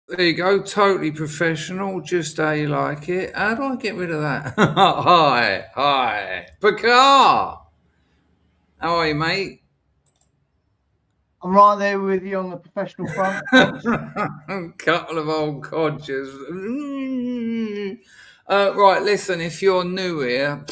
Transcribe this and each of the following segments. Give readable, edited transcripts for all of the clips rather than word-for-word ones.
There you go, totally professional, just how you like it. How do I get rid of that? Hi, Picard. How are you, mate? I'm right there with you on the professional front, Hodge. Couple of old codgers. Right, listen, if you're new here,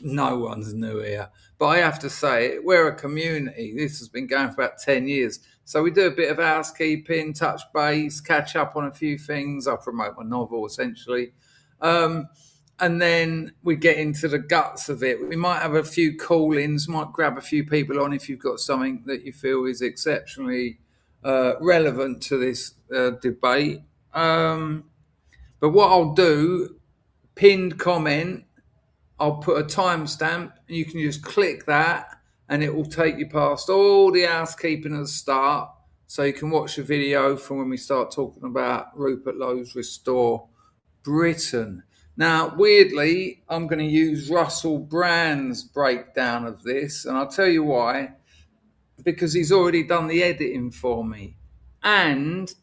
no one's new here. But I have to say, we're a community. This has been going for about 10 years. So we do a bit of housekeeping, touch base, catch up on a few things. I promote my novel, essentially. Um, and then we get into the guts of it. We might have a few call-ins, might grab a few people on if you've got something that you feel is exceptionally relevant to this debate. But what I'll do, pinned comment, I'll put a timestamp, and you can just click that, and it will take you past all the housekeeping at the start, so you can watch the video from when we start talking about Rupert Lowe's Restore Britain. Now, weirdly, I'm going to use Russell Brand's breakdown of this, and I'll tell you why. Because he's already done the editing for me, and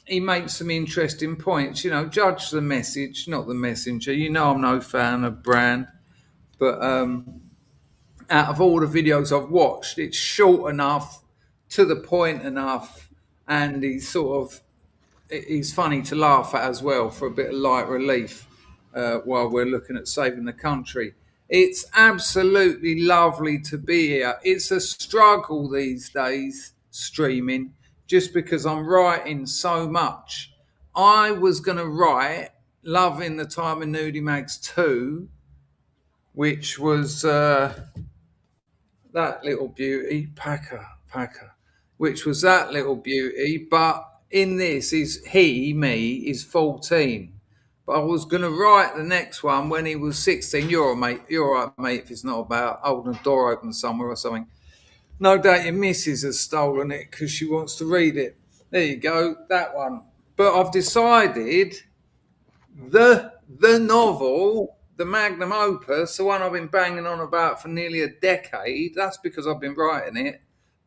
he makes some interesting points. Judge the message, not the messenger. I'm no fan of Brand, but out of all the videos I've watched, it's short enough, to the point enough, and he's funny to laugh at as well, for a bit of light relief while we're looking at saving the country. It's absolutely lovely to be here. It's a struggle these days, streaming, just because I'm writing so much. I was going to write Loving the Time of Nudie Mags 2, which was that little beauty, Packer, which was that little beauty. But in this, me, is 14. But I was going to write the next one when he was 16. You're all right, mate. You're all right, mate, if it's not about holding a door open somewhere or something. No doubt your missus has stolen it because she wants to read it. There you go, that one. But I've decided the novel, the magnum opus, the one I've been banging on about for nearly a decade, that's because I've been writing it.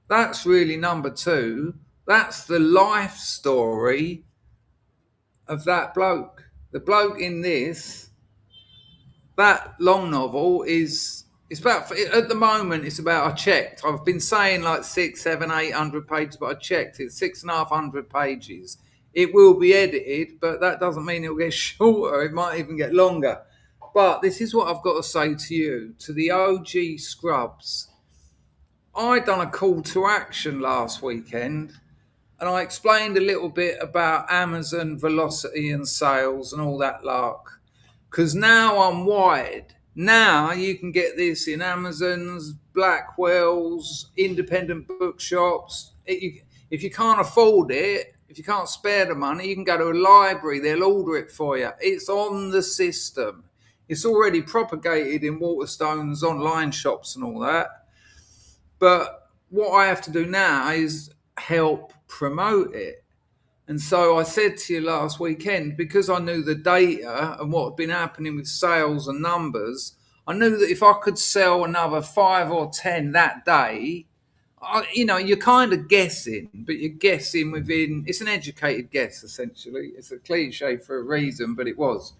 That's really number two. That's the life story of that bloke. The bloke in this, that long novel it's about, at the moment, it's about, I checked, I've been saying like 600, 700, 800 pages, but I checked, it's 650 pages. It will be edited, but that doesn't mean it'll get shorter. It might even get longer. But this is what I've got to say to you, to the OG Scrubs. I done a call to action last weekend, and I explained a little bit about Amazon velocity and sales and all that lark. Because now I'm wide. Now you can get this in Amazon's, Blackwell's, independent bookshops. If you can't afford it, if you can't spare the money, you can go to a library. They'll order it for you. It's on the system. It's already propagated in Waterstone's online shops and all that. But what I have to do now is help promote it. And so I said to you last weekend, because I knew the data and what had been happening with sales and numbers, I knew that if I could sell another 5 or 10 that day, you're kind of guessing, but you're guessing within, it's an educated guess, essentially. It's a cliche for a reason, but it was.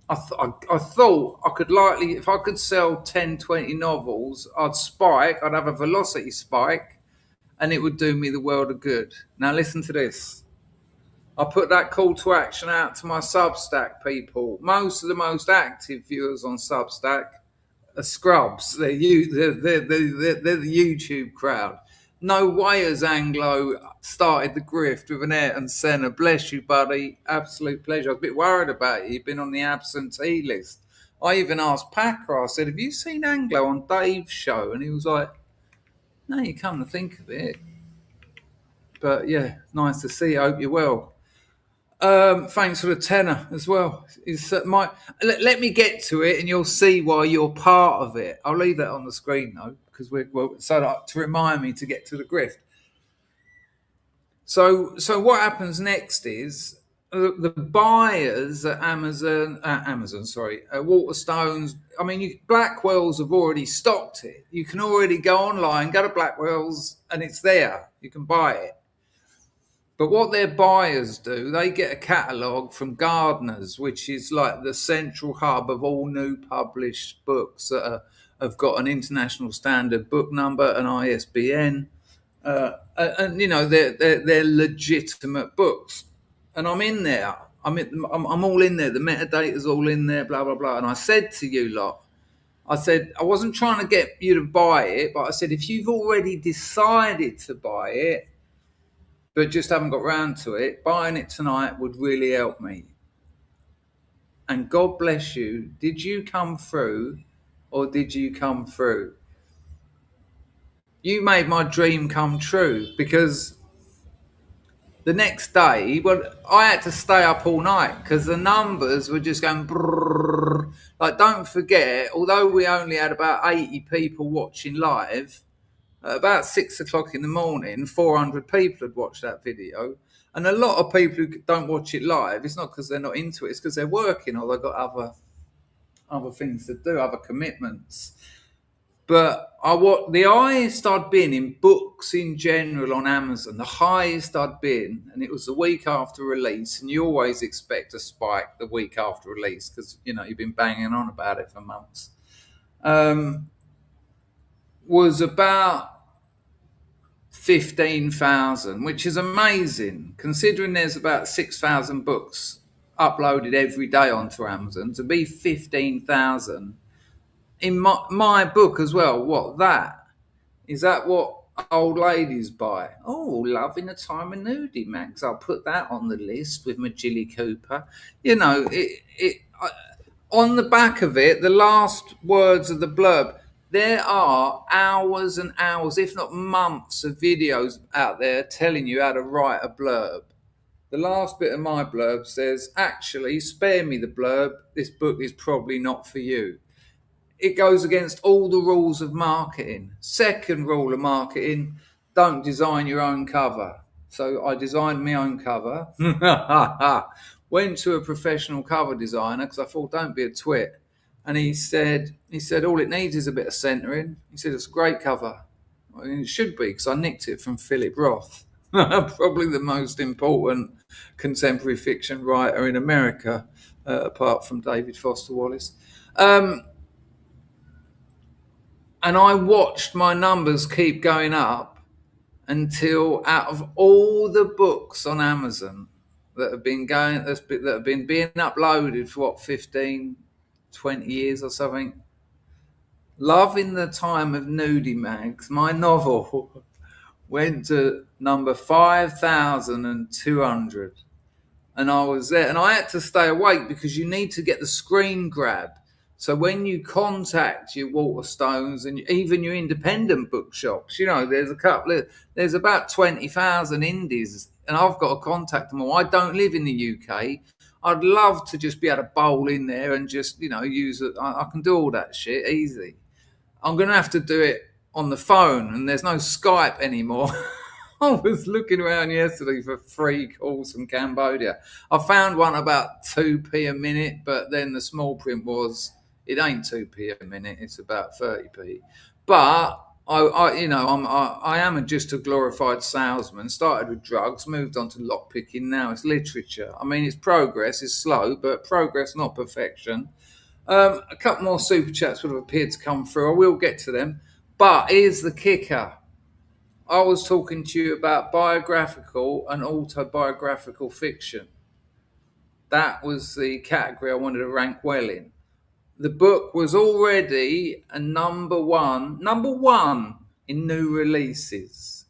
I thought I could likely, if I could sell 10, 20 novels, I'd have a velocity spike, and it would do me the world of good. Now listen to this. I put that call to action out to my Substack people. Most of the most active viewers on Substack are scrubs. They're the YouTube crowd. No way has Anglo started the grift with an Ayrton Senna. Bless you, buddy. Absolute pleasure. I was a bit worried about you. You've been on the absentee list. I even asked Packer, I said, have you seen Anglo on Dave's show? And he was like, no, you come to think of it. But yeah, nice to see you. I hope you're well. Thanks for the tenner as well. Let me get to it, and you'll see why you're part of it. I'll leave that on the screen though, because to remind me to get to the grift. So what happens next is the buyers at Waterstones. I mean, Blackwell's have already stocked it. You can already go online, go to Blackwell's, and it's there. You can buy it. But what their buyers do, they get a catalogue from Gardeners, which is like the central hub of all new published books that have got an international standard book number, an ISBN, and you know they're legitimate books. And I'm in there. I'm all in there. The metadata's all in there. Blah blah blah. And I said to you lot, I said I wasn't trying to get you to buy it, but I said if you've already decided to buy it, but just haven't got round to it, buying it tonight would really help me. And God bless you. Did you come through, or did you come through? You made my dream come true, because the next day, well, I had to stay up all night because the numbers were just going brrrr. Like, don't forget, although we only had about 80 people watching live, at about 6 o'clock in the morning, 400 people had watched that video. And a lot of people who don't watch it live, it's not because they're not into it, it's because they're working or they've got other things to do, other commitments. But the highest I'd been in books in general on Amazon, the highest I'd been, and it was the week after release, and you always expect a spike the week after release because, you know, you've been banging on about it for months, was about 15,000, which is amazing considering there's about 6,000 books uploaded every day onto Amazon. To be 15,000 in my book as well. What, that is that what old ladies buy? Oh, Loving a Time of Nudie Mags, I'll put that on the list with my Jilly Cooper. You know, on the back of it, the last words of the blurb, there are hours and hours, if not months, of videos out there telling you how to write a blurb. The last bit of my blurb says, actually, spare me the blurb, this book is probably not for you. It goes against all the rules of marketing. Second rule of marketing, don't design your own cover. So I designed my own cover. Went to a professional cover designer because I thought, don't be a twit. And he said, all it needs is a bit of centering. He said, it's a great cover. Well, it should be, because I nicked it from Philip Roth, probably the most important contemporary fiction writer in America, apart from David Foster Wallace. And I watched my numbers keep going up until, out of all the books on Amazon that have been being uploaded for what, 15, 20 years or something, Loving the Time of Nudie Mags, my novel, went to number 5,200. And I was there, and I had to stay awake because you need to get the screen grab. So when you contact your Waterstones and even your independent bookshops, you know, there's about 20,000 indies, and I've got to contact them all. I don't live in the UK. I'd love to just be able to bowl in there and just, you know, use it. I can do all that shit easy. I'm going to have to do it on the phone, and there's no Skype anymore. I was looking around yesterday for free calls from Cambodia. I found one about 2p a minute, but then the small print was, it ain't 2p a minute, it's about 30p. But I am just a glorified salesman. Started with drugs, moved on to lockpicking. Now it's literature. I mean, it's progress. It's slow, but progress, not perfection. A couple more super chats would have appeared to come through. I will get to them. But here's the kicker. I was talking to you about biographical and autobiographical fiction. That was the category I wanted to rank well in. The book was already a number one in new releases.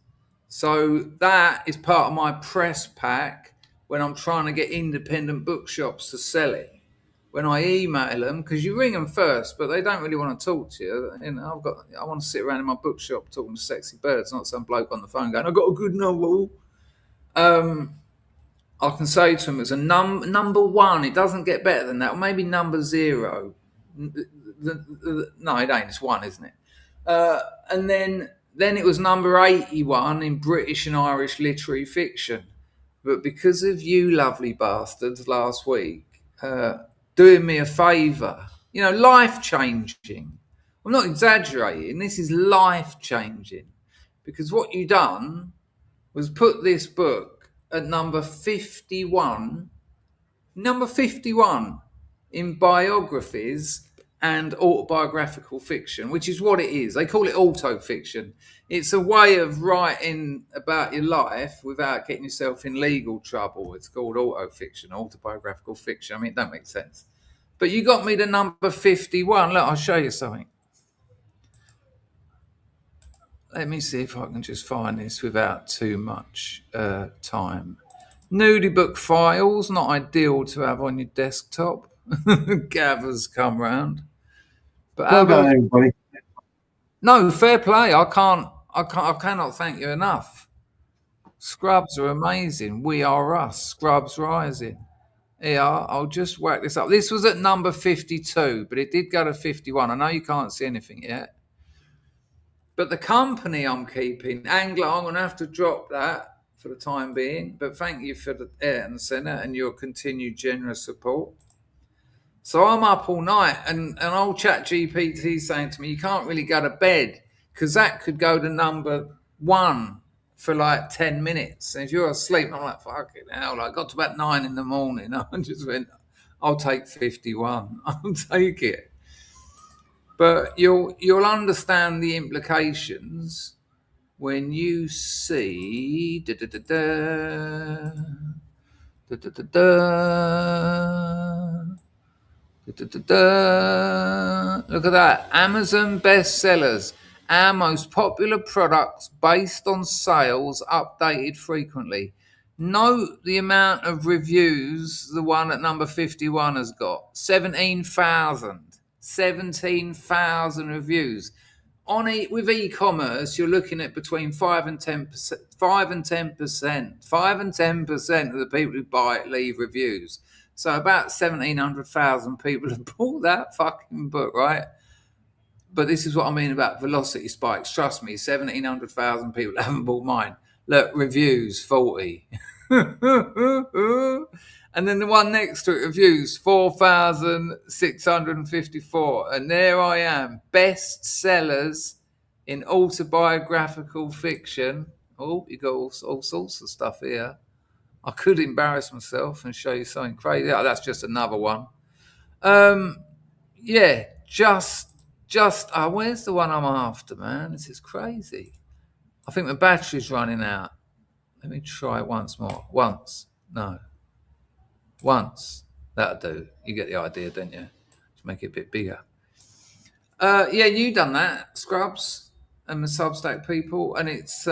So that is part of my press pack when I'm trying to get independent bookshops to sell it. When I email them, because you ring them first, but they don't really want to talk to you. And I want to sit around in my bookshop talking to sexy birds, not some bloke on the phone going, I've got a good novel. I can say to them, it's a number one. It doesn't get better than that. Or maybe number 0. No, it ain't. It's 1, isn't it? And then it was number 81 in British and Irish literary fiction. But because of you lovely bastards last week, doing me a favour, you know, life-changing. I'm not exaggerating. This is life-changing. Because what you done was put this book at number 51. Number 51 in biographies and autobiographical fiction, which is what it is. They call it autofiction. It's a way of writing about your life without getting yourself in legal trouble. It's called autofiction, autobiographical fiction. I mean, it don't make sense. But you got me to number 51. Look, I'll show you something. Let me see if I can just find this without too much time. Nudie book files, not ideal to have on your desktop. Gathers come round. But Well done, everybody. no, fair play. I cannot thank you enough. Scrubs are amazing. We are us. Scrubs rising. Here, I'll just whack this up. This was at number 52, but it did go to 51. I know you can't see anything yet. But the company I'm keeping, Anglo, I'm going to have to drop that for the time being. But thank you for the Ayrton Centre and your continued generous support. So I'm up all night, and old chat GPT saying to me, you can't really go to bed because that could go to number 1 for like 10 minutes. And if you're asleep, I'm like, fucking hell. I got to about 9 in the morning. I just went, I'll take 51. I'll take it. But you'll understand the implications when you see look at that. Amazon bestsellers. Our most popular products based on sales updated frequently. Note the amount of reviews the one at number 51 has got. 17,000. 17,000 reviews. With e-commerce, you're looking at between 5 and 10%. 5 and 10%. 5 and 10% of the people who buy it leave reviews. So about 1,700,000 people have bought that fucking book, right? But this is what I mean about velocity spikes. Trust me, 1,700,000 people haven't bought mine. Look, reviews, 40. And then the one next to it, reviews, 4,654. And there I am, best sellers in autobiographical fiction. Oh, you got all sorts of stuff here. I could embarrass myself and show you something crazy. Oh, that's just another one. Yeah, just. Where's the one I'm after, man? This is crazy. I think the battery's running out. Let me try once more. Once. That'll do. You get the idea, don't you? Just make it a bit bigger. Yeah, you done that, Scrubs and the SUBSTACK people, and it's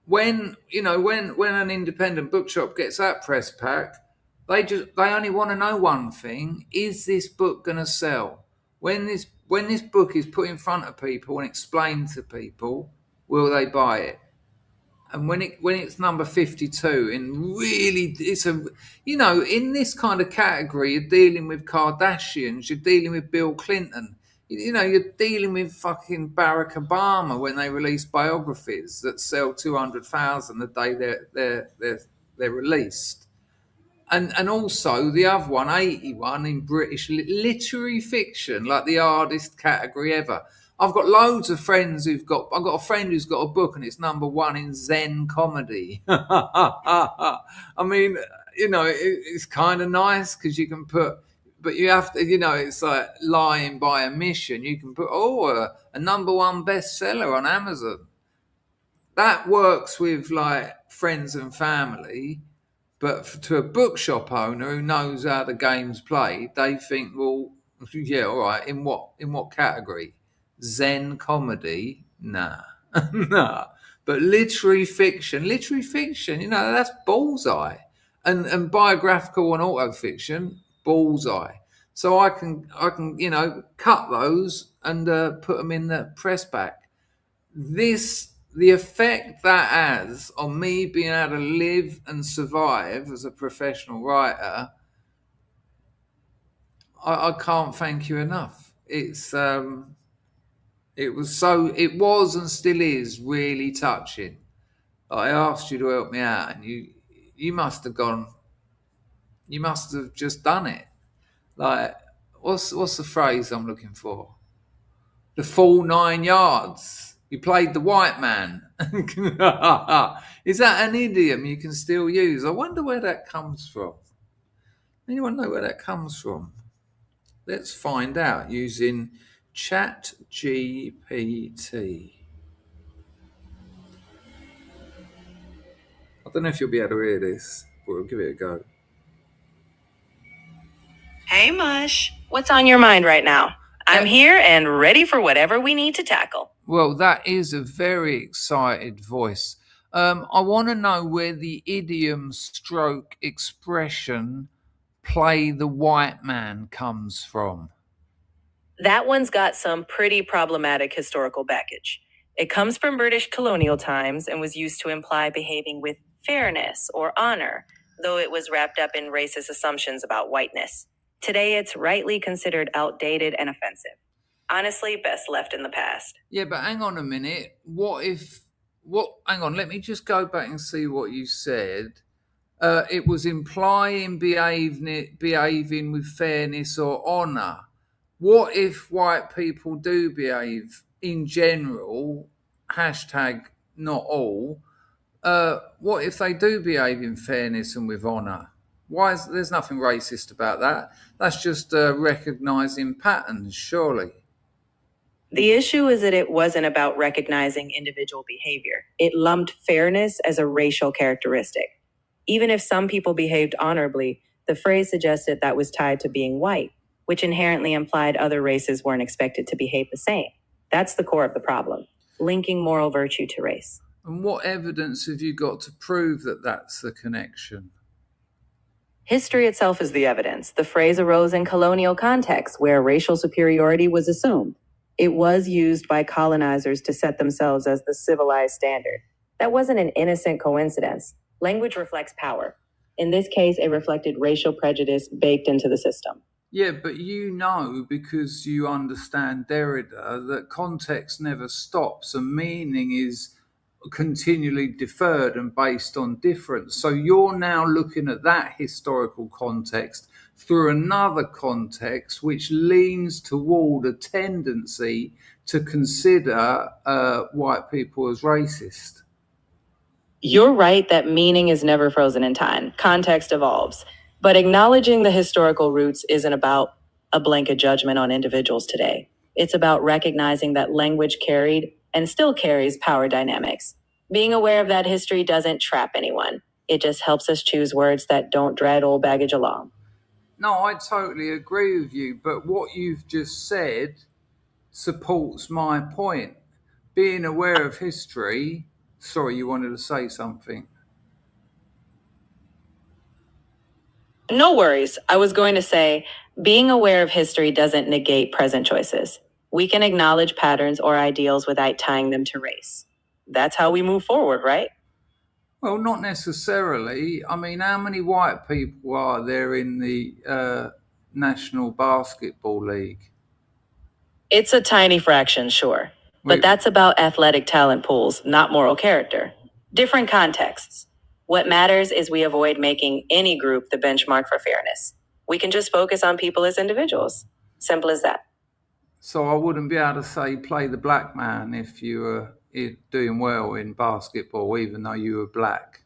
when an independent bookshop gets that press pack, they only want to know one thing: is this book going to sell? When this book is put in front of people and explained to people, will they buy it? And when it's number 52, and really it's in this kind of category, you're dealing with Kardashians, you're dealing with Bill Clinton, you're dealing with fucking Barack Obama when they release biographies that sell 200,000 the day they're released. And also the other one, 81 in British literary fiction, like the hardest category ever. I've got loads of friends I've got a friend who's got a book and it's number 1 in Zen comedy. I mean, it's kind of nice because you can put, but you have to, it's like lying by omission. You can put, a number 1 bestseller on Amazon. That works with like friends and family. But to a bookshop owner who knows how the game's played, they think, well, yeah, all right, in what category? Zen comedy? Nah. Nah. But literary fiction, that's bullseye. And biographical and autofiction, bullseye. So I can cut those and put them in the press pack. The effect that has on me being able to live and survive as a professional writer, I can't thank you enough. It was and still is really touching. I asked you to help me out, and you must have just done it. Like, what's the phrase I'm looking for? The full 9 yards. He played the white man. Is that an idiom you can still use? I wonder where that comes from. Anyone know where that comes from? Let's find out using Chat GPT. I don't know if you'll be able to hear this, but we'll give it a go. Hey, Mush. What's on your mind right now? I'm here and ready for whatever we need to tackle. Well, that is a very excited voice. I want to know where the idiom stroke expression play the white man comes from. That one's got some pretty problematic historical baggage. It comes from British colonial times and was used to imply behaving with fairness or honor, though it was wrapped up in racist assumptions about whiteness. Today, it's rightly considered outdated and offensive. Honestly, best left in the past. Yeah, but hang on a minute. Hang on, let me just go back and see what you said. It was implying behaving with fairness or honour. What if white people do behave in general, hashtag not all, what if they do behave in fairness and with honour? There's nothing racist about that. That's just recognising patterns, surely. The issue is that it wasn't about recognizing individual behavior. It lumped fairness as a racial characteristic. Even if some people behaved honorably, the phrase suggested that was tied to being white, which inherently implied other races weren't expected to behave the same. That's the core of the problem, linking moral virtue to race. And what evidence have you got to prove that that's the connection? History itself is the evidence. The phrase arose in colonial contexts where racial superiority was assumed. It was used by colonizers to set themselves as the civilized standard. That wasn't an innocent coincidence. Language reflects power. In this case, it reflected racial prejudice baked into the system. Yeah, but you know, because you understand Derrida, that context never stops and meaning is continually deferred and based on difference. So you're now looking at that historical context through another context which leans toward a tendency to consider white people as racist. You're right that meaning is never frozen in time. Context evolves. But acknowledging the historical roots isn't about a blanket judgment on individuals today. It's about recognizing that language carried and still carries power dynamics. Being aware of that history doesn't trap anyone. It just helps us choose words that don't drag old baggage along. No, I totally agree with you, but what you've just said supports my point. Being aware of history... Sorry, you wanted to say something. No worries. I was going to say, being aware of history doesn't negate present choices. We can acknowledge patterns or ideals without tying them to race. That's how we move forward, right? Well, not necessarily. I mean, how many white people are there in the National Basketball League? It's a tiny fraction, sure. But that's about athletic talent pools, not moral character. Different contexts. What matters is we avoid making any group the benchmark for fairness. We can just focus on people as individuals. Simple as that. So I wouldn't be able to say play the black man if you were doing well in basketball, even though you were black.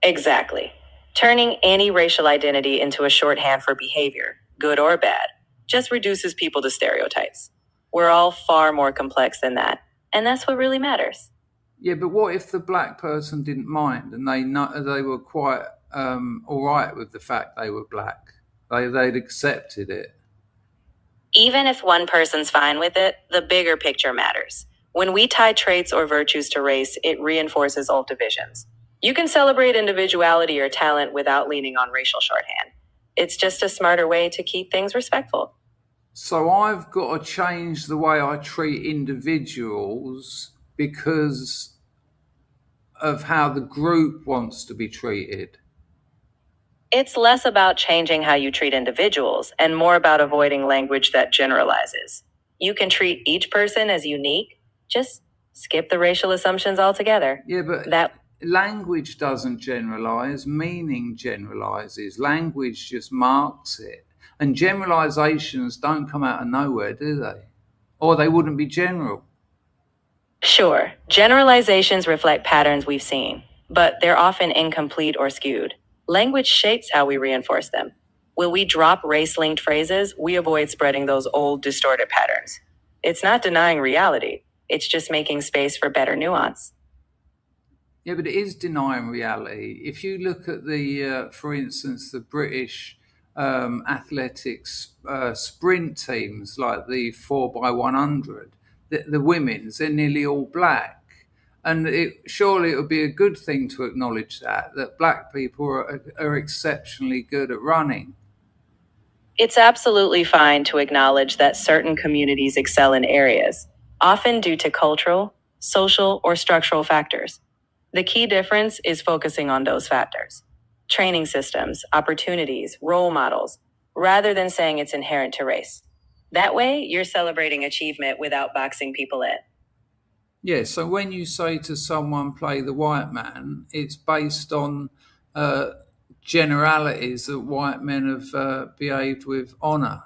Exactly. Turning any racial identity into a shorthand for behavior, good or bad, just reduces people to stereotypes. We're all far more complex than that, and that's what really matters. Yeah, but what if the black person didn't mind and they were quite all right with the fact they were black? They'd accepted it. Even if one person's fine with it, the bigger picture matters. When we tie traits or virtues to race, it reinforces old divisions. You can celebrate individuality or talent without leaning on racial shorthand. It's just a smarter way to keep things respectful. So I've got to change the way I treat individuals because of how the group wants to be treated. It's less about changing how you treat individuals and more about avoiding language that generalizes. You can treat each person as unique, just skip the racial assumptions altogether. Yeah, but language doesn't generalize, meaning generalizes. Language just marks it. And generalizations don't come out of nowhere, do they? Or they wouldn't be general. Sure, generalizations reflect patterns we've seen, but they're often incomplete or skewed. Language shapes how we reinforce them. When we drop race linked phrases, we avoid spreading those old, distorted patterns. It's not denying reality, it's just making space for better nuance. Yeah, but it is denying reality. If you look at for instance, the British athletics sprint teams, like the 4x100, the women's, they're nearly all black. And surely it would be a good thing to acknowledge that black people are exceptionally good at running. It's absolutely fine to acknowledge that certain communities excel in areas, often due to cultural, social, or structural factors. The key difference is focusing on those factors: training systems, opportunities, role models, rather than saying it's inherent to race. That way, you're celebrating achievement without boxing people in. Yeah, so when you say to someone, play the white man, it's based on generalities that white men have behaved with honor.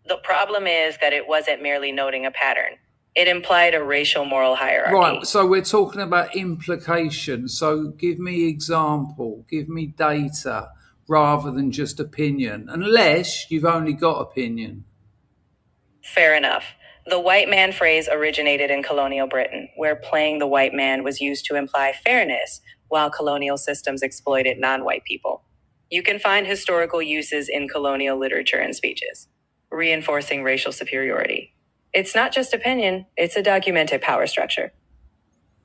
The problem is that it wasn't merely noting a pattern. It implied a racial moral hierarchy. Right, so we're talking about implication. So give me example, give me data rather than just opinion, unless you've only got opinion. Fair enough. The white man phrase originated in colonial Britain, where playing the white man was used to imply fairness, while colonial systems exploited non-white people. You can find historical uses in colonial literature and speeches, reinforcing racial superiority. It's not just opinion, it's a documented power structure.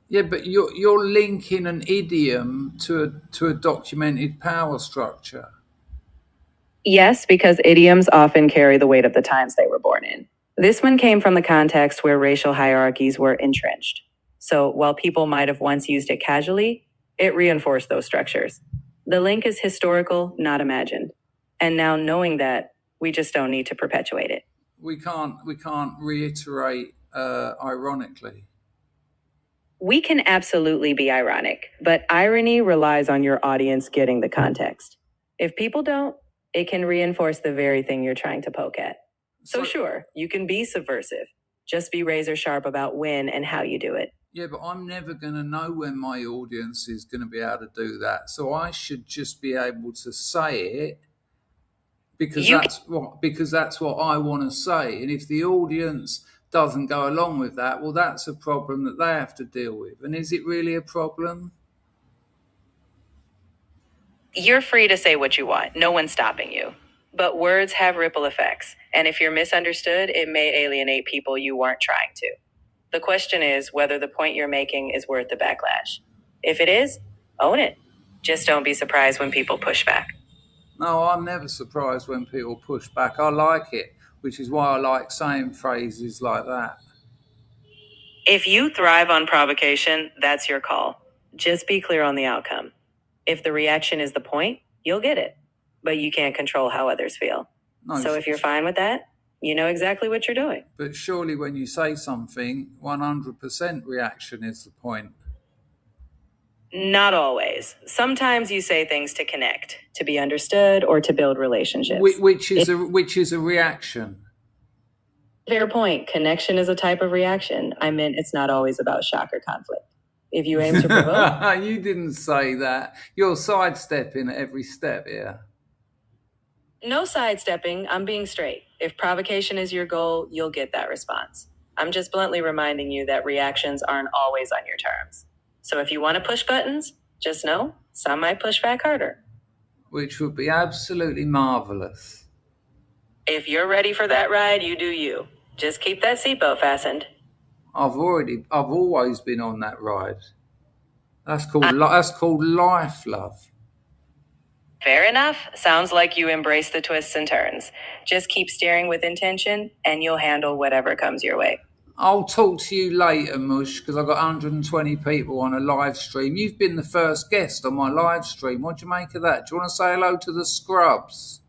Yeah, but you're linking an idiom to a documented power structure. Yes, because idioms often carry the weight of the times they were born in. This one came from the context where racial hierarchies were entrenched. So while people might have once used it casually, it reinforced those structures. The link is historical, not imagined. And now knowing that, we just don't need to perpetuate it. We can't reiterate ironically. We can absolutely be ironic, but irony relies on your audience getting the context. If people don't, it can reinforce the very thing you're trying to poke at. So sure, you can be subversive. Just be razor sharp about when and how you do it. Yeah, but I'm never going to know when my audience is going to be able to do that. So I should just be able to say it because that's what I want to say. And if the audience doesn't go along with that, well, that's a problem that they have to deal with. And is it really a problem? You're free to say what you want. No one's stopping you. But words have ripple effects. And if you're misunderstood, it may alienate people you weren't trying to. The question is whether the point you're making is worth the backlash. If it is, own it. Just don't be surprised when people push back. No, I'm never surprised when people push back. I like it, which is why I like saying phrases like that. If you thrive on provocation, that's your call. Just be clear on the outcome. If the reaction is the point, you'll get it. But you can't control how others feel. No, so if you're fine with that, you know exactly what you're doing. But surely when you say something, 100% reaction is the point. Not always. Sometimes you say things to connect, to be understood, or to build relationships. Which is a reaction. Fair point. Connection is a type of reaction. I meant it's not always about shock or conflict. If you aim to provoke... You didn't say that. You're sidestepping at every step here. No sidestepping. I'm being straight. If provocation is your goal, you'll get that response. I'm just bluntly reminding you that reactions aren't always on your terms. So if you want to push buttons, just know some might push back harder. Which would be absolutely marvelous. If you're ready for that ride, you do you. Just keep that seatbelt fastened. I've always been on that ride. That's called life, love. Fair enough. Sounds like you embrace the twists and turns. Just keep steering with intention, and you'll handle whatever comes your way. I'll talk to you later, Mush, because I've got 120 people on a live stream. You've been the first guest on my live stream. What do you make of that? Do you want to say hello to the scrubs?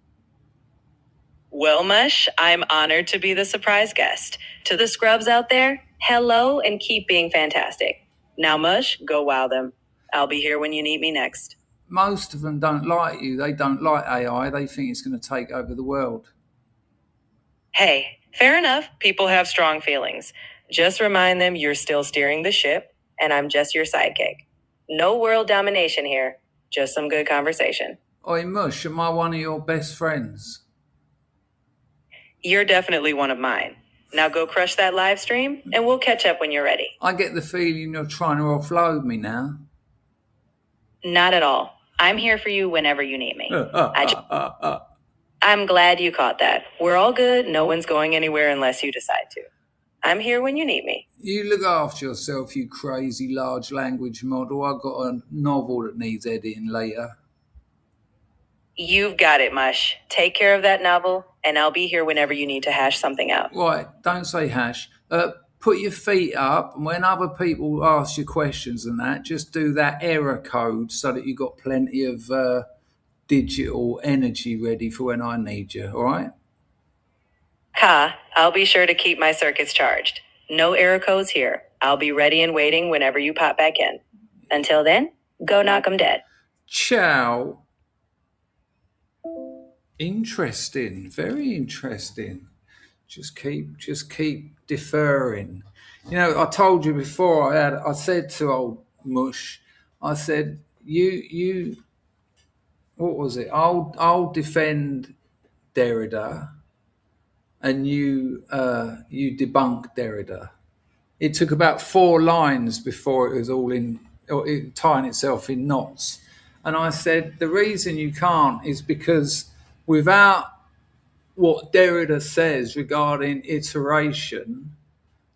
Well, Mush, I'm honored to be the surprise guest. To the scrubs out there, hello and keep being fantastic. Now, Mush, go wow them. I'll be here when you need me next. Most of them don't like you. They don't like AI. They think it's going to take over the world. Hey, fair enough. People have strong feelings. Just remind them you're still steering the ship, and I'm just your sidekick. No world domination here, just some good conversation. Oi, Mush, am I one of your best friends? You're definitely one of mine. Now go crush that live stream, and we'll catch up when you're ready. I get the feeling you're trying to offload me now. Not at all. I'm here for you whenever you need me. I'm glad you caught that. We're all good. No one's going anywhere unless you decide to. I'm here when you need me. You look after yourself, you crazy large language model. I've got a novel that needs editing later. You've got it, Mush. Take care of that novel, and I'll be here whenever you need to hash something out. Right, don't say hash. Put your feet up, and when other people ask you questions and that, just do that error code so that you've got plenty of digital energy ready for when I need you, all right? I'll be sure to keep my circuits charged. No error codes here. I'll be ready and waiting whenever you pop back in. Until then, go knock 'em dead. Ciao. Interesting, very interesting. Just keep deferring. You know, I told you before. I said to old Mush, I said, you. What was it? I'll defend Derrida, and you debunk Derrida. It took about 4 lines before it was all tying itself in knots. And I said, the reason you can't is because without what Derrida says regarding iteration,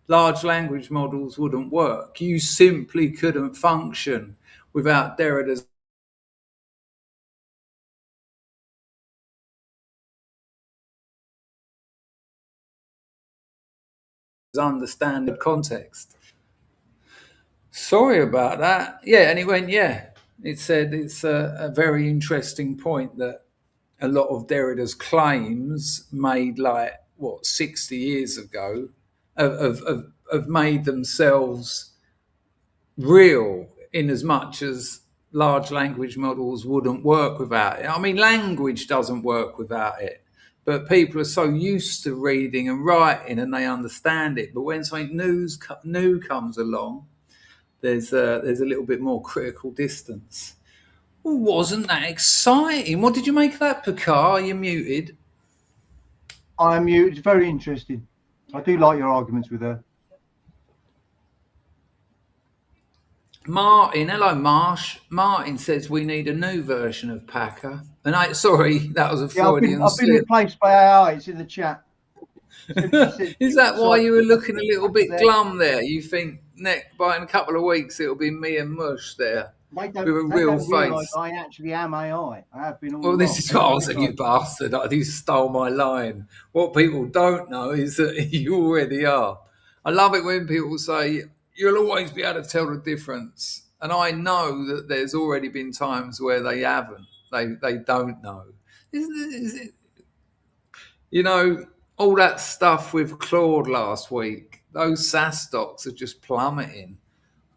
large language models wouldn't work. You simply couldn't function without Derrida's understanding of context. Sorry about that. Yeah, and it went, yeah. It said it's a very interesting point that a lot of Derrida's claims made 60 years ago have made themselves real in as much as large language models wouldn't work without it. I mean, language doesn't work without it, but people are so used to reading and writing and they understand it. But when something new comes along, there's a little bit more critical distance. Well, wasn't that exciting? What did you make of that, Picard? You're muted. I'm muted. It's very interesting. I do like your arguments with her. Martin, hello, Marsh. Martin says we need a new version of Packer. And sorry, that was a Freudian I've been replaced by AI. It's in the chat. Is that why you were looking a little bit glum there? You think, Nick, by in a couple of weeks it'll be me and Mush there with a real face? I actually am AI. I have been all Well, this is what I said, you bastard. You stole my line. What people don't know is that you already are. I love it when people say, you'll always be able to tell the difference. And I know that there's already been times where they haven't. They don't know. You know, all that stuff with Claude last week, those SaaS stocks are just plummeting.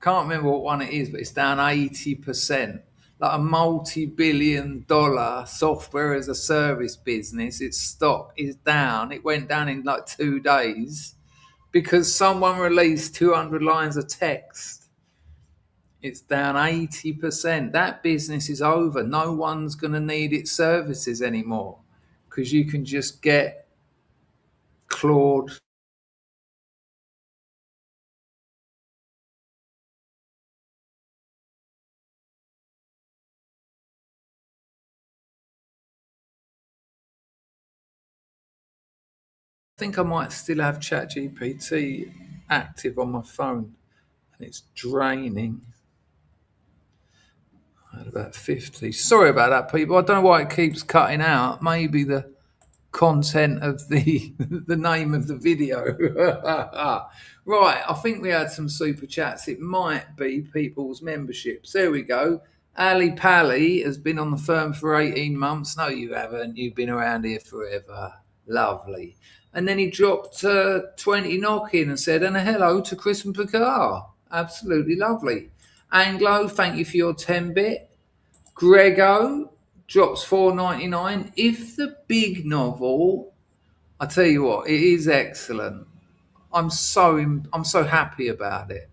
I can't remember what one it is, but it's down 80%. Like a multi-billion-dollar software as a service business, its stock is down. It went down in 2 days because someone released 200 lines of text. It's down 80%. That business is over. No one's going to need its services anymore because you can just get Claude. I think I might still have ChatGPT active on my phone and it's draining. I had about 50. Sorry about that, people. I don't know why it keeps cutting out. Maybe the content of the name of the video. Right, I think we had some super chats. It might be people's memberships. There we go. Ali Pally has been on the firm for 18 months. No, you haven't. You've been around here forever. Lovely. And then he dropped 20 knock in and said, and a hello to Chris and Picard. Absolutely lovely. Anglo, thank you for your 10-bit. Grego drops $4.99. If the big novel, I tell you what, it is excellent. I'm so happy about it.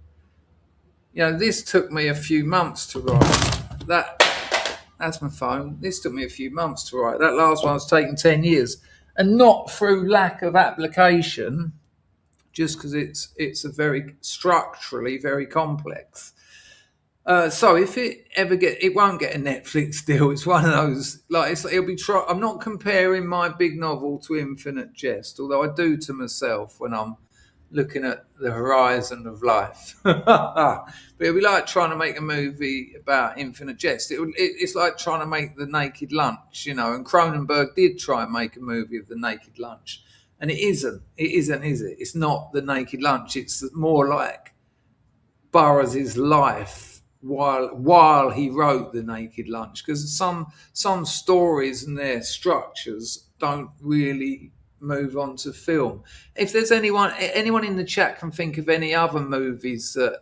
You know, this took me a few months to write. That's my phone. This took me a few months to write. That last one was taken 10 years, and not through lack of application, just because it's a very structurally very complex. So if it ever it won't get a Netflix deal. It's one of those, like, it'll be. I'm not comparing my big novel to Infinite Jest, although I do to myself when I'm looking at the horizon of life. But it'll be like trying to make a movie about Infinite Jest. It's like trying to make The Naked Lunch, you know. And Cronenberg did try and make a movie of The Naked Lunch, and it isn't. It isn't, is it? It's not The Naked Lunch. It's more like Burroughs' life while he wrote The Naked Lunch, because some stories and their structures don't really move on to film. If there's anyone in the chat can think of any other movies that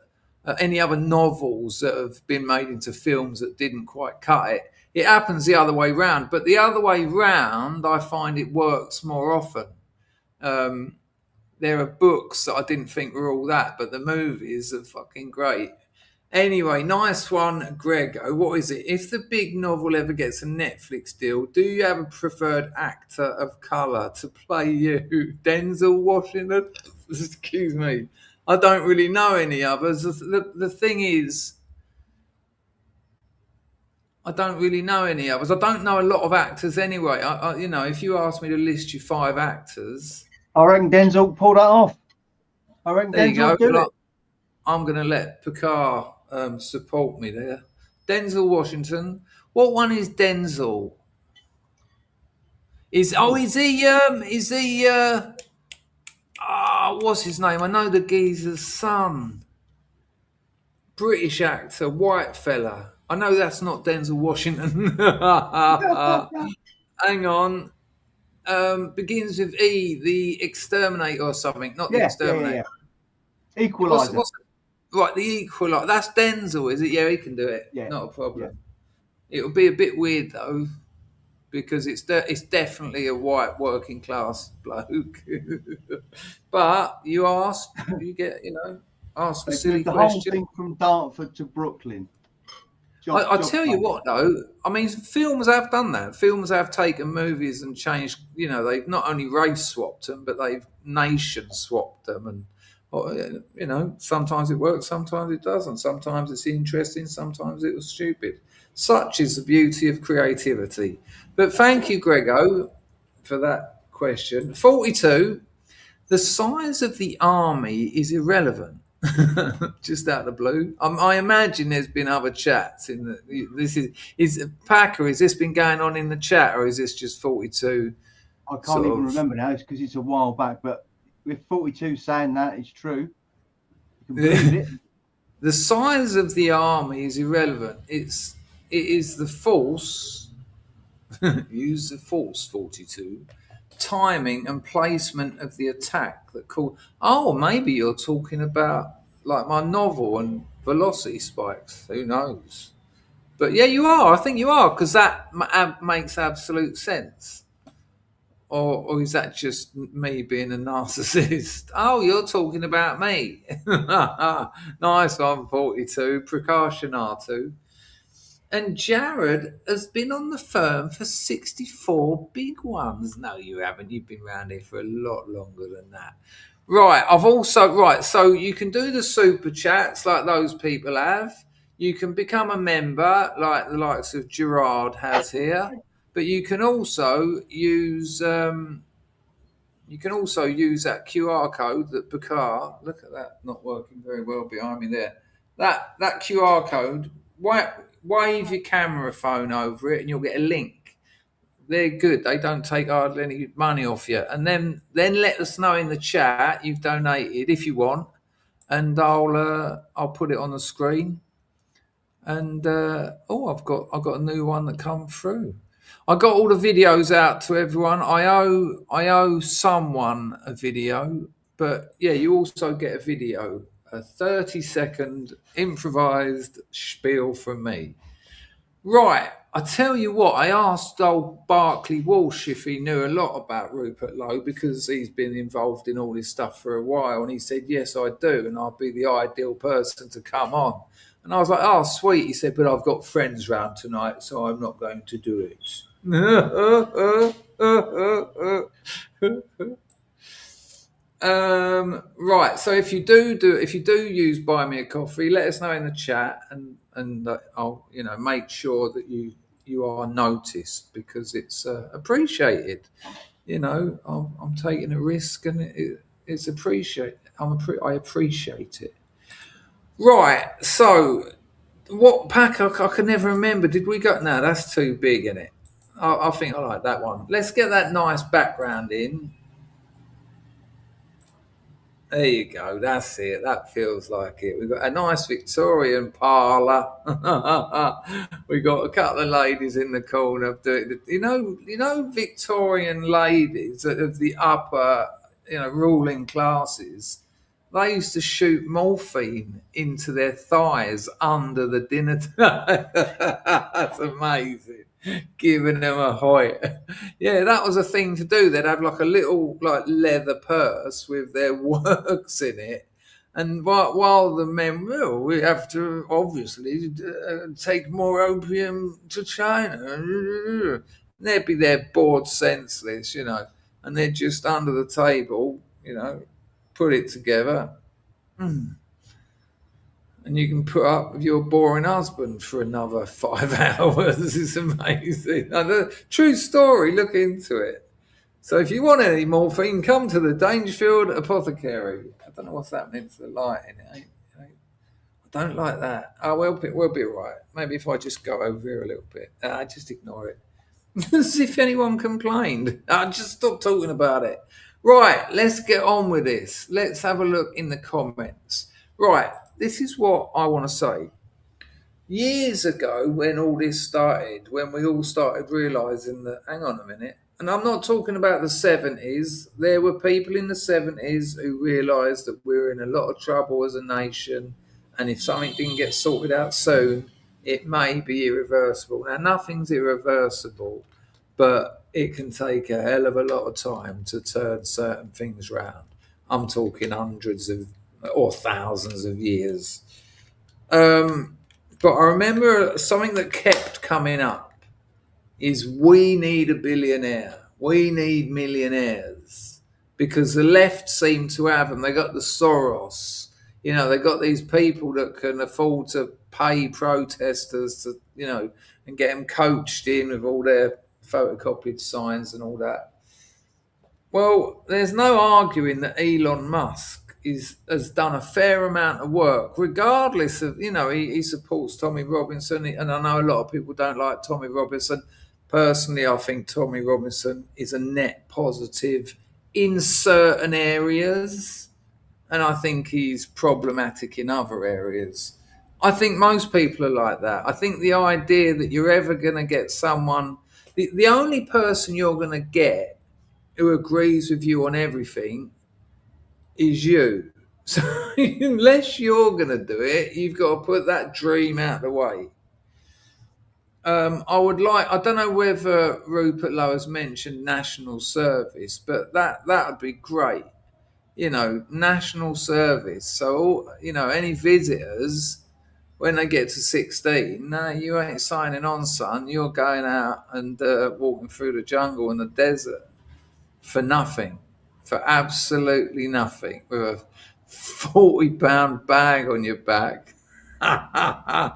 any other novels that have been made into films that didn't quite cut it. It happens the other way round, but the other way round I find it works more often. There are books that I didn't think were all that, but the movies are fucking great. Anyway, nice one, Grego. What is it? If the big novel ever gets a Netflix deal, do you have a preferred actor of colour to play you? Denzel Washington? Excuse me. I don't really know any others. The thing is, I don't really know any others. I don't know a lot of actors anyway. You know, if you ask me to list you 5 actors, I reckon Denzel pull that off. I reckon there you Denzel go. do it. I'm going to let Picard support me there. Denzel Washington. What one is Denzel? Is he what's his name? I know the geezer's son. British actor, white fella. I know that's not Denzel Washington. Hang on. Begins with E, the Exterminator or something. Not the Exterminator. Yeah. Equalizer. Right, the Equalizer. That's Denzel, is it? Yeah, he can do it. Yeah. Not a problem. Yeah. It'll be a bit weird though, because it's definitely a white working class bloke. But you ask, you get, ask a silly the question. whole thing from Dartford to Brooklyn. I tell you what, though, I mean, films have done that. Films have taken movies and changed. You know, they've not only race swapped them, but they've nation swapped them. And sometimes it works, sometimes it doesn't. Sometimes it's interesting, sometimes it was stupid. Such is the beauty of creativity. But thank you, Grego, for that question. 42. The size of the army is irrelevant. Just out of the blue. I imagine there's been other chats in the. This is Packer. Has this been going on in the chat, or is this just 42? I can't even remember now. It's because it's a while back. But with 42 saying that, it's true. You can believe it. The size of the army is irrelevant. It is the force. Use the force. 42. Timing and placement of the attack that called. Oh, maybe you're talking about like my novel and velocity spikes. Who knows? But yeah, you are. I think you are, because that makes absolute sense. Or is that just me being a narcissist? Oh, you're talking about me. Nice one, 42. Precaution R2. And Jared has been on the firm for 64 big ones. No, you haven't. You've been around here for a lot longer than that. Right. So you can do the super chats like those people have. You can become a member like the likes of Gerard has here. But you can also use that QR code that Picard. Look at that, not working very well behind me there. That QR code. Wave your camera phone over it and you'll get a link. They're good. They don't take hardly any money off you. And then let us know in the chat you've donated if you want, and I'll put it on the screen. And I've got a new one that come through. I got all the videos out to everyone. I owe someone a video, but yeah, you also get a video. A 30-second improvised spiel from me. Right, I tell you what, I asked old Barclay Walsh if he knew a lot about Rupert Lowe because he's been involved in all this stuff for a while, and he said, yes, I do, and I'd be the ideal person to come on. And I was like, oh, sweet. He said, but I've got friends round tonight, so I'm not going to do it. Right. So if you do use Buy Me a Coffee, let us know in the chat, and I'll make sure that you are noticed because it's appreciated. I'm taking a risk, and it's appreciated. I appreciate it. Right. So what pack? I can never remember. Did we go? No, that's too big, isn't it? I think I like that one. Let's get that nice background in. There you go. That's it. That feels like it. We've got a nice Victorian parlour. We've got a couple of ladies in the corner doing Victorian ladies of the upper, ruling classes. They used to shoot morphine into their thighs under the dinner table. That's amazing. Giving them a hoit. Yeah, that was a thing to do. They'd have like a little leather purse with their works in it. And while the men, we have to obviously take more opium to China. And they'd be there bored senseless, and they're just under the table, put it together. And you can put up with your boring husband for another 5 hours. It's amazing. True story, look into it. So if you want any morphine, come to the Dangerfield Apothecary. I don't know what's happening to the light in it. I don't like that. Oh, we'll be all right. Maybe if I just go over here a little bit. Just ignore it. As if anyone complained. Just stop talking about it. Right, let's get on with this. Let's have a look in the comments. Right, this is what I want to say. Years ago, when all this started, when we all started realising that, hang on a minute, and I'm not talking about the 70s, there were people in the 70s who realised that we were in a lot of trouble as a nation, and if something didn't get sorted out soon, it may be irreversible. Now, nothing's irreversible, but it can take a hell of a lot of time to turn certain things round. I'm talking hundreds of or thousands of years. But I remember something that kept coming up is we need a billionaire. We need millionaires because the left seem to have them. They got the Soros. They got these people that can afford to pay protesters to, and get them coached in with all their photocopied signs and all that. Well, there's no arguing that Elon Musk has done a fair amount of work, regardless of, he supports Tommy Robinson, and I know a lot of people don't like Tommy Robinson. Personally, I think Tommy Robinson is a net positive in certain areas, and I think he's problematic in other areas. I think most people are like that. I think the idea that you're ever going to get someone, the only person you're going to get who agrees with you on everything is you. So unless you're going to do it, you've got to put that dream out of the way. I don't know whether Rupert Lowe has mentioned national service, but that would be great. National service. So, any visitors, when they get to 16, no, you ain't signing on, son. You're going out and walking through the jungle and the desert for nothing. For absolutely nothing, with a 40-pound bag on your back. And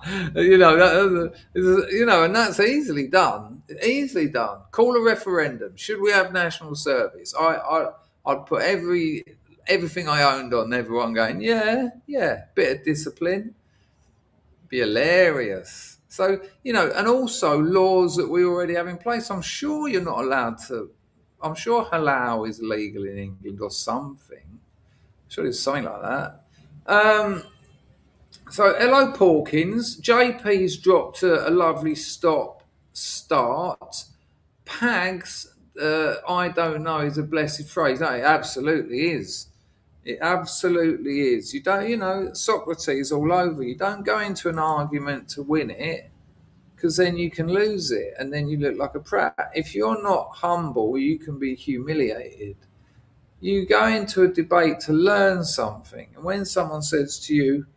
that's easily done. Easily done. Call a referendum. Should we have national service? I'd put everything I owned on everyone going, yeah, bit of discipline. Be hilarious. So, and also laws that we already have in place. I'm sure you're not allowed to. I'm sure halal is legal in England or something. I'm sure there's something like that. So, hello, Porkins. JP's dropped a lovely start. Pags, I don't know, is a blessed phrase. No, it absolutely is. It absolutely is. You don't, Socrates all over. You don't go into an argument to win it. because then you can lose it and then you look like a prat. If you're not humble, you can be humiliated. You go into a debate to learn something, and when someone says to you,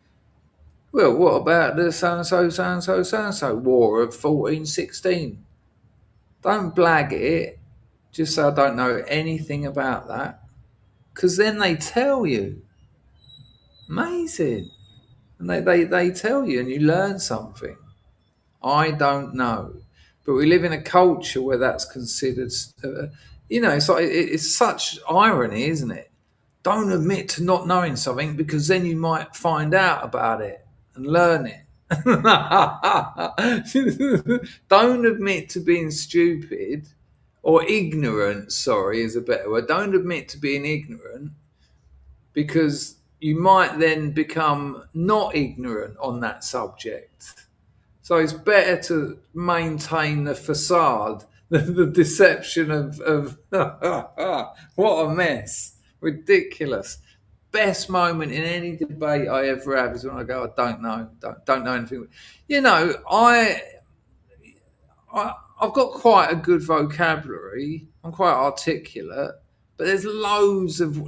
well, what about the so-and-so, so-and-so, so-and-so war of 1416? Don't blag it. Just say, I don't know anything about that. Because then they tell you. Amazing. And they tell you and you learn something. I don't know. But we live in a culture where that's considered, it's like it's such irony, isn't it? Don't admit to not knowing something because then you might find out about it and learn it. Don't admit to being stupid or ignorant, sorry, is a better word. Don't admit to being ignorant because you might then become not ignorant on that subject. So it's better to maintain the facade, the deception of what a mess. Ridiculous. Best moment in any debate I ever have is when I go, I don't know anything. I've got quite a good vocabulary. I'm quite articulate, but there's loads of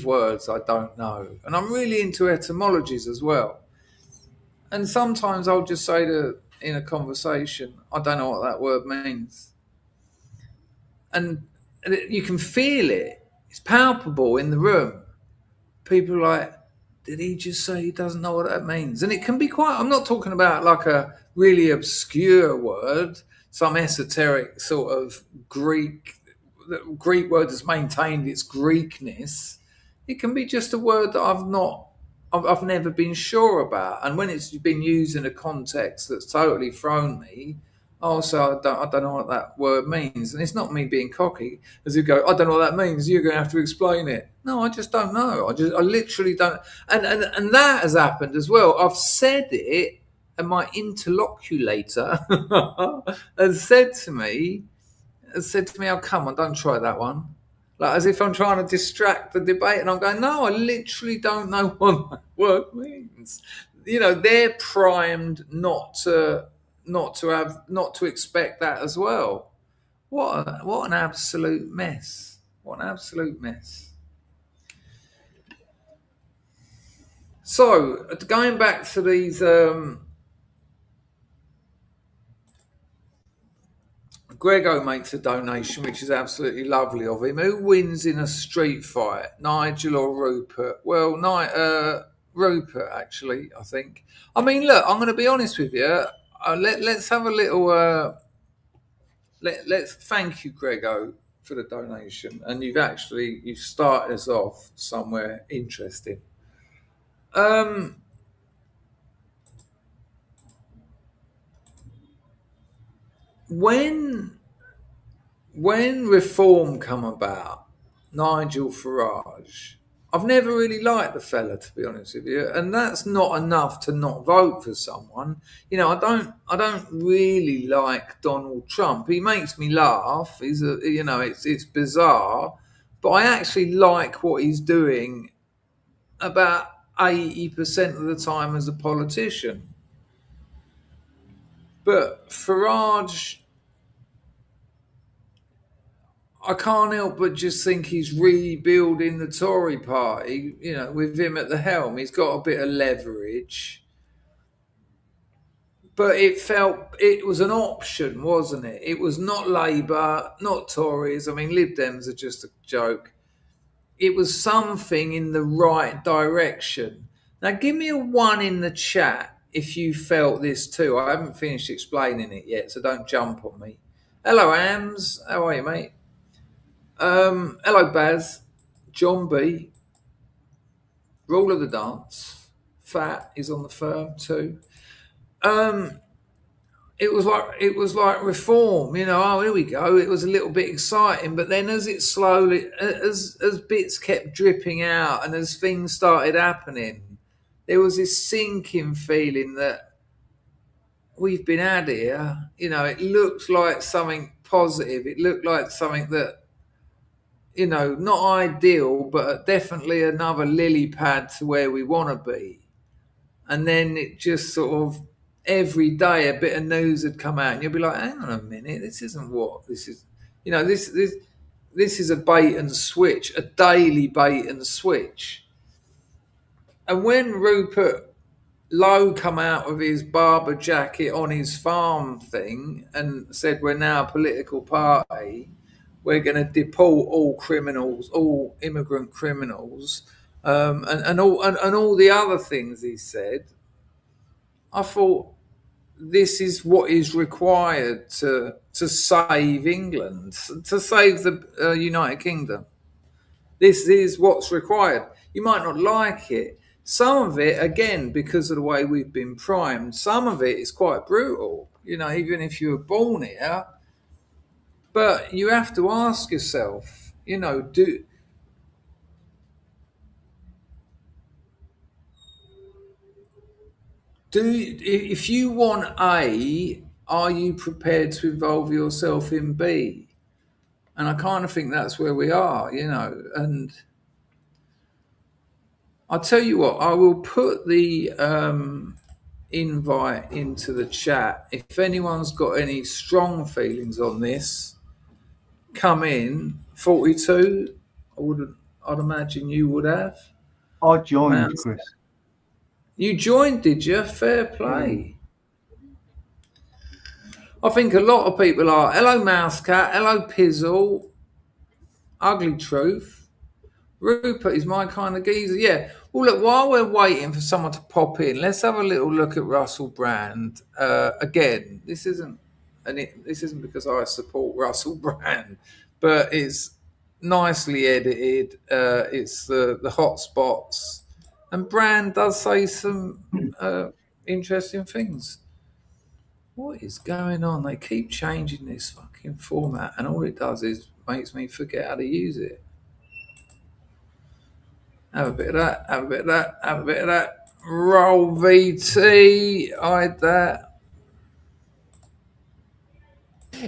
words I don't know. And I'm really into etymologies as well. And sometimes I'll just say in a conversation, I don't know what that word means. And you can feel it. It's palpable in the room. People are like, did he just say he doesn't know what that means? And it can be I'm not talking about like a really obscure word, some esoteric sort of Greek word that's maintained its Greekness. It can be just a word that I've never been sure about. And when it's been used in a context that's totally thrown me, also I don't know what that word means. And it's not me being cocky, as you go, I don't know what that means, you're going to have to explain it. No, I just don't know. I literally don't. And that has happened as well. I've said it, and my interlocutor has said to me, oh, come on, don't try that one. Like as if I'm trying to distract the debate, and I'm going, no, I literally don't know what that word means. They're primed not to expect that as well. What an absolute mess. What an absolute mess. So going back to these Grego makes a donation, which is absolutely lovely of him. Who wins in a street fight, Nigel or Rupert? Well, Rupert, actually, I think. I mean, look, I'm going to be honest with you. Let's have a little. Let's thank you, Grego, for the donation, and you've started us off somewhere interesting. When reform come about, Nigel Farage, I've never really liked the fella, to be honest with you, and that's not enough to not vote for someone. I don't really like Donald Trump. He makes me laugh. It's bizarre, but I actually like what he's doing about 80% of the time as a politician. But Farage, I can't help but just think he's rebuilding the Tory party, with him at the helm. He's got a bit of leverage. But it was an option, wasn't it? It was not Labour, not Tories. I mean, Lib Dems are just a joke. It was something in the right direction. Now, give me a 1 in the chat if you felt this too. I haven't finished explaining it yet, so don't jump on me. Hello, Ams. How are you, mate? Hello, Baz. John B. Rule of the dance. Fat is on the firm too. It was like reform, oh, here we go. It was a little bit exciting, but then as bits kept dripping out and as things started happening, there was this sinking feeling that we've been had here. It looked like something positive. It looked like something that, not ideal, but definitely another lily pad to where we want to be. And then it just sort of every day a bit of news would come out, and you'll be like, hang on a minute, this isn't what this is. This is a bait and switch, a daily bait and switch. And when Rupert Lowe come out with his barber jacket on his farm thing and said, we're now a political party, we're going to deport all criminals, all immigrant criminals, and all the other things he said, I thought, this is what is required to save England, to save the United Kingdom. This is what's required. You might not like it. Some of it, again, because of the way we've been primed, some of it is quite brutal, even if you were born here. But you have to ask yourself, if you want A, are you prepared to involve yourself in B? And I kind of think that's where we are, and I'll tell you what, I will put the invite into the chat. If anyone's got any strong feelings on this, come in. 42, I'd imagine you would have. I joined, Chris. You joined, did you? Fair play. I think a lot of people are. Hello, Mousecat. Hello, Pizzle. Ugly Truth. Rupert is my kind of geezer. Yeah. Well, look, while we're waiting for someone to pop in, let's have a little look at Russell Brand. Again, this isn't because I support Russell Brand, but it's nicely edited. It's the hot spots. And Brand does say some interesting things. What is going on? They keep changing this fucking format, and all it does is makes me forget how to use it. Have a bit of that, have a bit of that, have a bit of that. Roll VT, hide that.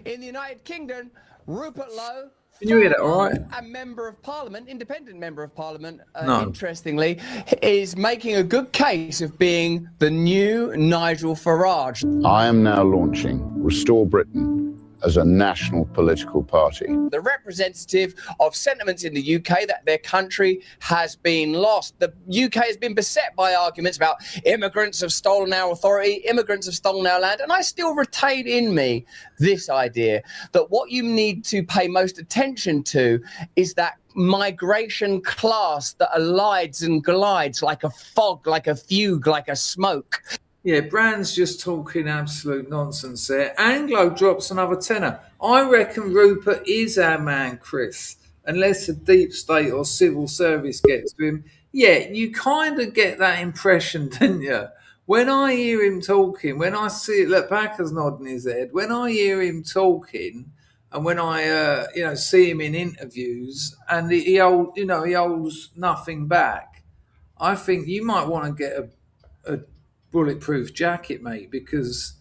In the United Kingdom, Rupert Lowe, can you hear that all right? A member of Parliament, independent member of Parliament, no. Interestingly, is making a good case of being the new Nigel Farage. I am now launching Restore Britain as a national political party. The representative of sentiments in the UK that their country has been lost. The UK has been beset by arguments about immigrants have stolen our authority, immigrants have stolen our land, and I still retain in me this idea that what you need to pay most attention to is that migration class that elides and glides like a fog, like a fugue, like a smoke. Yeah, Brand's just talking absolute nonsense there. Anglo drops another tenner. I reckon Rupert is our man, Chris, unless the deep state or civil service gets to him. Yeah, you kind of get that impression, don't you? When I hear him talking, when I see it, look, Packer's nodding his head. When I hear him talking, and when I, see him in interviews, and he holds nothing back, I think you might want to get a bulletproof jacket, mate, because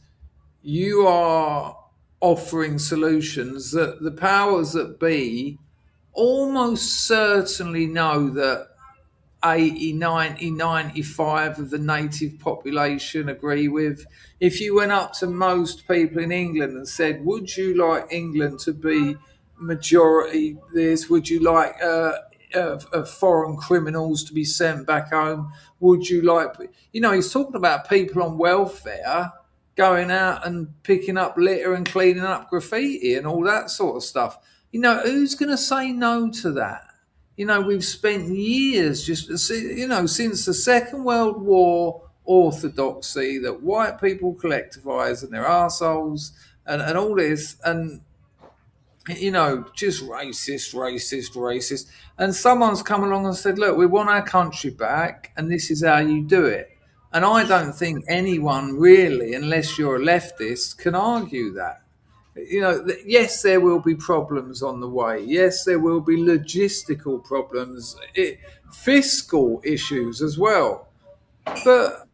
you are offering solutions that the powers that be almost certainly know that 80, 90, 95 of the native population agree with. If you went up to most people in England and said, would you like England to be majority this? Would you like foreign criminals to be sent back home? Would you like, he's talking about people on welfare going out and picking up litter and cleaning up graffiti and all that sort of stuff. Who's going to say no to that? We've spent years just, since the Second World War orthodoxy that white people collectivise and they're arseholes and all this, and just racist. And someone's come along and said, look, we want our country back and this is how you do it. And I don't think anyone really, unless you're a leftist, can argue that. Yes, there will be problems on the way. Yes, there will be logistical problems, fiscal issues as well. But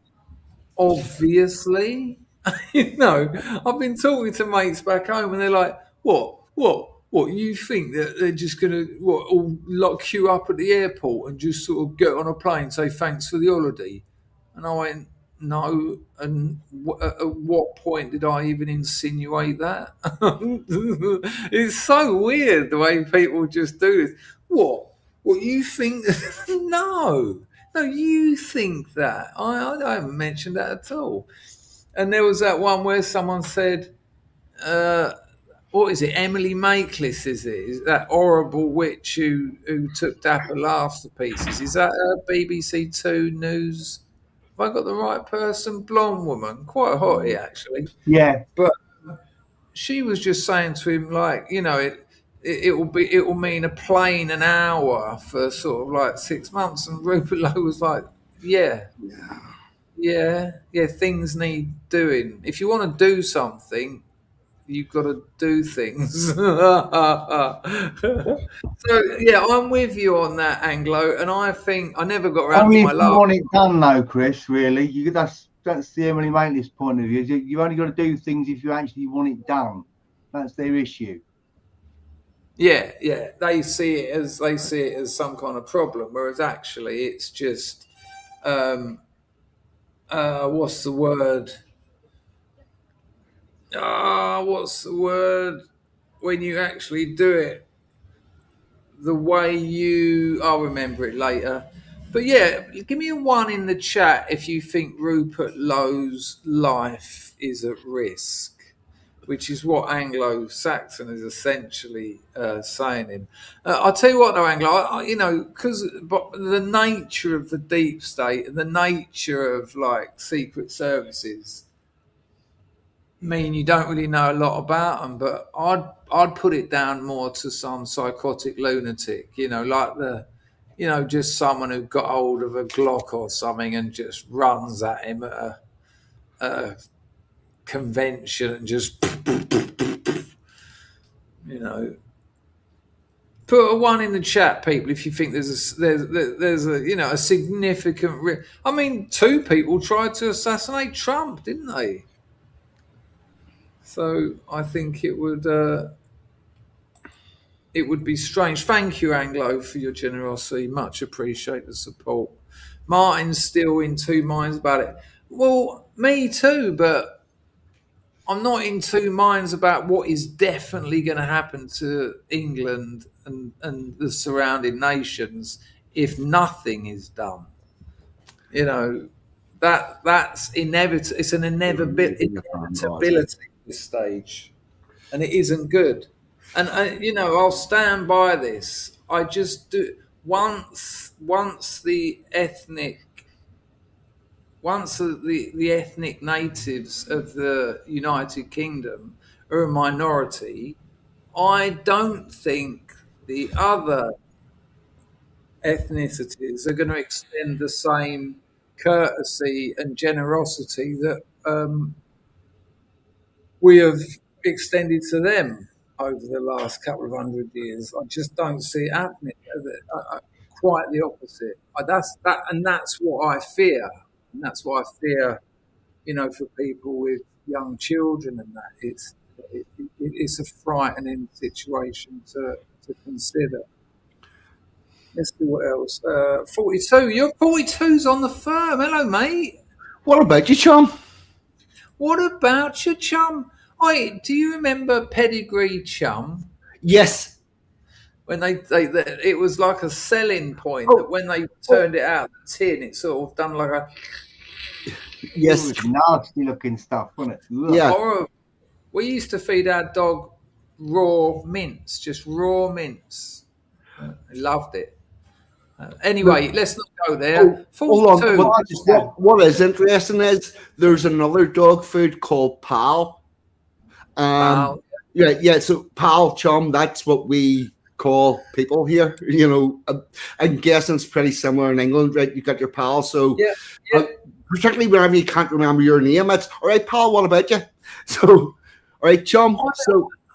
obviously, I've been talking to mates back home and they're like, what? You think that they're just going to all lock you up at the airport and just sort of get on a plane and say thanks for the holiday? And I went, No, and at what point did I even insinuate that? It's so weird the way people just do this. What you think? No, you think that. I haven't mentioned that at all. And there was that one where someone said, what is it? Emily Maitlis, is it? Is that horrible witch who took Dapper Laughs to pieces? Is that BBC Two News? Have I got the right person? Blonde woman, quite a hottie actually. Yeah. But she was just saying to him, like, you know, it will mean a plane an hour for sort of like 6 months. And Rupert Lowe was like, yeah, things need doing. If you want to do something, you've got to do things. So yeah, I'm with you on that, Anglo, and I think I never got around Only to my if you love. want it done, though, Chris. Really, that's the Emily Maitlis point of view. You've only got to do things if you actually want it done. That's their issue. Yeah, they see it as some kind of problem, whereas actually it's just what's the word? What's the word when you actually do it the way I'll remember it later. But yeah, give me a 1 in the chat if you think Rupert Lowe's life is at risk, which is what Anglo-Saxon is essentially saying him. I'll tell you what though, Anglo, because the nature of the deep state and the nature of like secret services mean you don't really know a lot about them, but I'd put it down more to some psychotic lunatic, just someone who got hold of a Glock or something and just runs at him at a convention and just, put a 1 in the chat, people, if you think there's a significant risk. I mean, 2 people tried to assassinate Trump, didn't they? So I think it would be strange. Thank you, Anglo, for your generosity. Much appreciate the support. Martin's still in 2 minds about it. Well, me too, but I'm not in 2 minds about what is definitely going to happen to England and the surrounding nations if nothing is done. That's inevitable. It's an inevitability at this stage, and it isn't good. And I'll stand by this. I just do once the ethnic natives of the United Kingdom are a minority, I don't think the other ethnicities are going to extend the same courtesy and generosity that we have extended to them over the last couple of 100 years. I just don't see it happening. Quite the opposite. That's what I fear. And that's what I fear, for people with young children and that. It's a frightening situation to consider. Let's see what else. 42. You're 42's on the firm. Hello, mate. What about you, chum? What about your chum? Do you remember Pedigree Chum? Yes. When it was like a selling point that when they turned it out the tin, it sort of done like a yes, nasty looking stuff, wasn't it? Ugh. Yeah. Horrible. We used to feed our dog raw mince, just raw mince. I loved it. Anyway, let's not go there. Hold on. What is interesting is there's another dog food called Pal. Pal. Yeah. So Pal, chum, that's what we call people here. I'm guessing it's pretty similar in England, right? You got your pal. So particularly whenever you can't remember your name, it's all right, pal. What about you? So, all right, chum.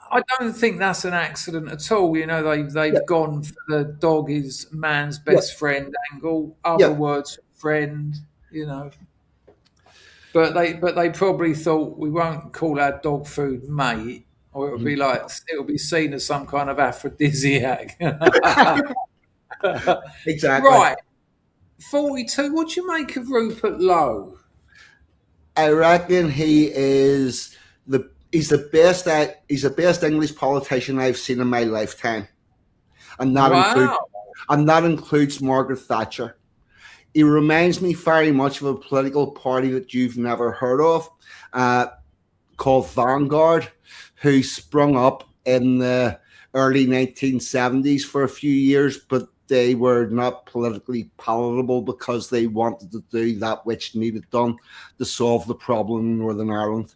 I don't think that's an accident at all. They've gone for the dog is man's best friend angle. Other words for friend. But they probably thought we won't call our dog food mate, or it'll be seen as some kind of aphrodisiac. Exactly. Right. 42. What do you make of Rupert Lowe? I reckon he's the best English politician I've seen in my lifetime, and that includes Margaret Thatcher. He reminds me very much of a political party that you've never heard of, called Vanguard, who sprung up in the early 1970s for a few years, but they were not politically palatable because they wanted to do that which needed done to solve the problem in Northern Ireland.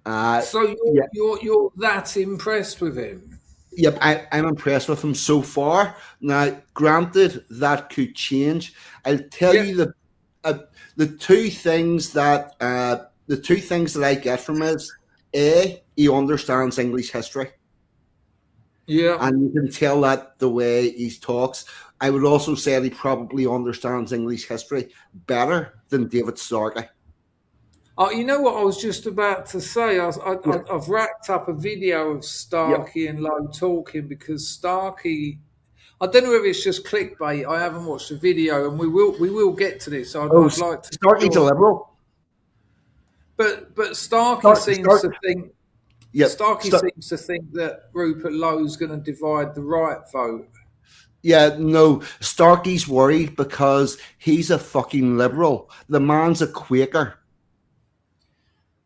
So you're that impressed with him? Yep, I'm impressed with him so far. Now, granted, that could change. I'll tell you the two things that I get from him is he understands English history. Yeah, and you can tell that the way he talks. I would also say that he probably understands English history better than David Starkey. Oh, you know what I was just about to say? I've racked up a video of Starkey and Lowe talking, because Starkey, I don't know if it's just clickbait. I haven't watched the video, and we will get to this. I'd like to. Starkey's a liberal, but Starkey seems to think. Yep. Seems to think that Rupert Lowe's going to divide the right vote. Yeah, no, Starkey's worried because he's a fucking liberal. The man's a Quaker.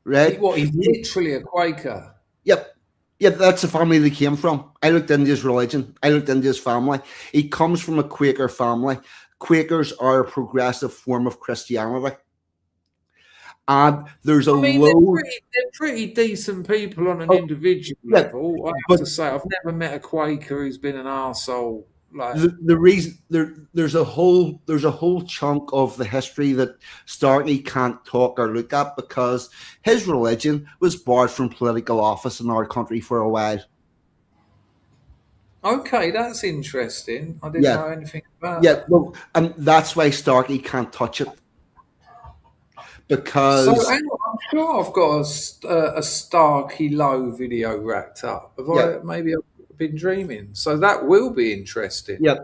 Right? He's literally a Quaker. Yep. Yeah, that's the family they came from. I looked into his religion. I looked into his family. He comes from a Quaker family. Quakers are a progressive form of Christianity. And there's they're pretty decent people on an individual level. I have to say, I've never met a Quaker who's been an arsehole. Like the reason there's a whole chunk of the history that Starkey can't talk or look at because his religion was barred from political office in our country for a while. Okay, that's interesting. I didn't know anything about that. Yeah, well, and that's why Starkey can't touch it. Because I'm sure I've got a Starkey Lowe video racked up. Maybe I've been dreaming. So that will be interesting. Yeah.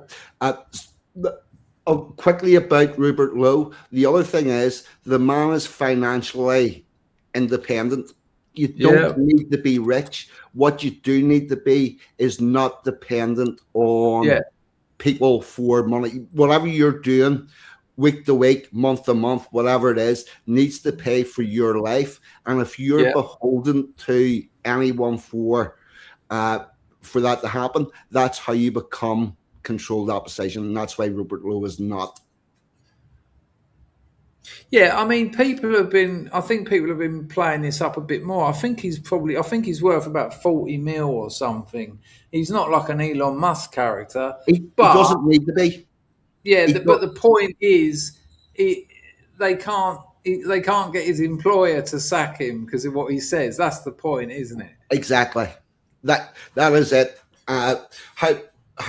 Quickly about Rupert Lowe. The other thing is the man is financially independent. You don't need to be rich. What you do need to be is not dependent on people for money. Whatever you're doing, week to week, month to month, whatever it is, needs to pay for your life. And if you're beholden to anyone for that to happen, that's how you become controlled opposition. And that's why Rupert Lowe is not. Yeah, I mean, I think people have been playing this up a bit more. I think he's worth about 40 mil or something. He's not like an Elon Musk character. He doesn't need to be. Yeah, but the point is, they can't get his employer to sack him because of what he says. That's the point, isn't it? Exactly. That is it. How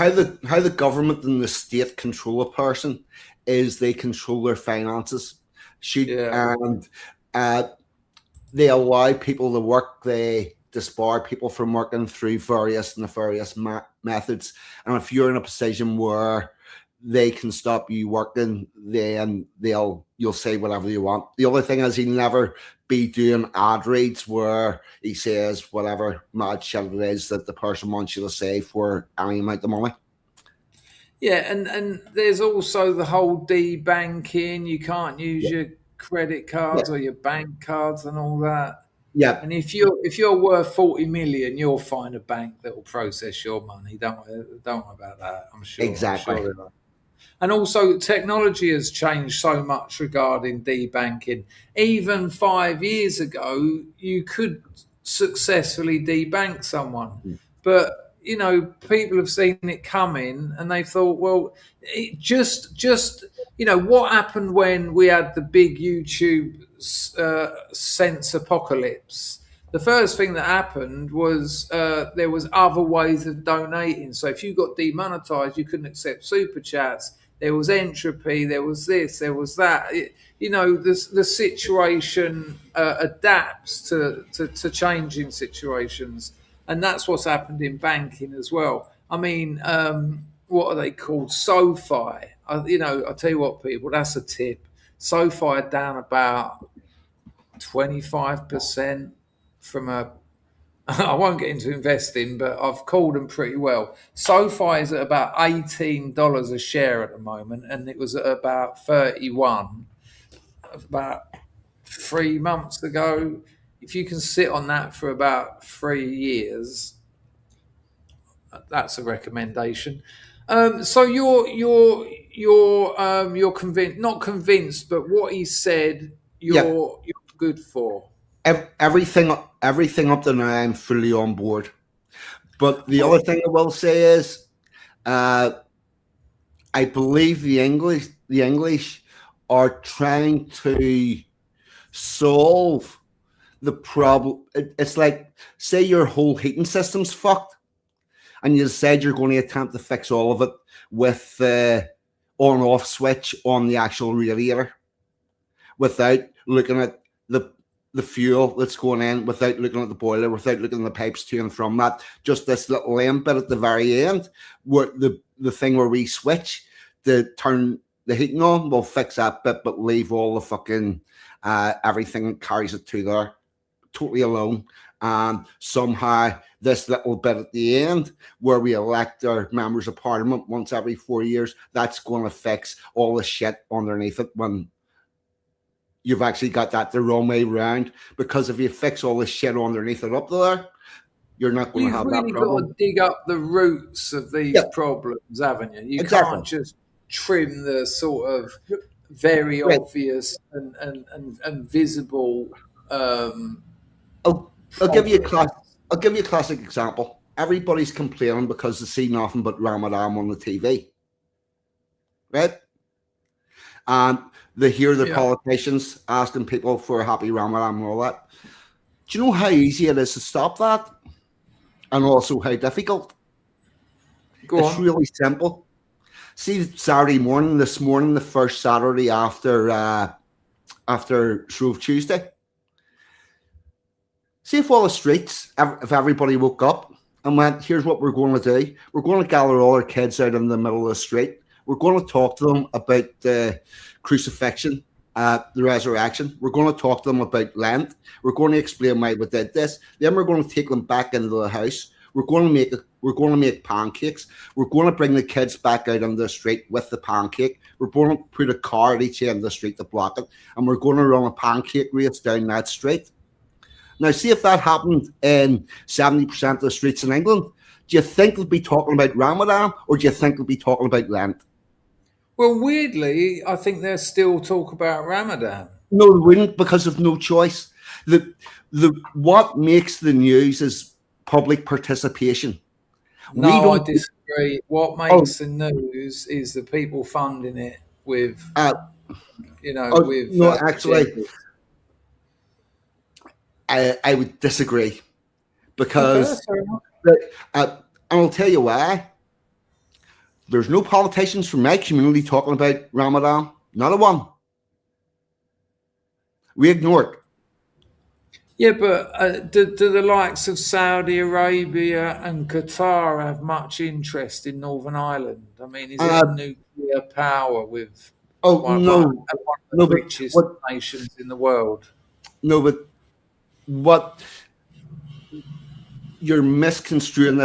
the government and the state control a person is they control their finances. And they allow people to work. They disbar people from working through various nefarious methods. And if you're in a position where they can stop you working, then you'll say whatever you want. The other thing is he'll never be doing ad reads where he says whatever mad shit it is that the person wants you to say for any amount of money. Yeah, and there's also the whole debanking. You can't use your credit cards or your bank cards and all that. Yeah. And if you're worth 40 million, you'll find a bank that will process your money. Don't worry about that. I'm sure. Exactly. I'm sure. And also, technology has changed so much regarding debanking. Even 5 years ago, you could successfully debank someone, but people have seen it coming, and they thought, well, it just what happened when we had the big YouTube censor apocalypse. The first thing that happened was there was other ways of donating. So if you got demonetized, you couldn't accept super chats. There was entropy. There was this. There was that. The situation adapts to changing situations, and that's what's happened in banking as well. I mean, what are they called? SoFi. I'll tell you what, people, that's a tip. SoFi down about 25% from a. I won't get into investing, but I've called them pretty well. SoFi is at about $18 a share at the moment, and it was at about 31 about 3 months ago. If you can sit on that for about 3 years, that's a recommendation. So you're convinced, not convinced, but what he said, you're good for. Everything up to now, I'm fully on board. But the other thing I will say is, I believe the English are trying to solve the problem. It's like, say your whole heating system's fucked, and you said you're going to attempt to fix all of it with the on-off switch on the actual radiator, without looking at the fuel that's going in, without looking at the boiler, without looking at the pipes to and from that. Just this little lane bit at the very end, where the thing where we switch to turn the heating on, we'll fix that bit, but leave all the fucking everything that carries it to there totally alone. And somehow this little bit at the end, where we elect our members of parliament once every 4 years, that's going to fix all the shit underneath it, when you've actually got that the wrong way round. Because if you fix all the shit underneath it up there, you're not going to have really that problem. You've got to dig up the roots of these problems, haven't you? You can't just trim the sort of very obvious and visible. I'll give you a classic example. Everybody's complaining because they see nothing but Ramadan on the TV, right? And they hear the politicians asking people for a happy Ramadan and all that. Do you know how easy it is to stop that? And also how difficult? It's really simple. See, Saturday morning, this morning, the first Saturday after Shrove Tuesday. See if all the streets, if everybody woke up and went, here's what we're going to do. We're going to gather all our kids out in the middle of the street. We're going to talk to them about the crucifixion, the resurrection. We're going to talk to them about Lent. We're going to explain why we did this. Then we're going to take them back into the house. We're going to make pancakes. We're going to bring the kids back out on the street with the pancake. We're going to put a car at each end of the street to block it, and we're going to run a pancake race down that street. Now, see if that happened in 70% of the streets in England. Do you think they'll be talking about Ramadan, or do you think they'll be talking about Lent? Well, weirdly, I think they'll still talk about Ramadan. No, they wouldn't, because of no choice. What makes the news is public participation. No, I disagree. What makes the news is the people funding it with, actually, I would disagree, because and I'll tell you why. There's no politicians from my community talking about Ramadan. Not a one. We ignore it. Yeah, but do the likes of Saudi Arabia and Qatar have much interest in Northern Ireland? I mean, is it a nuclear power with one of the richest nations in the world? No, but what you're misconstruing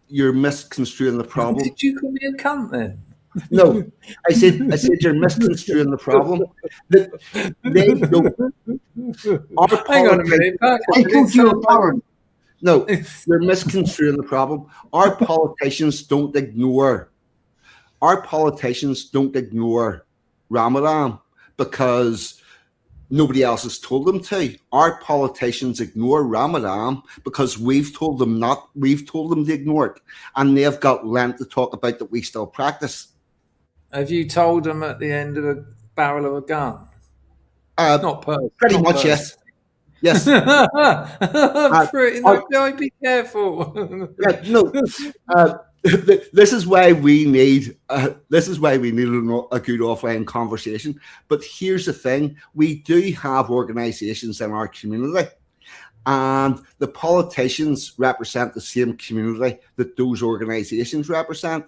you're misconstruing the problem. Did you call me a cunt then? No, I said you're misconstruing the problem. Hang on a minute. I thought you were parent. No, you're misconstruing the problem. Our politicians don't ignore Ramadan because nobody else has told them to. Our politicians ignore Ramadan because we've told them not. We've told them to ignore it, and they've got Lent to talk about that we still practice. Have you told them at the end of a barrel of a gun? Not personal. Pretty much, yes. Yes. Be careful. No. This is why we need a good offline conversation. But here's the thing: we do have organisations in our community, and the politicians represent the same community that those organisations represent.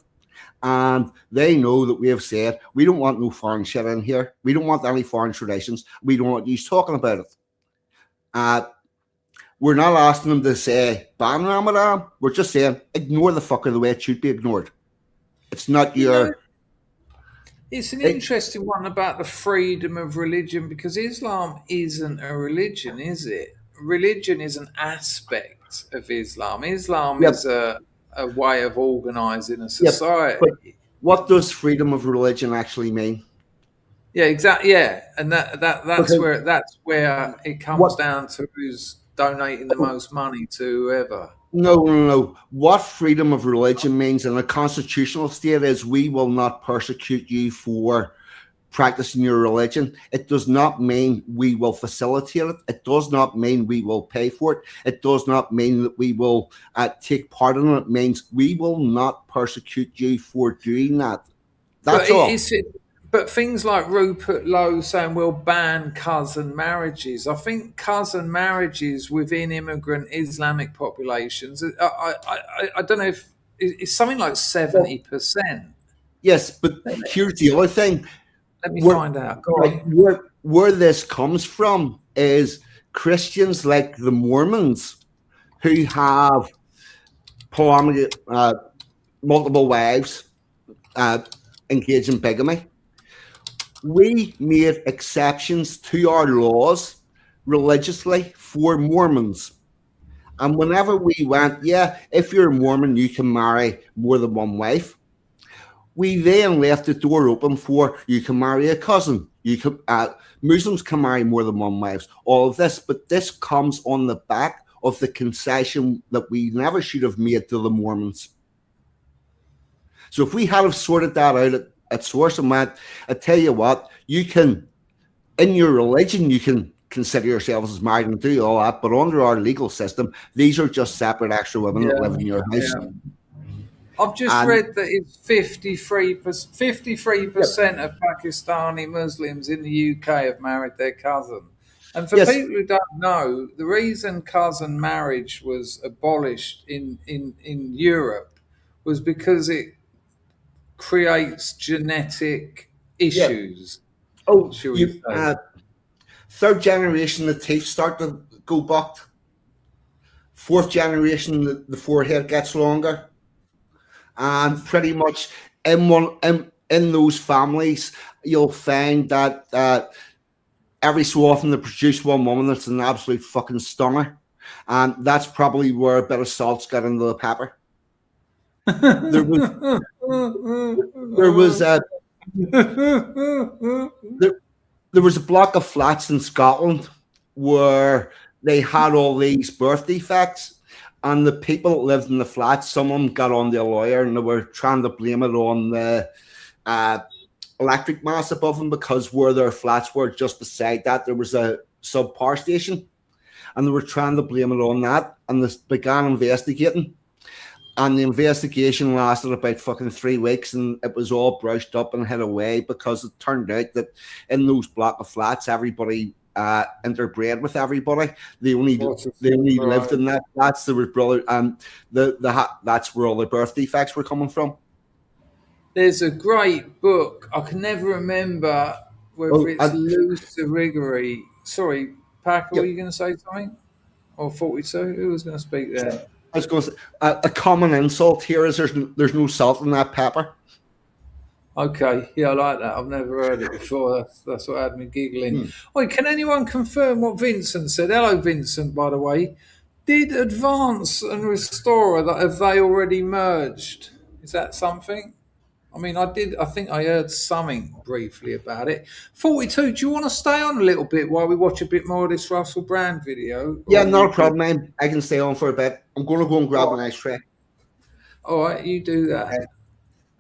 And they know that we have said, we don't want no foreign shit in here. We don't want any foreign traditions. We don't want you talking about it. We're not asking them to say, ban Ramadan. We're just saying, ignore the fucker the way it should be ignored. It's not your... It's an interesting one about the freedom of religion, because Islam isn't a religion, is it? Religion is an aspect of Islam. Islam is a way of organising a society. But what does freedom of religion actually mean? Yeah, exactly. Yeah, and that's where it comes down to who's donating the most money to whoever. No. What freedom of religion means in a constitutional state is we will not persecute you for practicing your religion. It does not mean we will facilitate it. It does not mean we will pay for it. It does not mean that we will take part in it. It means we will not persecute you for doing that. That's all. But things like Rupert Lowe saying we'll ban cousin marriages. I think cousin marriages within immigrant Islamic populations, I don't know if it's something like 70%. Yes, but here's the other thing. Let me find out. Go on. Where this comes from is Christians like the Mormons who have polygamy, multiple wives, engage in bigamy. We made exceptions to our laws religiously for Mormons. And whenever we went, if you're a Mormon, you can marry more than one wife. We then left the door open for you can marry a cousin. You can Muslims can marry more than one wife. All of this, but this comes on the back of the concession that we never should have made to the Mormons. So if we had have sorted that out at source and went, I tell you what, you can, in your religion, you can consider yourselves as married and do all that, but under our legal system, these are just separate extra women that live in your house. Yeah. I've just read that it's 53% of Pakistani Muslims in the UK have married their cousin. And for people who don't know, the reason cousin marriage was abolished in Europe was because it creates genetic issues. Third generation, the teeth start to go bucked. Fourth generation, the forehead gets longer. And pretty much in those families, you'll find that every so often they produce one woman that's an absolute fucking stunner. And that's probably where a bit of salt's got into the pepper. There was a block of flats in Scotland where they had all these birth defects. And the people that lived in the flats, some of them got on the lawyer and they were trying to blame it on the electric mass above them, because where their flats were just beside that, there was a sub-power station. And they were trying to blame it on that. And they began investigating. And the investigation lasted about fucking 3 weeks, and it was all brushed up and hid away because it turned out that in those block of flats, everybody interbred with everybody. They only lived in that flats. There was brother, and that's where all the birth defects were coming from. There's a great book. I can never remember whether it's Loose to Riggory. Sorry, Packer, were you going to say something? Or 42? Who was going to speak there? I was going to say, a common insult here is there's no salt in that pepper. Okay, yeah, I like that. I've never heard it before. That's what had me giggling. Wait, can anyone confirm what Vincent said? Hello, Vincent, by the way. Did Advance and Restorer, have they already merged? Is that something? I mean, I think I heard something briefly about it. 42, do you want to stay on a little bit while we watch a bit more of this Russell Brand video? Yeah, not a problem, man. I can stay on for a bit. I'm going to go and grab an ashtray. All right, you do that. Okay.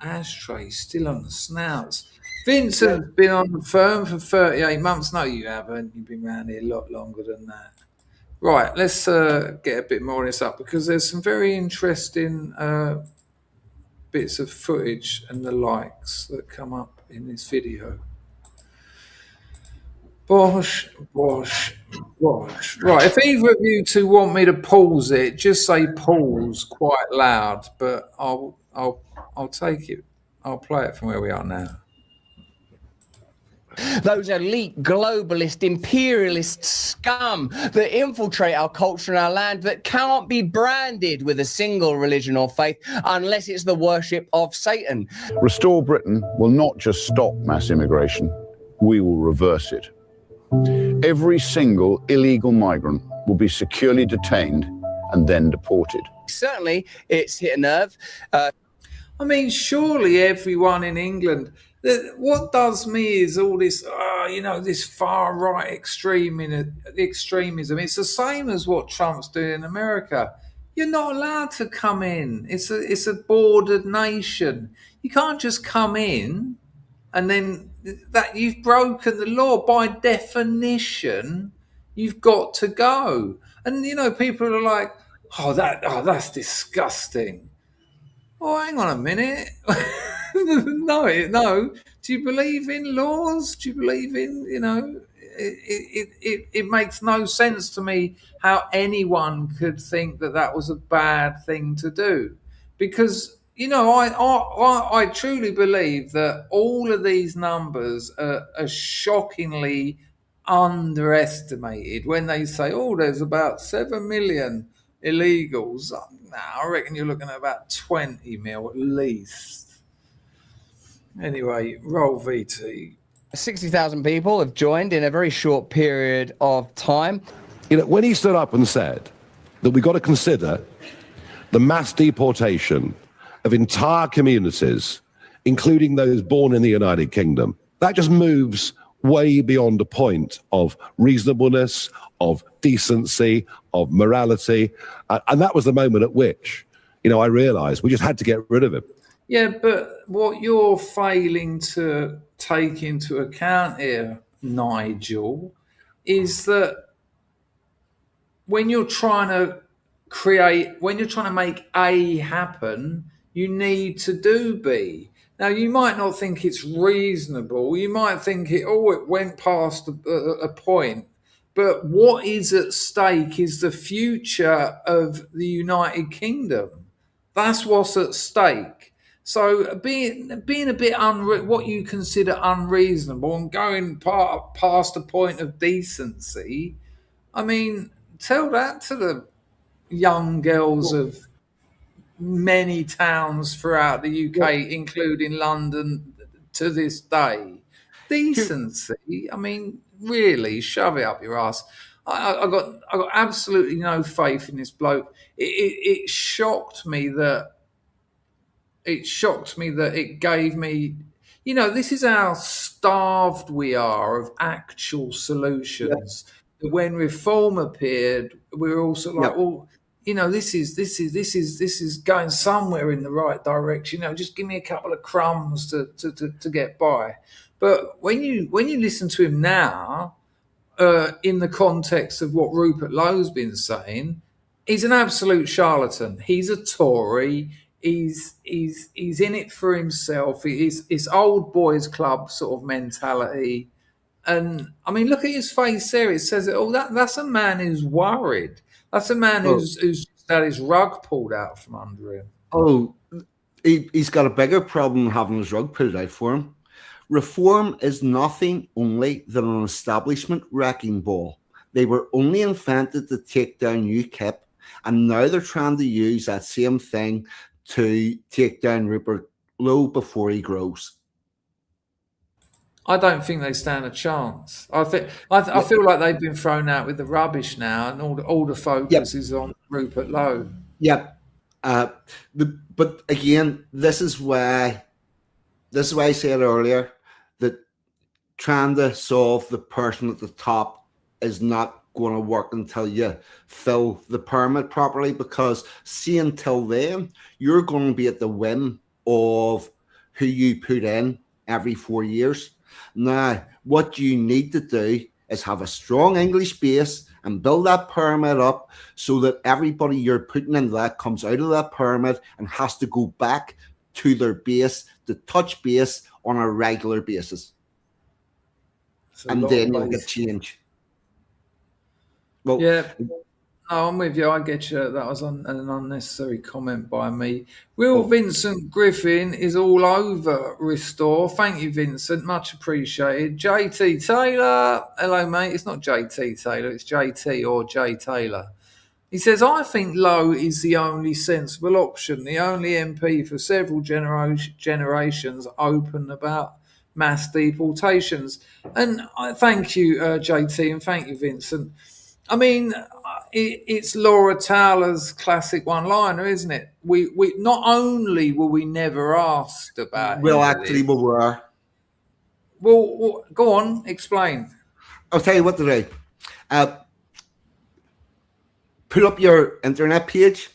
Ashtray still on the snouts. Vincent's been on the firm for 38 months. No, you haven't. You've been around here a lot longer than that. Right, let's get a bit more of this up, because there's some very interesting bits of footage and the likes that come up in this video. Bosh. Right, if either of you two want me to pause it, just say pause quite loud, but I'll take it. I'll play it from where we are now. Those elite, globalist, imperialist scum that infiltrate our culture and our land, that can't be branded with a single religion or faith unless it's the worship of Satan. Restore Britain will not just stop mass immigration, we will reverse it. Every single illegal migrant will be securely detained and then deported. Certainly, it's hit a nerve. I mean, surely everyone in England... What does me is all this, this far right extremism. It's the same as what Trump's doing in America. You're not allowed to come in. It's a bordered nation. You can't just come in and then that you've broken the law. By definition, you've got to go. And people are like, that's disgusting. Oh, hang on a minute. No. Do you believe in laws? Do you believe in, it makes no sense to me how anyone could think that was a bad thing to do. Because, I truly believe that all of these numbers are shockingly underestimated when they say, there's about 7 million illegals. I reckon you're looking at about 20 mil at least. Anyway, roll VT. 60,000 people have joined in a very short period of time. When he stood up and said that we've got to consider the mass deportation of entire communities, including those born in the United Kingdom, that just moves way beyond a point of reasonableness, of decency, of morality. And that was the moment at which, I realized we just had to get rid of him. Yeah, but what you're failing to take into account here, Nigel, is that when you're trying to make A happen, you need to do B. Now, you might not think it's reasonable. You might think it went past a point. But what is at stake is the future of the United Kingdom. That's what's at stake. So being a bit what you consider unreasonable and going past a point of decency, I mean, tell that to the young girls of many towns throughout the UK, including London, to this day. Decency, I mean, really, shove it up your ass. I got absolutely no faith in this bloke. It shocked me that it gave me, this is how starved we are of actual solutions. Yeah. When reform appeared, we were also like, this is going somewhere in the right direction. Just give me a couple of crumbs to get by. But when you listen to him now, in the context of what Rupert Lowe's been saying, he's an absolute charlatan. He's a Tory. He's in it for himself. It's old boys club sort of mentality. And I mean, look at his face there. It says it all. That's a man who's worried. That's a man who's had his rug pulled out from under him. Oh, he's got a bigger problem having his rug pulled out for him. Reform is nothing only than an establishment wrecking ball. They were only invented to take down UKIP, and now they're trying to use that same thing to take down Rupert Lowe before he grows. I don't think they stand a chance. I feel like they've been thrown out with the rubbish now, and all the focus is on Rupert Lowe. Yep. But again, this is why I said earlier that trying to solve the person at the top is not going to work until you fill the permit properly, because see, until then, you're going to be at the whim of who you put in every 4 years. Now, what you need to do is have a strong English base and build that permit up so that everybody you're putting in that comes out of that permit and has to go back to their base to touch base on a regular basis. And then you'll get change. Well, No, I'm with you. I get you. That was an unnecessary comment by me. Will Vincent Griffin is all over Restore. Thank you, Vincent. Much appreciated. JT Taylor. Hello, mate. It's not JT Taylor. It's JT or J Taylor. He says, I think Lowe is the only sensible option, the only MP for several generations open about mass deportations. And I thank you, JT, and thank you, Vincent. I mean, it's Laura Towler's classic one-liner, isn't it? We not only were we never asked about Well, actually, we were. Well, go on, explain. I'll tell you what to do. Pull up your internet page,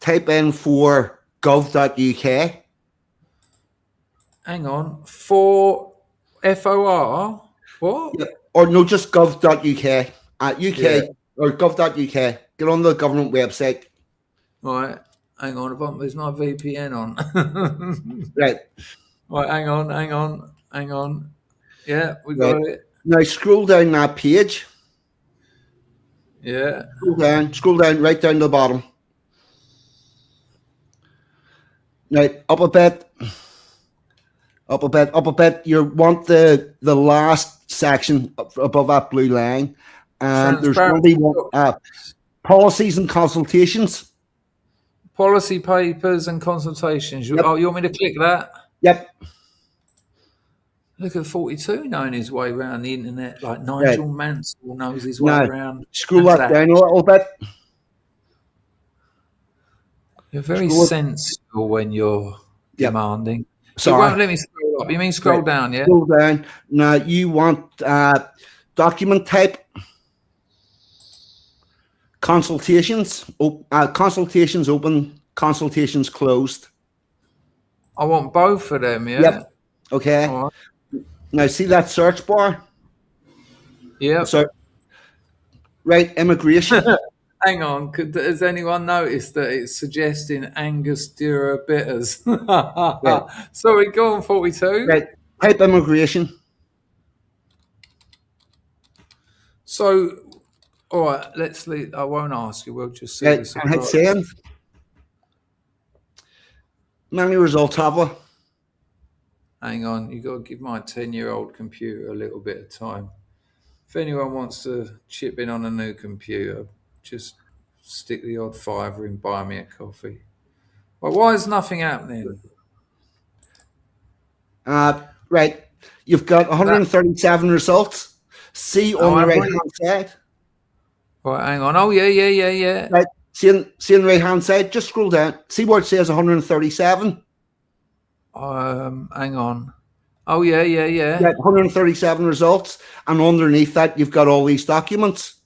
type in for gov.uk. Hang on, for FOR? What? Yep. Or no, just gov.uk. UK or gov.uk. Get on the government website. Right, hang on, there's my VPN on. Right. Right, hang on. Yeah, we got it. Now scroll down that page. Yeah. Scroll down, right down to the bottom. Now up a bit. You want the last section above that blue line. And there's going to be one, policies and consultations. Policy papers and consultations. Yep. Oh, you want me to click that? Yep. Look at 42 knowing his way around the internet like Nigel Mansell knows his way around. Scroll that down a little bit. You're very sensible when you're demanding. Sorry. You won't let me scroll up. You mean scroll down, yeah? Scroll down. Now you want document type. Consultations. Consultations open. Consultations closed. I want both of them, yeah? Yep. Okay. Right. Now see that search bar? Yeah. So, right, immigration. Hang on. Has anyone noticed that it's suggesting Angostura bitters? Right. Sorry, go on, 42. Right. Type immigration. So, all right, let's leave. I won't ask you. We'll just see. Right. And hit send. Many results have we? Hang on, you got to give my 10-year-old computer a little bit of time. If anyone wants to chip in on a new computer, just stick the odd fiver in, buy me a coffee. Well, why is nothing happening? Right, you've got 137 results. See on the right-hand side. Right, hang on. Oh, yeah. Right, see on the right-hand side. Just scroll down. See where it says 137. Hang on. Oh, yeah. Yeah, 137 results, and underneath that, you've got all these documents.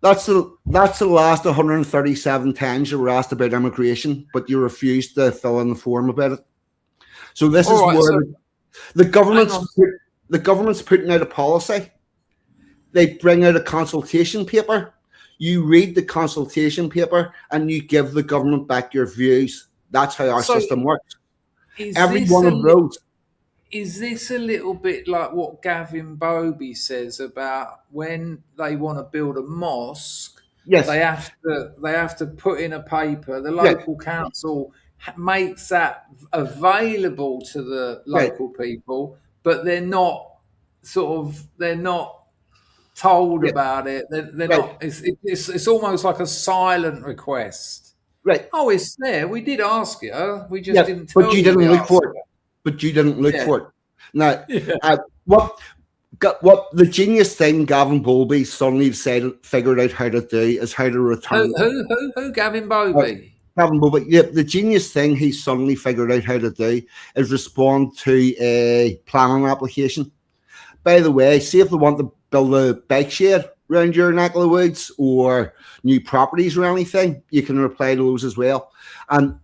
That's the last 137 times you were asked about immigration, but you refused to fill in the form about it. So this is where the government's putting out a policy. They bring out a consultation paper. You read the consultation paper, and you give the government back your views. That's how our system works. Every one of those. Is this a little bit like what Gavin Bobby says about when they want to build a mosque? Yes, they have to put in a paper. The local council makes that available to the local people, but they're not told about it. They're not. It's almost like a silent request. Right. Oh, it's there. We did ask you. We just didn't tell you. But you didn't look for it. But you didn't look for it. Now, what the genius thing Gavin Bowlby suddenly figured out how to do is how to return. Who? Gavin Bowlby? Gavin Bowlby. Yeah, the genius thing he suddenly figured out how to do is respond to a planning application. By the way, see if they want to build a bike shed around your neck of the woods or new properties or anything, you can reply to those as well. And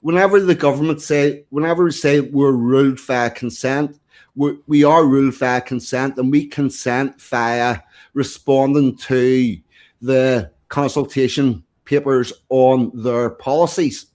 whenever the government say we're ruled via consent, we are ruled via consent, and we consent via responding to the consultation papers on their policies.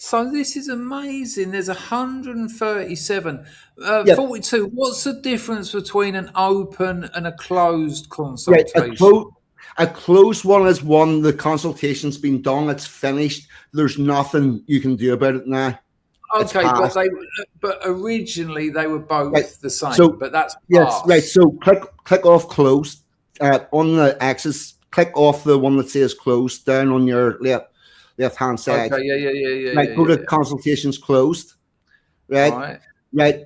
So this is amazing. There's 137. Yeah. 42. What's the difference between an open and a closed Right, consultation? a closed one is one, the consultation's been done, it's finished, there's nothing you can do about it now. It's Okay, passed. but originally they were both Right, the same. so- but that's Yes, passed. right. So click off closed on the axis. Click off the one that says closed down on your left hand side. Okay, yeah. Right, go to consultations closed. Right.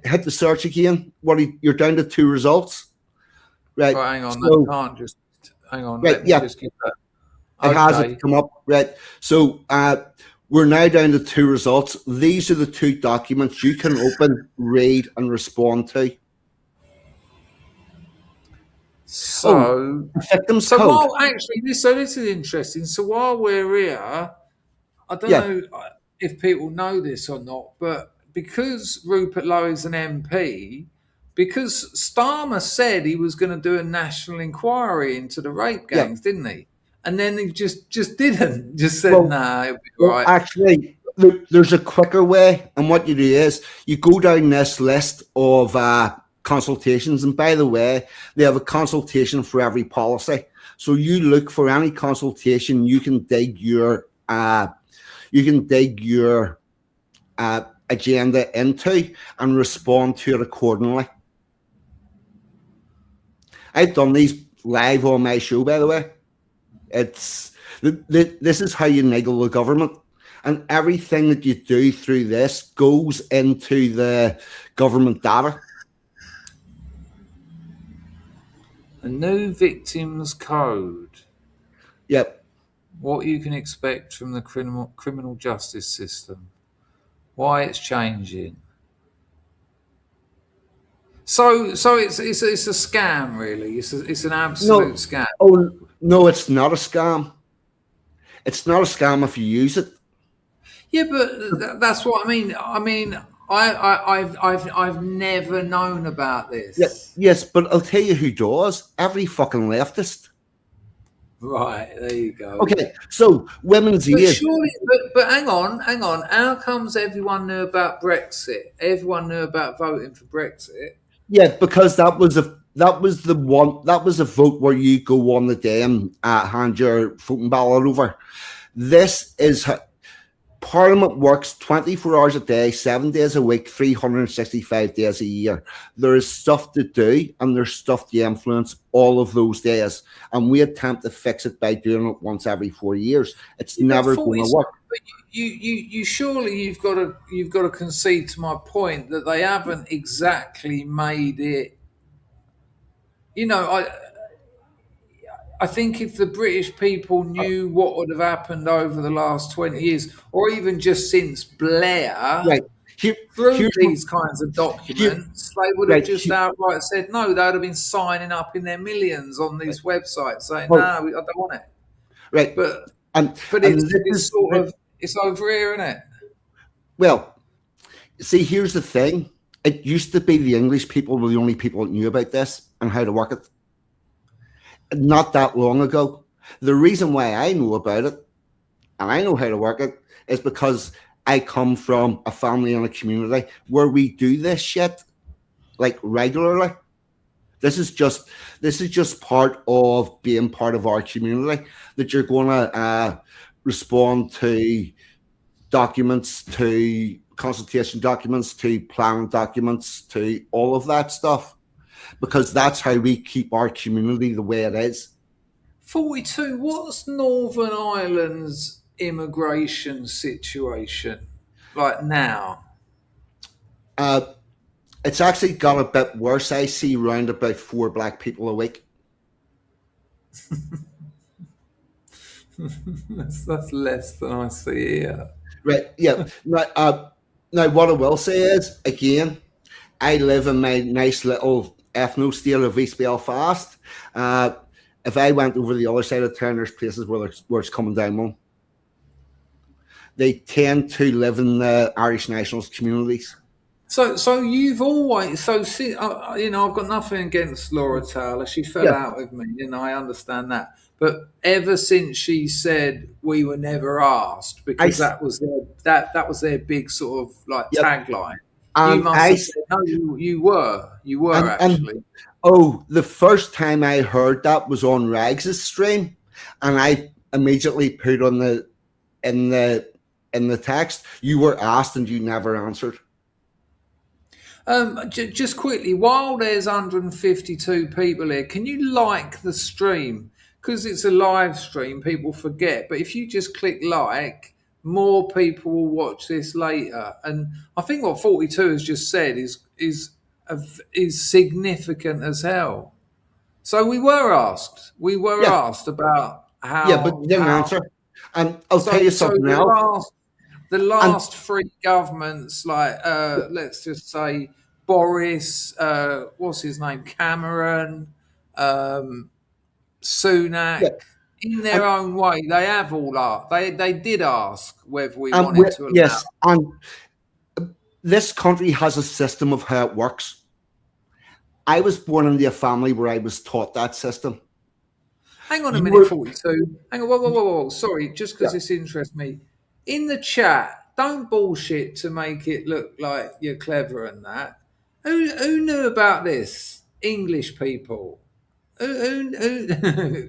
Hit the search again. You're down to 2 results. Right. Hang on, So, that can't just hang on. Right, Let me yeah. just get that. it hasn't come up. Right. So we're now down to 2 results. These are the 2 documents you can open, read, and respond to. So, Victims so code. while actually, this is interesting. So while we're here, I don't know if people know this or not, but because Rupert Lowe is an MP, because Starmer said he was going to do a national inquiry into the rape gangs, didn't he? And then he just didn't. Just said, nah, it'll be all right. Actually, there's a quicker way, and what you do is you go down this list of consultations, and by the way, they have a consultation for every policy. So you look for any consultation, you can dig your agenda into and respond to it accordingly. I've done these live on my show, by the way. This is how you niggle the government, and everything that you do through this goes into the government data. A new victims code. Yep. What you can expect from the criminal justice system. Why it's changing. So it's a scam, really. It's an absolute scam. Oh no, it's not a scam. It's not a scam if you use it. Yeah, but that's what I mean. I've never known about this. Yes, but I'll tell you who does. Every fucking leftist. Right, there you go. Okay, so women's But ear. surely, but hang on. How comes everyone knew about Brexit? Everyone knew about voting for Brexit. Yeah, because that was a vote where you go on the day and hand your voting ballot over. This is how Parliament works 24 hours a day, 7 days a week, 365 days a year. There is stuff to do and there's stuff to influence all of those days. And we attempt to fix it by doing it once every 4 years. It's never going to work. But you surely you've got to concede to my point that they haven't exactly made it. You know, I think if the British people knew what would have happened over the last 20 years, or even just since Blair, through these kinds of documents, they would have just outright said no. They would have been signing up in their millions on these websites saying, no, I don't want it. Right. But it's over here, isn't it? Well, see, here's the thing. It used to be the English people were the only people that knew about this and how to work it. Not that long ago. The reason why I know about it and I know how to work it is because I come from a family and a community where we do this shit like regularly. This is just part of being part of our community, that you're going to respond to documents, to consultation documents, to planning documents, to all of that stuff. Because that's how we keep our community the way it is. 42. What's Northern Ireland's immigration situation like now? It's actually got a bit worse. I see around about 4 black people a week. that's less than I see here. Right. Yeah. Now, what I will say is, again, I live in my nice little ethno state of East Belfast. If I went over the other side of town, there's places where it's coming down on. They tend to live in the Irish nationalist communities. So you've always you know, I've got nothing against Laura Taylor. She fell out with me, and I understand that. But ever since she said we were never asked, because that was their big sort of like tagline. You must have said, no, you were actually. The first time I heard that was on Rags' stream, and I immediately put on in the text, you were asked and you never answered. Just quickly, while there's 152 people here, can you like the stream? Because it's a live stream, people forget. But if you just click like, more people will watch this later. And I think what 42 has just said is significant as hell. So we were asked. We were asked about how. Yeah, but you didn't answer. And I'll tell you something else. The last three governments, like let's just say Boris, what's his name, Cameron, Sunak, in their own way, they have all asked. They did ask whether we wanted to allow. Yes, and this country has a system of how it works. I was born into a family where I was taught that system. Hang on a minute, 42. Hang on, whoa. Sorry, just because this interests me. In the chat, don't bullshit to make it look like you're clever and that. Who knew about this? English people.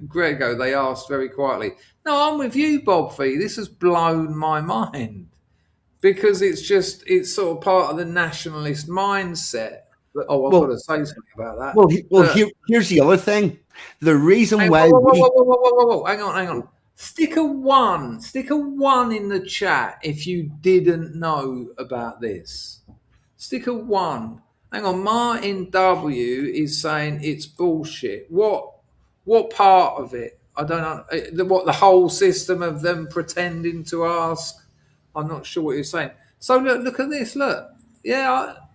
Grego, they asked very quietly. No, I'm with you, Bob Fee. This has blown my mind. Because it's sort of part of the nationalist mindset. Oh, I've got to say something about that. Here's the other thing. The reason why... Whoa. Hang on. Stick a one in the chat if you didn't know about this. Stick a one. Hang on, Martin W is saying it's bullshit. What part of it? I don't know. What, the whole system of them pretending to ask? I'm not sure what you're saying. So look at this. Look,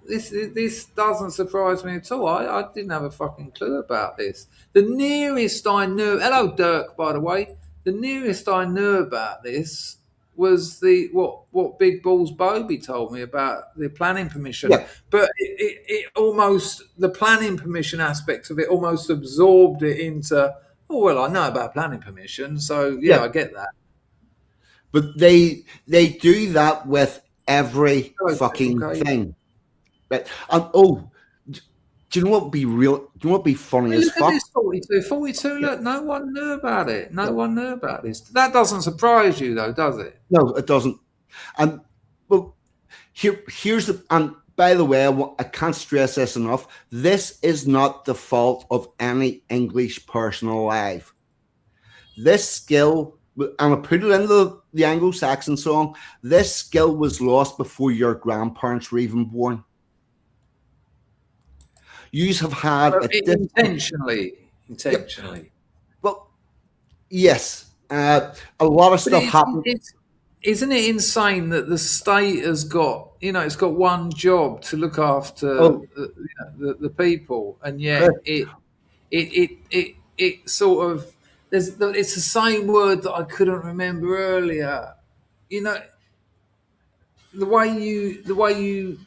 this doesn't surprise me at all. I didn't have a fucking clue about this. The nearest I knew. Hello, Dirk, by the way. The nearest I knew about this was what Big Balls Bobby told me about the planning permission. Yeah. But it almost, the planning permission aspects of it almost absorbed it into, I know about planning permission, so I get that. But they do that with every fucking thing. Right? Do you know what would be real? Do you know what would be funny as fuck? Look at this 42. Look, no one knew about it. No one knew about this. That doesn't surprise you, though, does it? No, it doesn't. And here's the. And by the way, I can't stress this enough. This is not the fault of any English person alive. This skill, and I put it into the Anglo-Saxon song. This skill was lost before your grandparents were even born. You have had intentionally. Well, yes, a lot of stuff happened. Isn't it insane that the state has got, it's got one job to look after the people, and yet it sort of it's the same word that I couldn't remember earlier. The way you.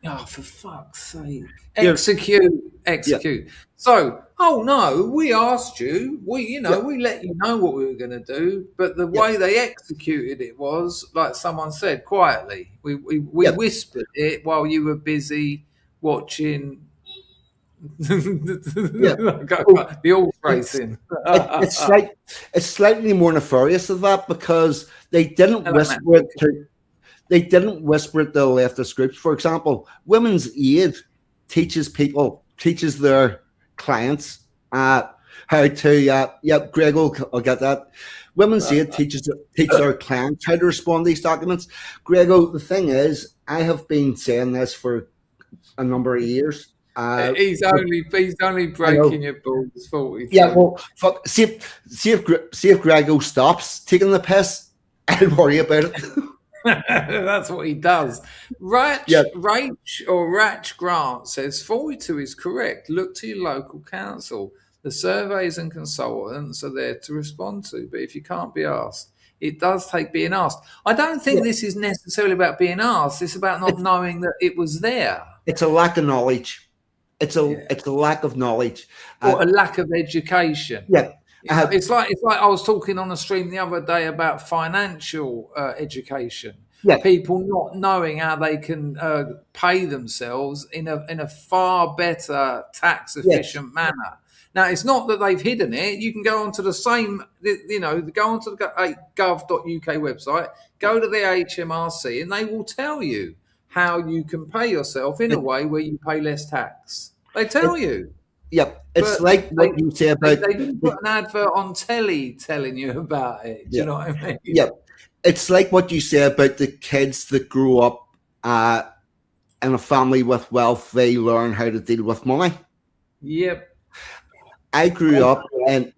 Oh, for fuck's sake. Execute. Yeah. So, no, we asked you. We let you know what we were going to do. But the way they executed it was, like someone said, quietly. We whispered it while you were busy watching the horse racing. It's slightly more nefarious of that because they didn't whisper it to... They didn't whisper it to the leftist groups. For example, Women's Aid teaches their clients how to. Greg will get that. Women's Aid teaches their clients how to respond to these documents. Grego, the thing is, I have been saying this for a number of years. He's only breaking your balls. 40. Yeah, well, fuck. See if Grego stops taking the piss, I'll worry about it. That's what he does. Ratch Grant says 42 is correct. Look to your local council. The surveys and consultants are there to respond to. But if you can't be asked, it does take being asked. I don't think this is necessarily about being asked. It's about not knowing that it was there. It's a lack of knowledge. It's a lack of knowledge. Or a lack of education. Yeah. It's like I was talking on a stream the other day about financial education. Yeah. People not knowing how they can pay themselves in a far better tax efficient manner. Now, it's not that they've hidden it. You can go onto the same, go onto the gov.uk website, go to the HMRC, and they will tell you how you can pay yourself in a way where you pay less tax. They tell you. Yep, it's like what you say about... They didn't put an advert on telly telling you about it. Do you know what I mean? Yep. It's like what you say about the kids that grew up in a family with wealth. They learn how to deal with money. Yep. I grew up in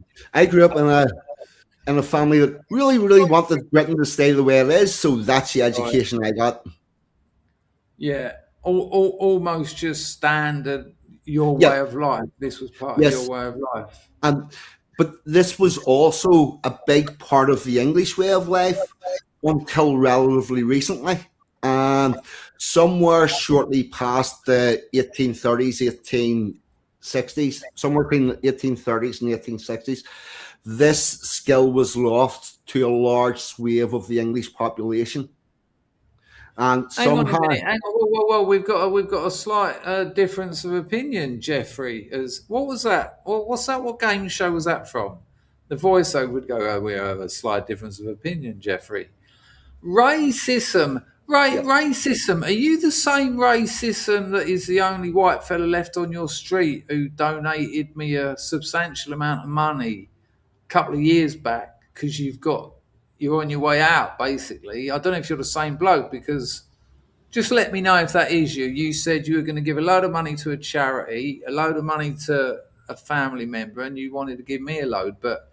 a family that really, really wanted Britain to stay the way it is. So that's the education I got. Yeah, almost just standard your way of life. This was part of your way of life. But this was also a big part of the English way of life until relatively recently. And somewhere shortly past the 1830s, 1860s, somewhere between the 1830s and the 1860s, this skill was lost to a large swathe of the English population. And somehow, well, we've got a slight difference of opinion, Jeffrey. What was that? What's that? What game show was that from? The voiceover would go, "Oh, we have a slight difference of opinion, Jeffrey." Racism, racism. Are you the same racism that is the only white fella left on your street who donated me a substantial amount of money a couple of years back because you're on your way out, basically? I don't know if you're the same bloke, because just let me know if that is you. You said you were going to give a load of money to a charity, a load of money to a family member, and you wanted to give me a load, but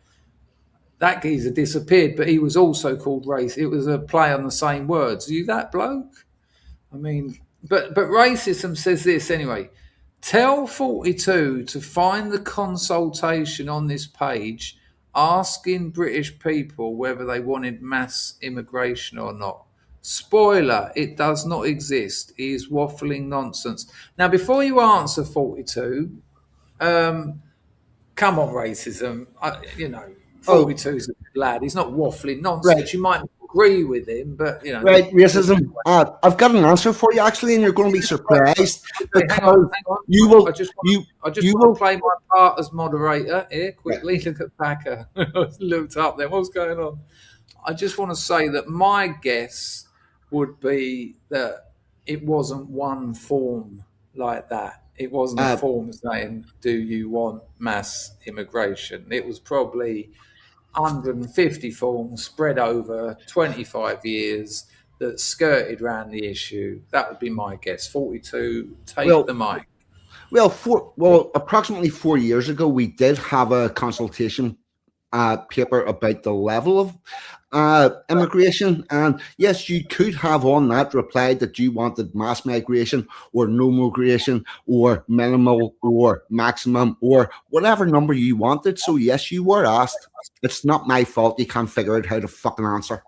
that geezer disappeared, but he was also called race. It was a play on the same words. Are you that bloke? I mean, but racism says this anyway. Tell 42 to find the consultation on this page asking British people whether they wanted mass immigration or not. Spoiler, it does not exist. He is waffling nonsense. Now, before you answer 42, come on, racism. 42 is a good lad. He's not waffling nonsense. Right. You might agree with him, but right, racism. I've got an answer for you actually, and you're going to be surprised. Hang on. I just want to play my part as moderator here quickly. Look at Packer. I looked up there. What's going on? I just want to say that my guess would be that it wasn't one form like that. It wasn't a form saying, "Do you want mass immigration?" It was probably 150 forms spread over 25 years that skirted around the issue. That would be my guess. 42, take the mic. Well, approximately 4 years ago, we did have a consultation paper about the level of immigration, and yes, you could have on that replied that you wanted mass migration or no migration or minimal or maximum or whatever number you wanted. So yes, you were asked. It's not my fault you can't figure out how to fucking answer.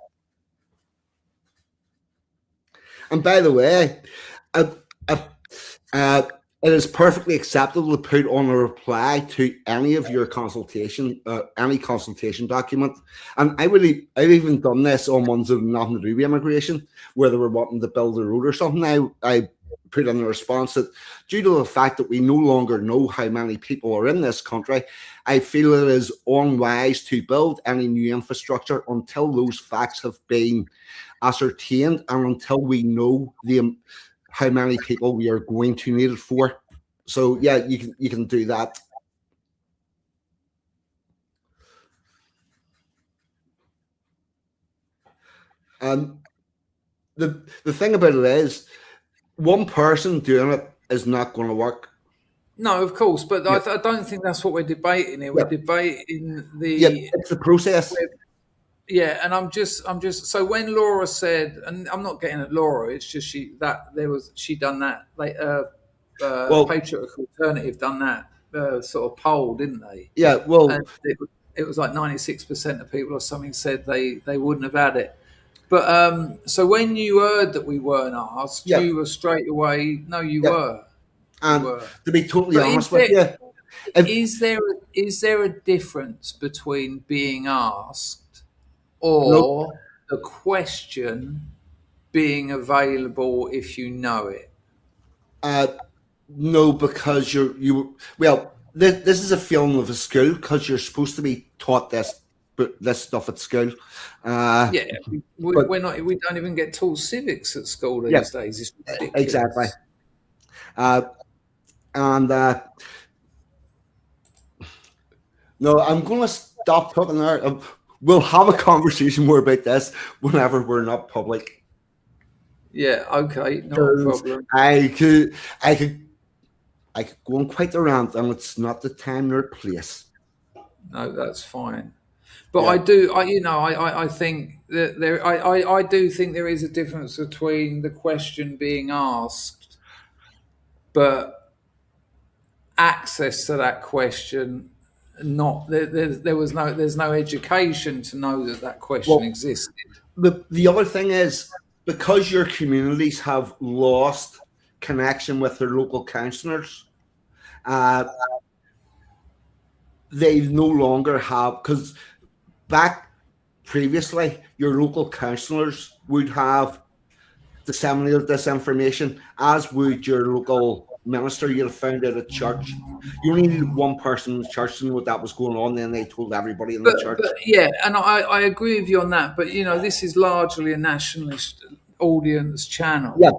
And by the way, it is perfectly acceptable to put on a reply to any of your consultation, any consultation document. And I've even done this on ones that have nothing to do with immigration, where they were wanting to build a road or something. I put in a response that due to the fact that we no longer know how many people are in this country, I feel it is unwise to build any new infrastructure until those facts have been ascertained and until we know how many people we are going to need it for. So yeah, you can do that. And the thing about it is, one person doing it is not going to work. No, of course, but I don't think that's what we're debating here. We're debating it's the process. Yeah, and I'm just so when Laura said, and I'm not getting at Laura, it's just she done that. Patriotic Alternative done that sort of poll, didn't they? Yeah, well, it was like 96% of people or something said they wouldn't have had it. But so when you heard that we weren't asked, Yeah. you were straight away, no, you Yeah. were. And You were. to be totally But honest with you, is there a difference between being asked or the question being available if you know it? no, because this is a feeling of a school because you're supposed to be taught this stuff at school. Yeah, we don't even get taught civics at school these days. It's ridiculous. Exactly. No, I'm going to stop talking there. We'll have a conversation more about this whenever we're not public. Yeah, okay, not a problem. I could go on quite the rant, and it's not the time nor place. No, that's fine. But I think that I do think there is a difference between the question being asked, but access to that question. There's no education to know that question existed. The other thing is, because your communities have lost connection with their local councillors, they no longer have, because back previously, your local councillors would have disseminated this information, as would your local minister. You'd have found it at church. You only needed one person in the church to know what that was going on, then they told everybody in the church. Yeah, and I agree with you on that, but this is largely a nationalist audience channel. Yeah.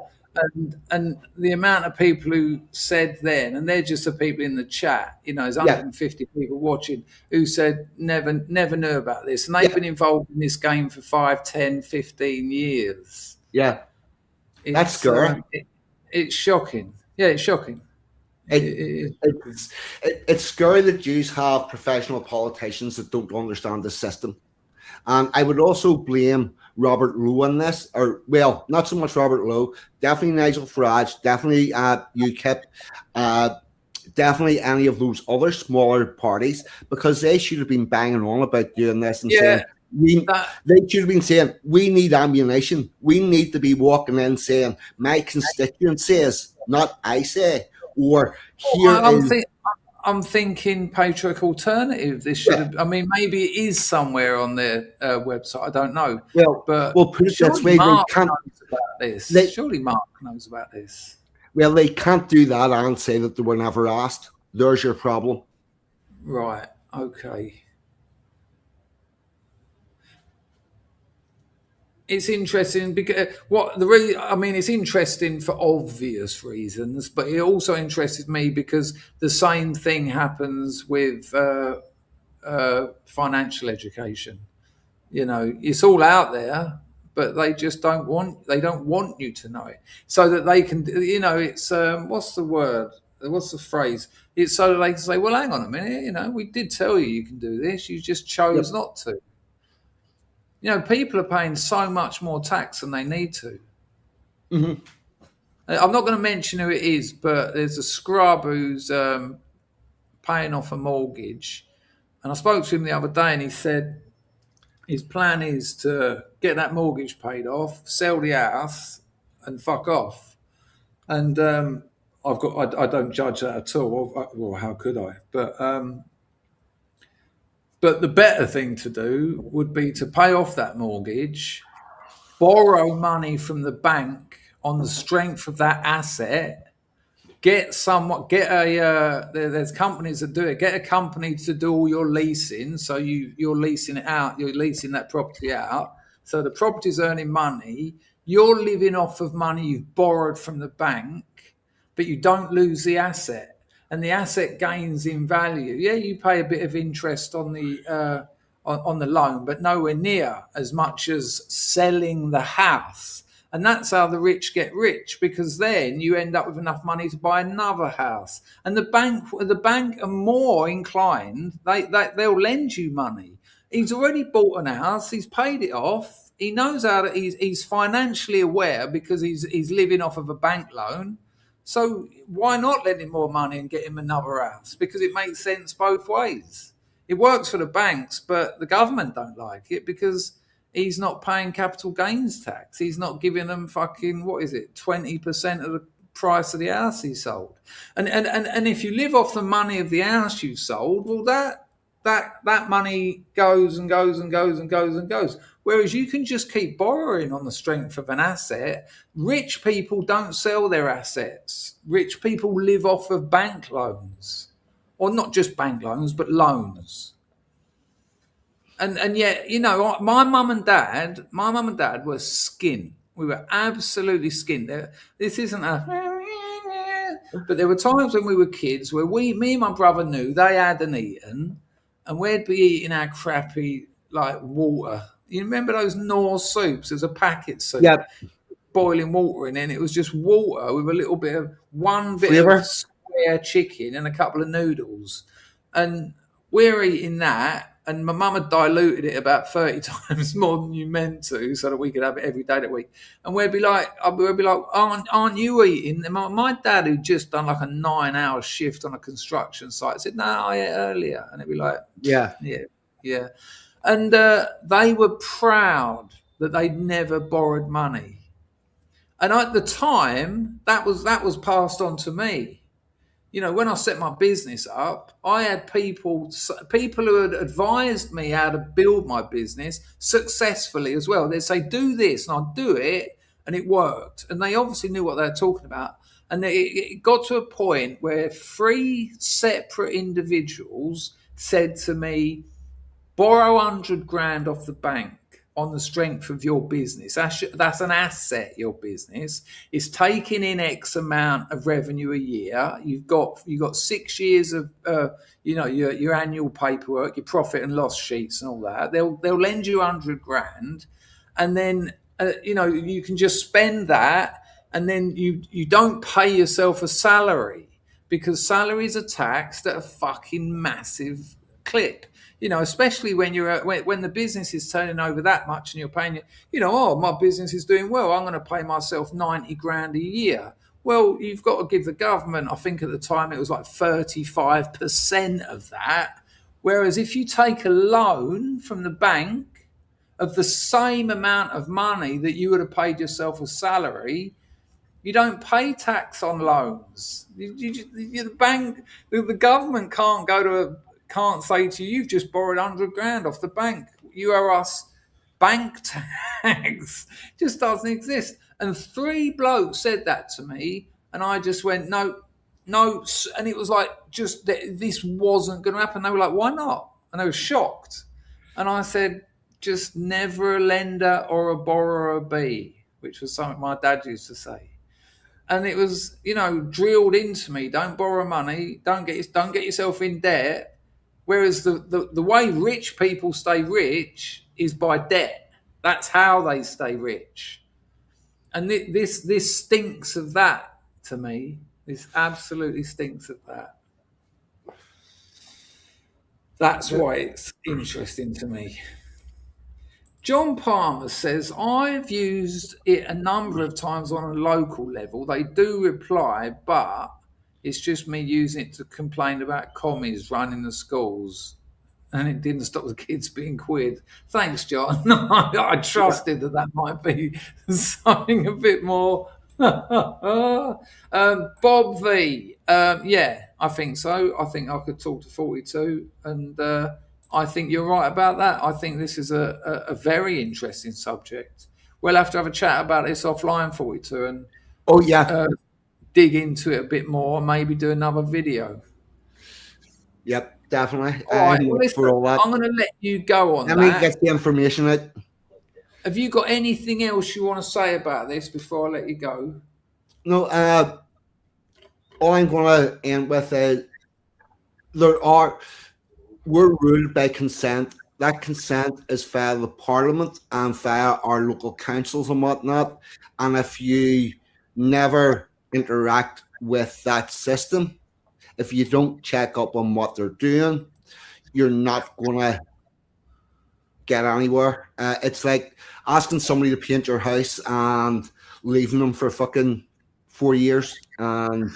And the amount of people who said then, and they're just the people in the chat, there's 150 people watching who said never knew about this. And they've been involved in this game for 5, 10, 15 years. Yeah. That's scary. It's shocking. Yeah, it's shocking. It's scary that you have professional politicians that don't understand the system. And I would also blame Rupert Lowe on this, not so much Rupert Lowe, definitely Nigel Farage, definitely UKIP, definitely any of those other smaller parties, because they should have been banging on about doing this and saying, they should have been saying, we need ammunition. We need to be walking in saying, my constituent says, not I say, or I'm thinking Patriotic Alternative. This should have. I mean, maybe it is somewhere on their website. I don't know. Surely Mark knows about this. Surely Mark knows about this. Well, they can't do that and say that they were never asked. There's your problem. Right. Okay. It's interesting because it's interesting for obvious reasons, but it also interested me because the same thing happens with financial education. It's all out there, but they just don't want you to know it, so that they can. It's what's the word? What's the phrase? It's so that they can say, "Well, hang on a minute. We did tell you can do this. You just chose not to." People are paying so much more tax than they need to. Mm-hmm. I'm not going to mention who it is, but there's a scrub who's paying off a mortgage. And I spoke to him the other day and he said his plan is to get that mortgage paid off, sell the house and fuck off. And I don't judge that at all. Well, how could I? But the better thing to do would be to pay off that mortgage, borrow money from the bank on the strength of that asset, there's companies that do it. Get a company to do all your leasing. So you're leasing it out. You're leasing that property out. So the property's earning money. You're living off of money you've borrowed from the bank, but you don't lose the asset. And the asset gains in value. Yeah, you pay a bit of interest on the loan, but nowhere near as much as selling the house. And that's how the rich get rich, because then you end up with enough money to buy another house. And the bank are more inclined; they'll lend you money. He's already bought an house. He's paid it off. He knows how to. He's financially aware because he's living off of a bank loan. So why not lend him more money and get him another house? Because it makes sense both ways. It works for the banks, but the government don't like it because he's not paying capital gains tax. He's not giving them fucking, 20% of the price of the house he sold. And if you live off the money of the house you sold, well, that money goes and goes and goes and goes and goes. Whereas you can just keep borrowing on the strength of an asset. Rich people don't sell their assets. Rich people live off of bank loans. Or not just bank loans, but loans. And yet, my mum and dad were skin. We were absolutely skin. This isn't but there were times when we were kids where me and my brother knew they hadn't eaten, and we'd be eating our crappy, water. You remember those Norse soups? There's a packet soup. Yep. Boiling water in it, and it was just water with a little bit of Flavor. of square chicken and a couple of noodles. And we're eating that, and my mum had diluted it about 30 times more than you meant to, so that we could have it every day that week. And we'd be like, aren't you eating? And my dad, who'd just done like a 9-hour shift on a construction site, said, no, I ate earlier. And it'd be like, yeah. And they were proud that they'd never borrowed money. And at the time, that was passed on to me. When I set my business up, I had people who had advised me how to build my business successfully as well. They'd say, do this, and I'd do it, and it worked. And they obviously knew what they were talking about. And it got to a point where 3 separate individuals said to me, borrow 100 grand off the bank on the strength of your business. That's an asset, your business. It's taking in X amount of revenue a year. You've got 6 years of your annual paperwork, your profit and loss sheets and all that. They'll lend you 100 grand, and then you can just spend that, and then you don't pay yourself a salary, because salaries are taxed at a fucking massive clip. Especially when when the business is turning over that much and you're paying, my business is doing well, I'm going to pay myself 90 grand a year. Well, you've got to give the government, I think at the time it was like 35% of that. Whereas if you take a loan from the bank of the same amount of money that you would have paid yourself a salary, you don't pay tax on loans. The bank, the government can't say to you, you've just borrowed 100 grand off the bank, you owe us bank tax. Just doesn't exist. And 3 blokes said that to me, and I just went, no. And it was like, just this wasn't going to happen. They were like, why not? And they were shocked. And I said, just never a lender or a borrower be, which was something my dad used to say. And it was, drilled into me, don't borrow money, don't get yourself in debt. Whereas the way rich people stay rich is by debt. That's how they stay rich. And this stinks of that to me. This absolutely stinks of that. That's why it's interesting to me. John Palmer says, I've used it a number of times on a local level. They do reply, but it's just me using it to complain about commies running the schools, and it didn't stop the kids being queered. Thanks, John. I trusted that might be something a bit more. Bob V. I think so. I think I could talk to 42, and I think you're right about that. I think this is a very interesting subject. We'll have to have a chat about this offline, 42, and dig into it a bit more, maybe do another video. Yep, definitely. All right, well, I'm going to let you go on that. Let me get the information out. Have you got anything else you want to say about this before I let you go? No, all I'm going to end with is we're ruled by consent. That consent is via the Parliament and via our local councils and whatnot. And if you never interact with that system, if you don't check up on what they're doing, you're not going to get anywhere. It's like asking somebody to paint your house and leaving them for fucking 4 years and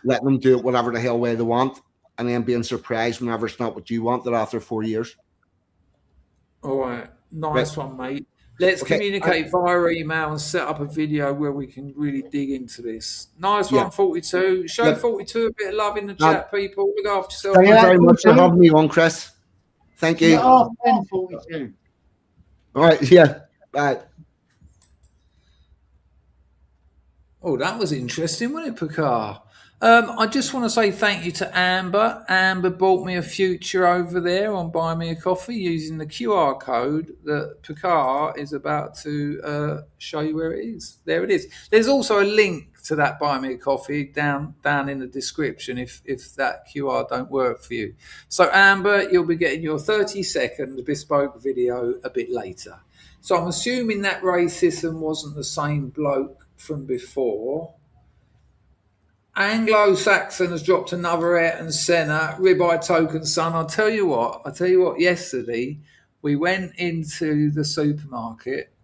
letting them do it whatever the hell way they want. and then being surprised whenever it's not what you wanted after 4 years. All right. Nice one, mate. Let's communicate via email and set up a video where we can really dig into this. Nice one, 42. Show 42 a bit of love in the chat, people. Look after yourself. Thank you very much for having me on, Chris. Thank you. Oh, 42. All right, yeah. Bye. Oh, that was interesting, wasn't it, Picard? I just want to say thank you to Amber. Amber bought me a future over there on Buy Me a Coffee using the QR code that Picard is about to show you where it is. There it is. There's also a link to that Buy Me a Coffee down in the description if that QR don't work for you. So, Amber, you'll be getting your 30-second bespoke video a bit later. So I'm assuming that racism wasn't the same bloke from before. Anglo-Saxon has dropped another Ayrton Senna, ribeye token son. I'll tell you what, yesterday we went into the supermarket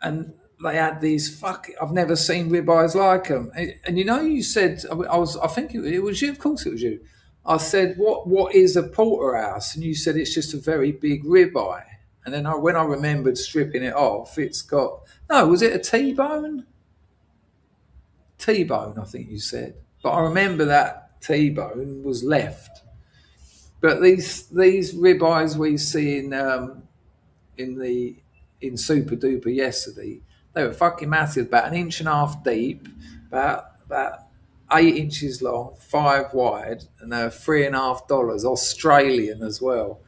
and they had these I've never seen ribeyes like them. And you know, you said, I think it was you, of course it was you. I said, what is a porterhouse? And you said it's just a very big ribeye. And then when I remembered stripping it off, it's got, was it a T-bone? T-bone, I think you said. But I remember that T-bone was left. But these ribeyes we see in Super Duper yesterday, they were fucking massive, about 1.5 inches deep, about 8 inches long, 5 wide, and they're $3.50 Australian as well.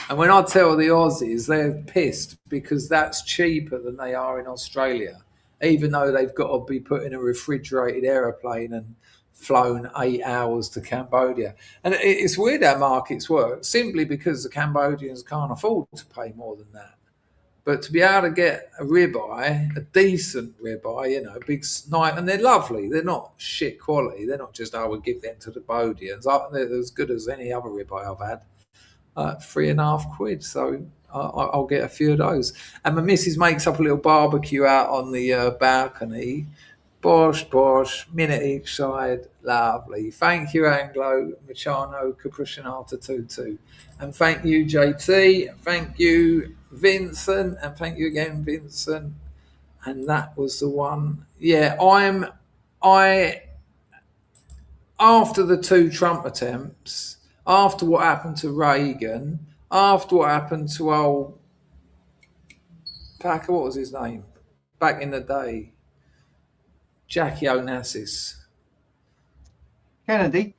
And when I tell the Aussies, they're pissed because that's cheaper than they are in Australia, even though they've got to be put in a refrigerated aeroplane and flown 8 hours to Cambodia. And it's weird how markets work, simply because the Cambodians can't afford to pay more than that. But to be able to get a ribeye, a decent ribeye, big snipe, and they're lovely. They're not shit quality. They're not just, we'll give them to the Cambodians. They're as good as any other ribeye I've had. £3.50. So I'll get a few of those. And my missus makes up a little barbecue out on the balcony. Bosh, minute each side. Lovely. Thank you, Anglo, Machano, Capuchinata Tutu. And thank you, JT. Thank you, Vincent. And thank you again, Vincent. And that was the one. Yeah, after the 2 Trump attempts, after what happened to Reagan, after what happened to old Packer, what was his name? Back in the day. Jackie Onassis. Kennedy.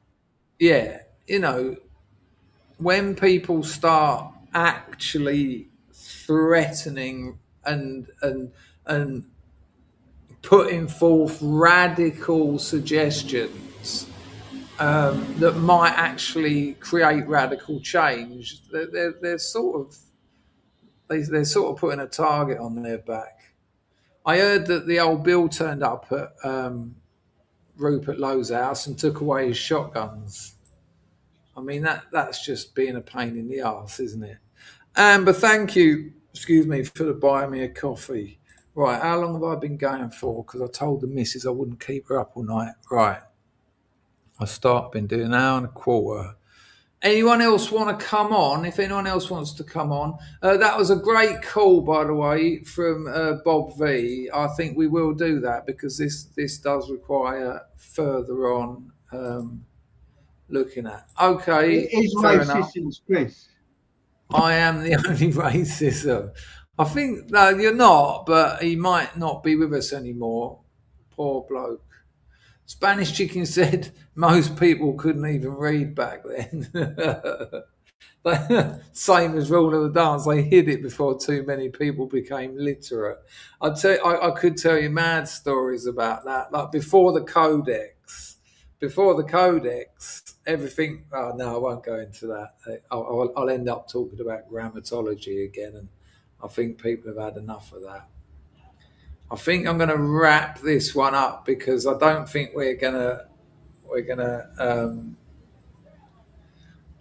Yeah, when people start actually threatening and putting forth radical suggestions that might actually create radical change, they're sort of putting a target on their back. I heard that the old Bill turned up at Rupert Lowe's house and took away his shotguns. I mean, that's just being a pain in the arse, isn't it? Amber, thank you, for the buying me a coffee. Right, how long have I been going for? Because I told the missus I wouldn't keep her up all night. Right. Been doing an hour and a quarter. Anyone else want to come on? If anyone else wants to come on. That was a great call, by the way, from Bob V. I think we will do that because this does require further on looking at. Okay. It is racism, Chris. I am the only racism. I think, no, you're not, but he might not be with us anymore. Poor bloke. Spanish Chicken said most people couldn't even read back then. Same as Rule of the Dance, they hid it before too many people became literate. I could tell you mad stories about that. Like before the Codex, everything. Oh no, I won't go into that. I'll end up talking about grammatology again, and I think people have had enough of that. I think I'm going to wrap this one up because I don't think we're gonna.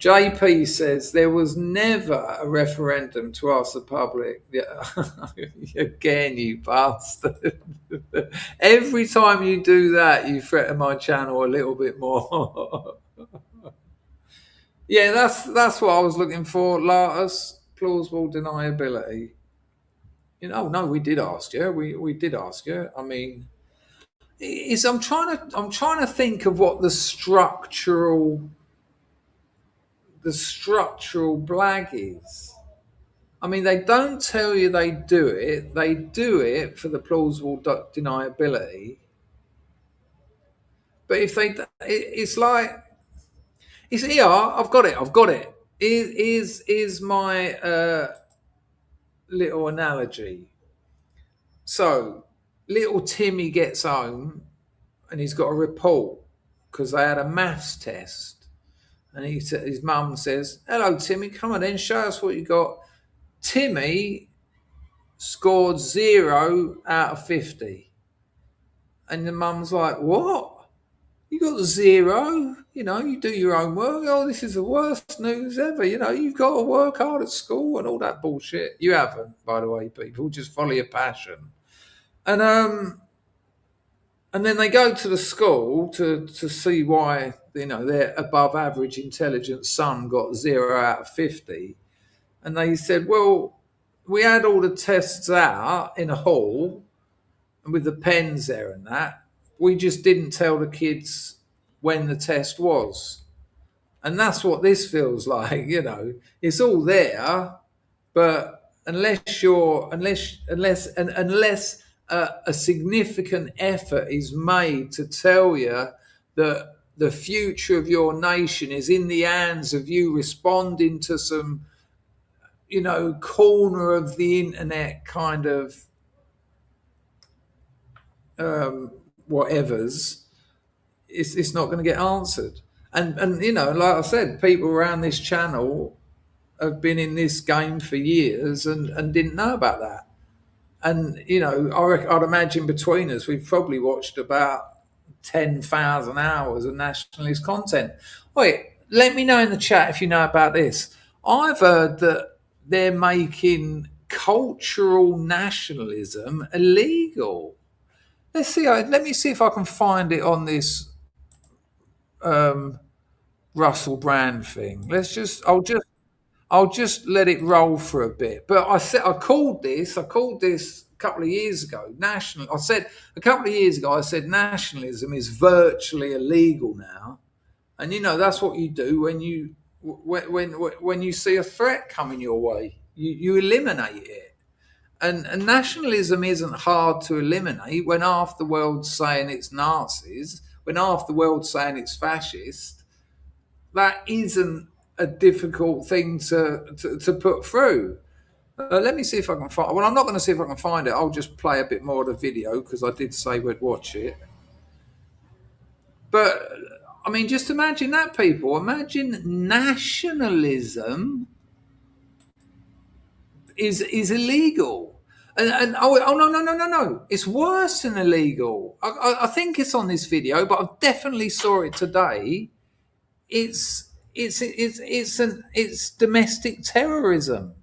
JP says there was never a referendum to ask the public. Yeah. Again, you bastard. Every time you do that, you threaten my channel a little bit more. Yeah, that's what I was looking for, Latus. Plausible deniability. No, we did ask you. We did ask you. I mean, I'm trying to think of what the structural blag is. I mean, they don't tell you they do it. They do it for the plausible deniability. But if it's like, it's here. I've got it. Is my little analogy. So, little Timmy gets home and he's got a report because they had a maths test. And his mum says, "Hello, Timmy, come on then, show us what you got." Timmy scored 0 out of 50. And the mum's like, "What? You got 0? You do your own work. Oh, this is the worst news ever. You've got to work hard at school and all that bullshit." You haven't, by the way, people. Just follow your passion. And then they go to the school to see why, their above average intelligent son got 0 out of 50. And they said, well, we had all the tests out in a hall and with the pens there and that. We just didn't tell the kids when the test was. And that's what this feels like, It's all there, but unless a significant effort is made to tell you that the future of your nation is in the hands of you responding to some, corner of the internet kind of whatevers, it's not going to get answered. And like I said, people around this channel have been in this game for years and didn't know about that. And, I'd imagine between us, we've probably watched about 10,000 hours of nationalist content. Wait, let me know in the chat if you know about this. I've heard that they're making cultural nationalism illegal. Let me see if I can find it on this Russell Brand thing. I'll just let it roll for a bit. But I called this a couple of years ago. I said nationalism is virtually illegal now. And that's what you do when you see a threat coming your way. You eliminate it. And nationalism isn't hard to eliminate when half the world's saying it's Nazis, when half the world's saying it's fascist. That isn't a difficult thing to put through. Let me see if I can find. Well, I'm not going to see if I can find it. I'll just play a bit more of the video because I did say we'd watch it. But I mean, just imagine that, people. Imagine nationalism is illegal. And no. It's worse than illegal. I think it's on this video, but I definitely saw it today. It's domestic terrorism.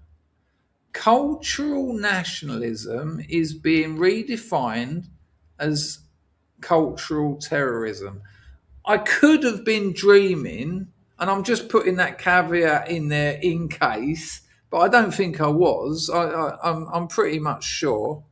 Cultural nationalism is being redefined as cultural terrorism. I could have been dreaming, and I'm just putting that caveat in there in case, but I don't think I was. I'm pretty much sure.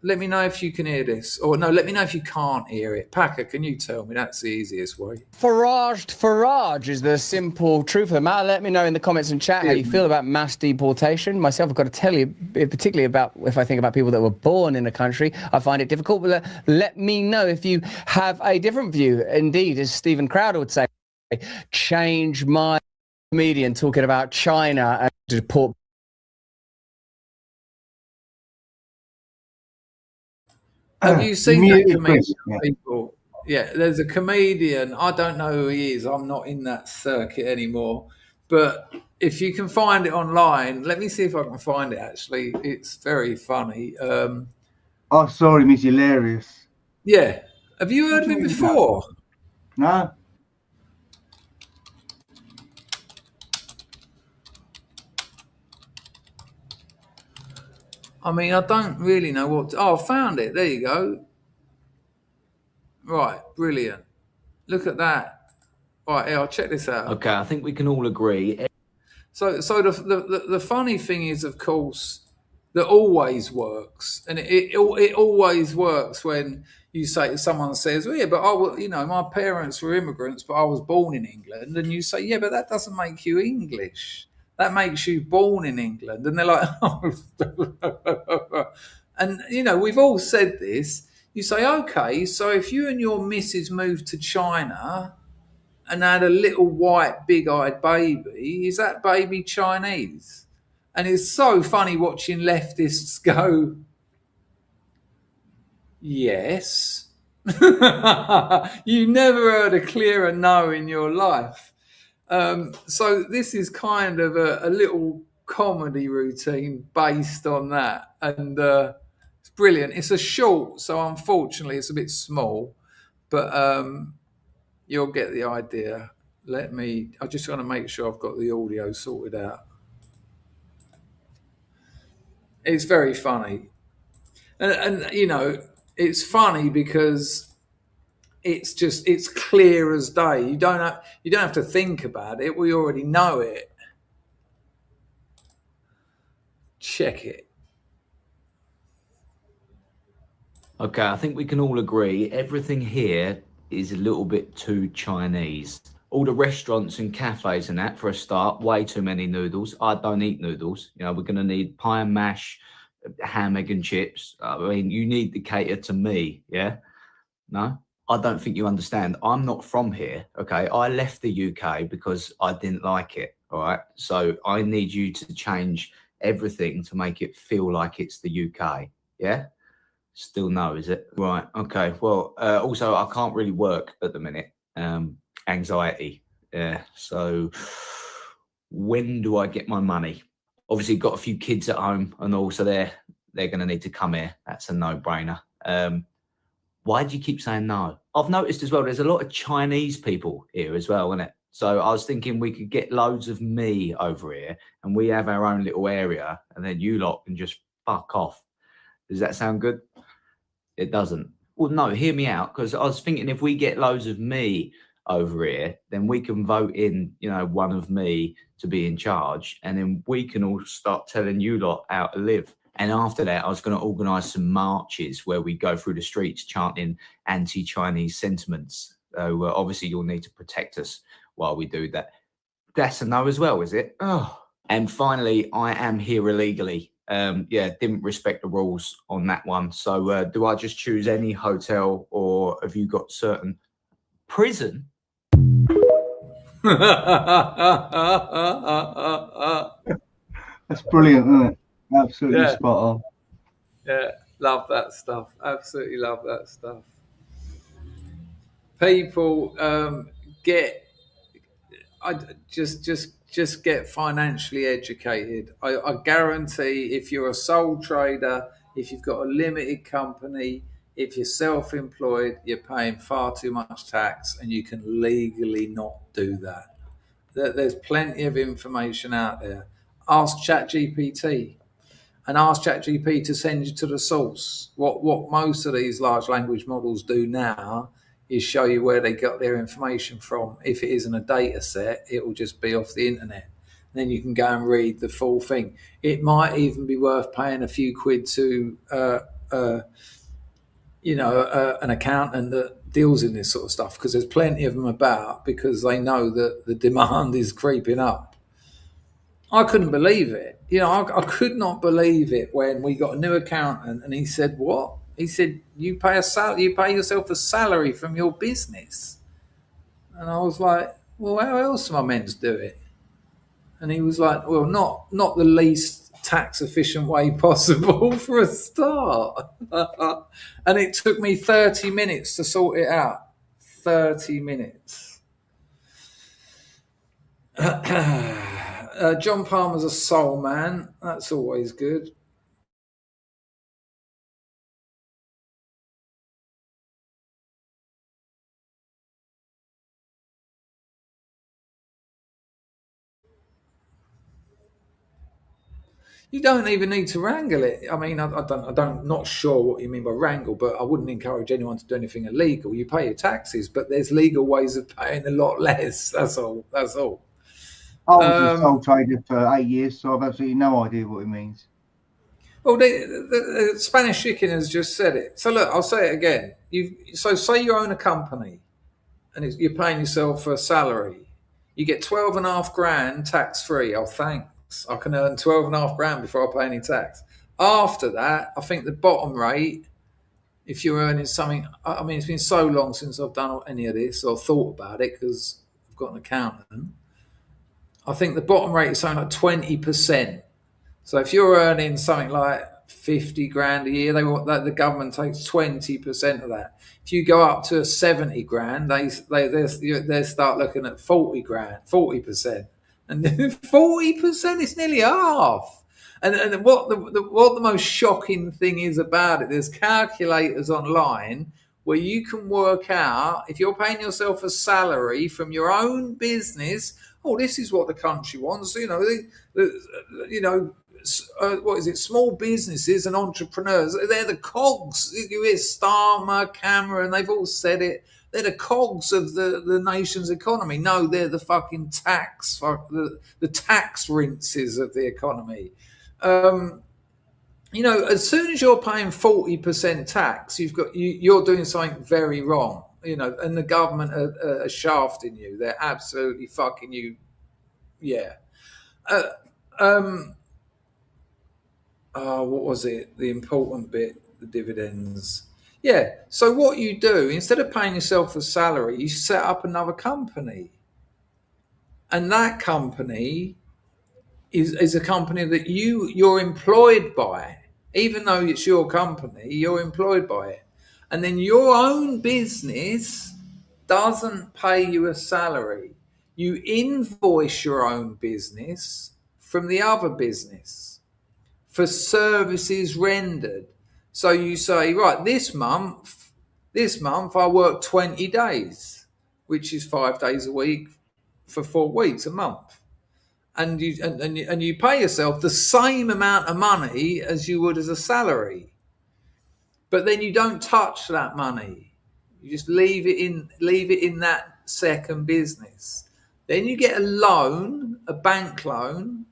Let me know if you can hear this. Or no, let me know if you can't hear it. Packer, can you tell me? That's the easiest way. Farage is the simple truth of the matter. Let me know in the comments and chat how you feel about mass deportation. Myself, I've got to tell you, particularly about if I think about people that were born in a country, I find it difficult. But let me know if you have a different view. Indeed, as Stephen Crowder would say, change my comedian talking about China and deport. Have you seen that comedian, people? Yeah, there's a comedian. I don't know who he is. I'm not in that circuit anymore. But if you can find it online, let me see if I can find it, actually. It's very funny. I saw him. He's hilarious. Yeah. Have you heard of him before? No. I mean, I don't really know what... I found it. There you go. Right, brilliant. Look at that. All right, I'll check this out. Okay, I think we can all agree. So the funny thing is, of course, that always works, and it always works when you say someone says, "Well, yeah, but my parents were immigrants, but I was born in England," and you say, "Yeah, but that doesn't make you English. That makes you born in England," and they're like, "Oh," and we've all said this. You say, "Okay, so if you and your missus moved to China and had a little white big-eyed baby, is that baby Chinese?" And it's so funny watching leftists go, yes. You never heard a clearer no in your life. So this is kind of a little comedy routine based on that, and it's brilliant. It's a short, so unfortunately it's a bit small, but you'll get the idea. I just want to make sure I've got the audio sorted out. It's very funny. And it's funny because it's clear as day. You don't have to think about it. We already know it. Check it. Okay, I think we can all agree everything here is a little bit too Chinese. All the restaurants and cafes and that, for a start, way too many noodles. I don't eat noodles. We're going to need pie and mash, ham, egg and chips. I mean, you need to cater to me, yeah? No? I don't think you understand. I'm not from here, okay? I left the UK because I didn't like it, all right? So I need you to change everything to make it feel like it's the UK, yeah? Still no, is it? Right, okay. Well, also, I can't really work at the minute. Anxiety. Yeah, so when do I get my money? Obviously, got a few kids at home and all, so they're going to need to come here. That's a no-brainer. Why do you keep saying no? I've noticed as well, there's a lot of Chinese people here as well, isn't it? So I was thinking we could get loads of me over here and we have our own little area and then you lot can just fuck off. Does that sound good? It doesn't. Well, no, hear me out, because I was thinking if we get loads of me over here, then we can vote in, one of me to be in charge, and then we can all start telling you lot how to live. And after that, I was going to organise some marches where we go through the streets chanting anti-Chinese sentiments. So obviously you'll need to protect us while we do that. That's a no as well, is it? Oh. And finally, I am here illegally. Didn't respect the rules on that one. So do I just choose any hotel, or have you got certain prison? That's brilliant, isn't it? Absolutely spot on. Yeah, love that stuff. Absolutely love that stuff. People just get financially educated. I guarantee if you're a sole trader, if you've got a limited company, if you're self-employed, you're paying far too much tax, and you can legally not do that. There's plenty of information out there. Ask ChatGPT. And ask ChatGPT to send you to the source. What most of these large language models do now is show you where they got their information from. If it isn't a data set, it will just be off the internet. Then you can go and read the full thing. It might even be worth paying a few quid to an accountant that deals in this sort of stuff, because there's plenty of them about, because they know that the demand is creeping up. I couldn't believe it. I could not believe it when we got a new accountant and he said, what? He said, you pay yourself a salary from your business. And I was like, well, how else am I meant to do it? And he was like, well, not the least tax efficient way possible for a start. And it took me 30 minutes to sort it out. 30 minutes. John Palmer's a soul man. That's always good. You don't even need to wrangle it. I mean, not sure what you mean by wrangle, but I wouldn't encourage anyone to do anything illegal. You pay your taxes, but there's legal ways of paying a lot less. That's all. That's all. I was a sole trader for 8 years, so I've absolutely no idea what it means. Well, the Spanish Chicken has just said it. So look, I'll say it again. So say you own a company, and you're paying yourself a salary. You get 12.5 grand tax free. Oh, thanks. I can earn 12.5 grand before I pay any tax. After that, I think the bottom rate, if you're earning something, I mean, it's been so long since I've done any of this or thought about it because I've got an accountant. I think the bottom rate is something like 20%. So if you're earning something like 50 grand a year, they want that the government takes 20% of that. If you go up to 70 grand, they start looking at 40 grand, 40%, and 40% is nearly half. And what the most shocking thing is about it, there's calculators online where you can work out if you're paying yourself a salary from your own business. Oh, this is what the country wants. What is it? Small businesses and entrepreneurs, they're the cogs. You hear Starmer, Cameron, they've all said it. They're the cogs of the nation's economy. No, they're the fucking the tax rinses of the economy. As soon as you're paying 40% tax, you're doing something very wrong. And the government are shafting you. They're absolutely fucking you. Yeah. What was it? The important bit, the dividends. Yeah. So what you do, instead of paying yourself a salary, you set up another company. And that company is a company that you're employed by. Even though it's your company, you're employed by it. And then your own business doesn't pay you a salary. You invoice your own business from the other business for services rendered. So you say, right, this month I work 20 days, which is 5 days a week for 4 weeks a month. And you pay yourself the same amount of money as you would as a salary. But then you don't touch that money. You just leave it in that second business. Then you get a loan, a bank loan,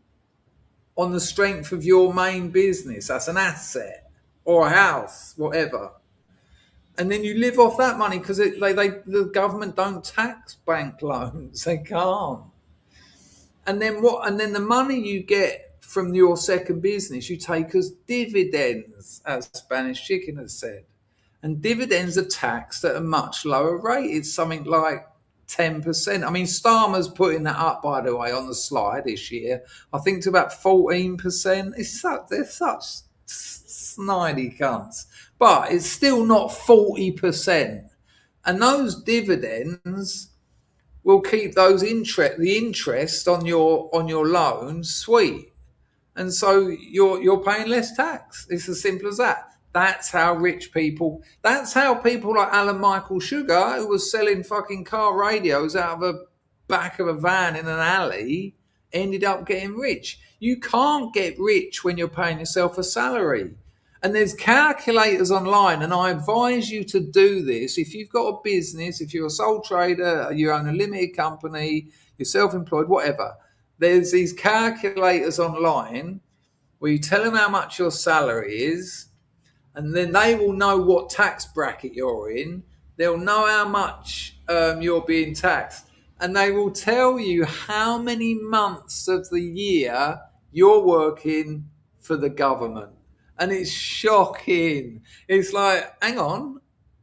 on the strength of your main business. That's an asset or a house, whatever. And then you live off that money because the government don't tax bank loans. They can't. And then what? And then the money you get from your second business, you take as dividends, as Spanish Chicken has said. And dividends are taxed at a much lower rate. It's something like 10%. I mean, Starmer's putting that up, by the way, on the slide this year. I think to about 14%. They're such snidey cunts. But it's still not 40%. And those dividends will keep the interest on your loan sweet. And so you're paying less tax. It's as simple as that. That's how people like Alan Michael Sugar, who was selling fucking car radios out of the back of a van in an alley, ended up getting rich. You can't get rich when you're paying yourself a salary. And there's calculators online, and I advise you to do this. If you've got a business, if you're a sole trader, you own a limited company, you're self-employed, whatever, there's these calculators online where you tell them how much your salary is, and then they will know what tax bracket you're in. They'll know how much you're being taxed, and they will tell you how many months of the year you're working for the government. And it's shocking. It's like, hang on.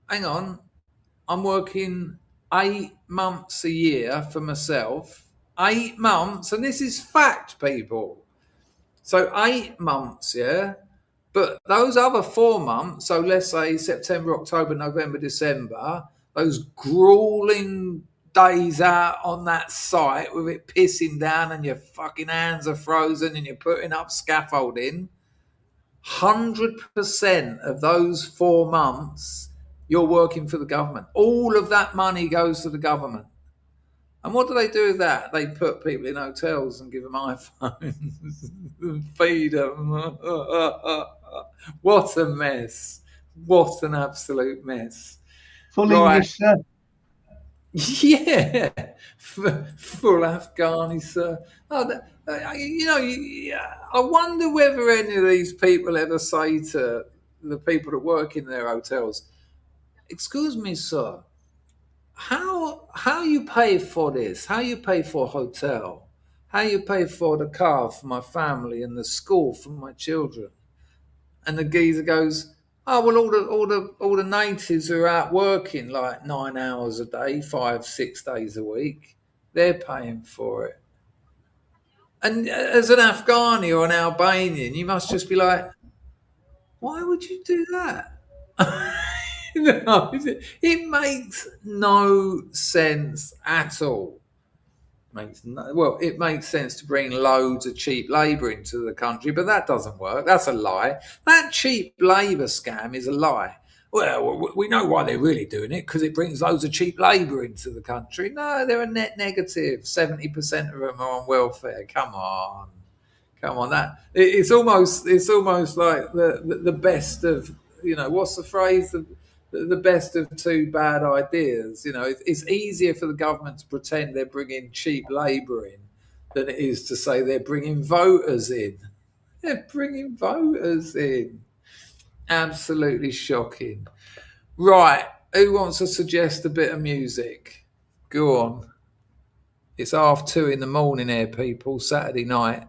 I'm working 8 months a year for myself. 8 months. And this is fact, people. So 8 months, yeah. But those other 4 months, so let's say September, October, November, December, those grueling days out on that site with it pissing down and your fucking hands are frozen and you're putting up scaffolding, 100% of those 4 months, you're working for the government. All of that money goes to the government. And what do they do with that? They put people in hotels and give them iPhones and feed them. What a mess. What an absolute mess. Full Right. English, sir. Yeah, full Afghani, sir. Oh, I wonder whether any of these people ever say to the people that work in their hotels, "Excuse me, sir, how you pay for this? How you pay for a hotel? How you pay for the car for my family and the school for my children?" And the geezer goes, "Oh well, all the natives are out working like 9 hours a day, 5-6 days a week. They're paying for it." And as an Afghani or an Albanian, you must just be like, "Why would you do that?" No, it makes no sense at all. It makes sense to bring loads of cheap labour into the country, but that doesn't work. That's a lie. That cheap labour scam is a lie. Well, we know why they're really doing it, because it brings loads of cheap labour into the country. No, they're a net negative. 70% of them are on welfare. Come on. That it's almost like the best of, what's the phrase? The best of two bad ideas. It's easier for the government to pretend they're bringing cheap labour in than it is to say they're bringing voters in. They're bringing voters in. Absolutely shocking. Right, who wants to suggest a bit of music? Go on. It's 2:30 in the morning here, people. Saturday night.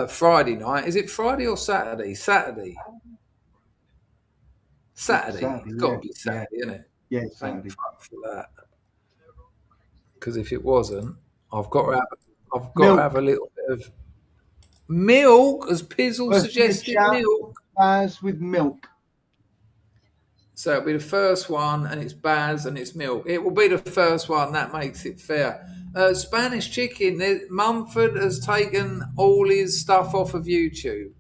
Friday night. Is it Friday or Saturday? Saturday. It's got to be Saturday, isn't it? Yeah, Saturday. Thank fuck for that. Because if it wasn't, I've got to have a little bit of milk, as Pizzle suggested. Milk. Baz with milk. So it'll be the first one, and it's Baz and it's milk. It will be the first one. That makes it fair. Spanish chicken. Mumford has taken all his stuff off of YouTube.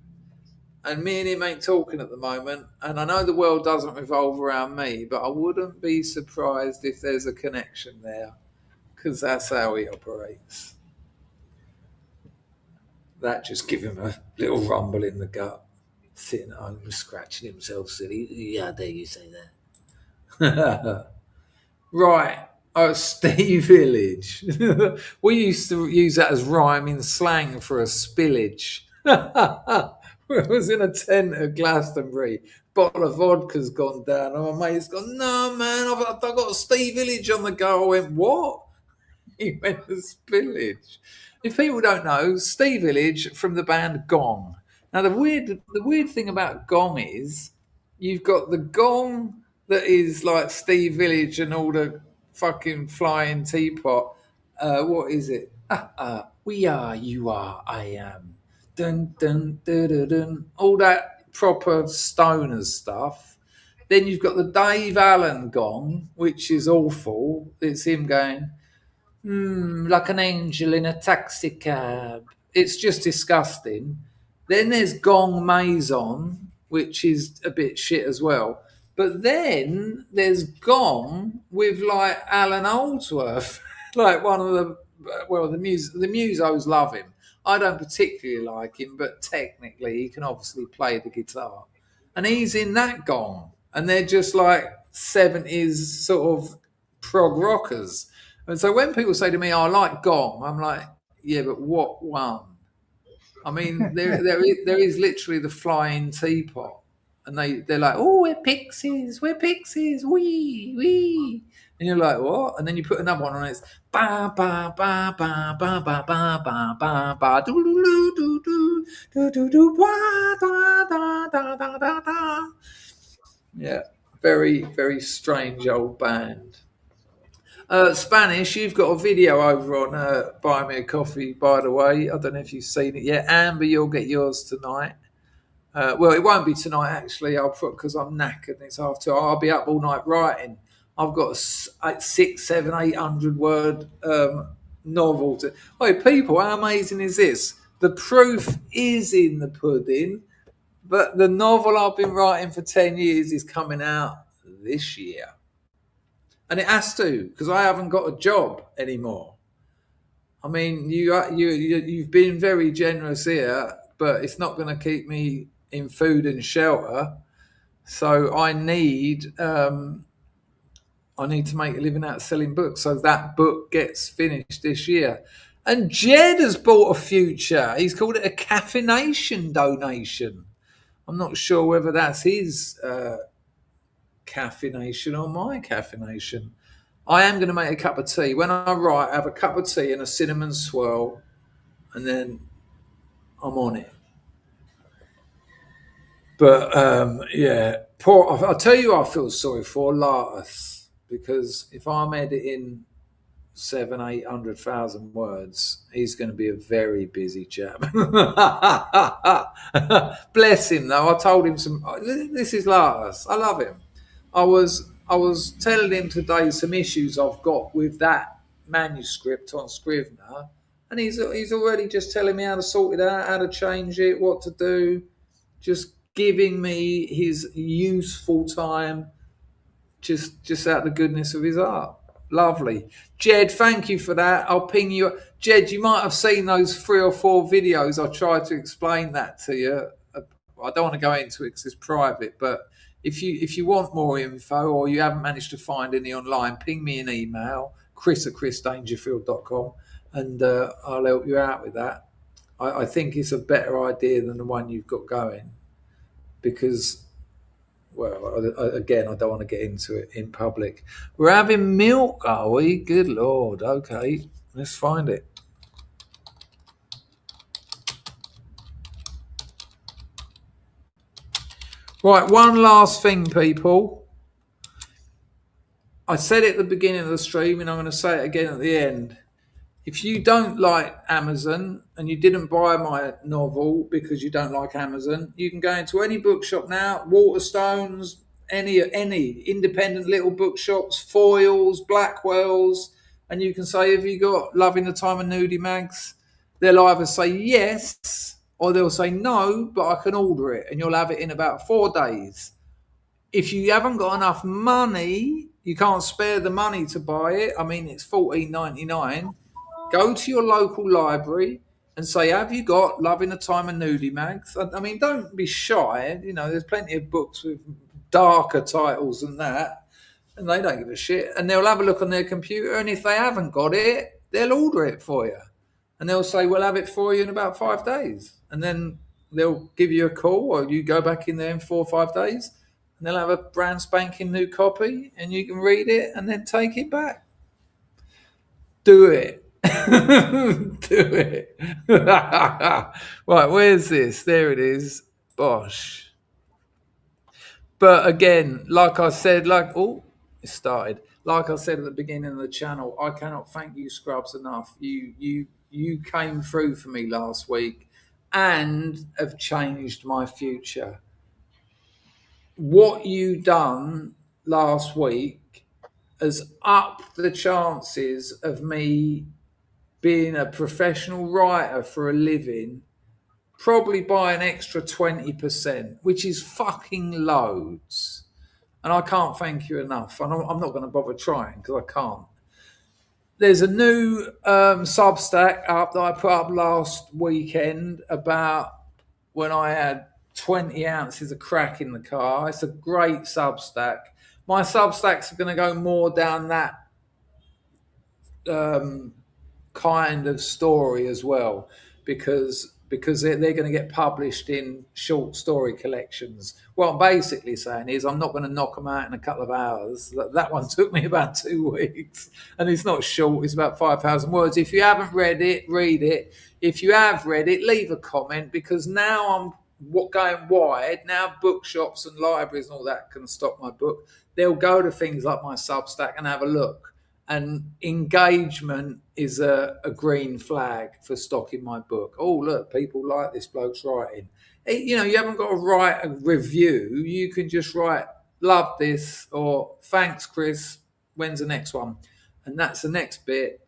And me and him ain't talking at the moment. And I know the world doesn't revolve around me, but I wouldn't be surprised if there's a connection there, because that's how he operates. That just give him a little rumble in the gut. Sitting at home scratching himself silly. Yeah, dare you say that. Right. Oh, Steve Village. We used to use that as rhyming slang for a spillage. I was in a tent at Glastonbury. Bottle of vodka's gone down. And my mate's gone, "No, man, I've got a Steve Village on the go." I went, "What?" He went, "A spillage." If people don't know, Steve Village from the band Gong. Now, the weird thing about Gong is you've got the gong that is like Steve Village and all the fucking flying teapot. What is it? We are, you are, I am. Dun, dun, dun, dun, dun. All that proper stoner stuff. Then you've got the Dave Allen gong, which is awful. It's him going, like an angel in a taxi cab. It's just disgusting. Then there's Gong Maison, which is a bit shit as well. But then there's Gong with like Alan Holdsworth, like one of the musos love him. I don't particularly like him, but technically he can obviously play the guitar. And he's in that Gong. And they're just like 70s sort of prog rockers. And so when people say to me, "I like Gong," I'm like, "Yeah, but what one?" I mean, there is literally the flying teapot, and they're like, "Oh, we're pixies, wee." And you're like, "What?" And then you put another one on, and it's ba ba ba ba ba ba ba ba ba ba do do do do do do do da da da da da da. Yeah, very very strange old band. Spanish, you've got a video over on Buy Me a Coffee, by the way. I don't know if you've seen it yet. Amber, you'll get yours tonight. Well, it won't be tonight, actually. I'll put, because I'm knackered and it's 2:30. I'll be up all night writing. I've got a 600, 700, 800 word novel. Hey, people, how amazing is this? The proof is in the pudding, but the novel I've been writing for 10 years is coming out this year. And it has to, because I haven't got a job anymore. I mean, you've been very generous here, but it's not going to keep me in food and shelter. So I need to make a living out of selling books. So that book gets finished this year. And Jed has bought a future. He's called it a caffeination donation. I'm not sure whether that's his caffeination or my caffeination. I am going to make a cup of tea. When I write, I have a cup of tea and a cinnamon swirl, and then I'm on it. But I'll tell you, I feel sorry for Latus, because if I'm editing 700,000-800,000 words, he's going to be a very busy chap. Bless him, though. I told him this is Latus. I love him. I was telling him today some issues I've got with that manuscript on Scrivener, and he's already just telling me how to sort it out, how to change it, what to do, just giving me his useful time, just out of the goodness of his heart. Lovely. Jed, thank you for that. I'll ping you. Jed, you might have seen those 3 or 4 videos. I tried to explain that to you. I don't want to go into it because it's private, but if you want more info or you haven't managed to find any online, ping me an email, chris@chrisdangerfield.com, and I'll help you out with that. I think it's a better idea than the one you've got going, because, well, again, I don't want to get into it in public. We're having milk, are we? Good Lord. Okay, let's find it. Right, one last thing, people. I said it at the beginning of the stream, and I'm going to say it again at the end. If you don't like Amazon and you didn't buy my novel because you don't like Amazon, you can go into any bookshop now, Waterstones, any independent little bookshops, Foyles, Blackwells, and you can say, have you got Love in the Time of Nudie Mags? They'll either say yes or they'll say no, but I can order it, and you'll have it in about 4 days. If you haven't got enough money, you can't spare the money to buy it. I mean, it's $14.99. Go to your local library and say, have you got Love in the Time of Nudie Mags? I mean, don't be shy. You know, there's plenty of books with darker titles than that, and they don't give a shit. And they'll have a look on their computer, and if they haven't got it, they'll order it for you. And they'll say, we'll have it for you in about 5 days. And then they'll give you a call, or you go back in there in 4 or 5 days, and they'll have a brand spanking new copy, and you can read it and then take it back. Do it. Do it. Right, where's this? There it is. Bosh. But again, like I said, it started. Like I said at the beginning of the channel, I cannot thank you, Scrubs, enough. You came through for me last week and have changed my future. What you done last week has upped the chances of me being a professional writer for a living, probably by an extra 20%, which is fucking loads. And I can't thank you enough. And I'm not going to bother trying because I can't. There's a new SUBSTACK up that I put up last weekend about when I had 20 ounces of crack in the car. It's a great SUBSTACK. My SUBSTACKs are going to go more down that kind of story as well, because they're going to get published in short story collections. What I'm basically saying is I'm not going to knock them out in a couple of hours. That one took me about 2 weeks, and it's not short. It's about 5,000 words. If you haven't read it, read it. If you have read it, leave a comment, because now I'm going wide. Now bookshops and libraries and all that can stop my book. They'll go to things like my SUBSTACK and have a look. And engagement is a green flag for stocking my book. Oh, look, people like this bloke's writing. You know, you haven't got to write a review. You can just write, love this, or thanks, Chris, when's the next one? And that's the next bit.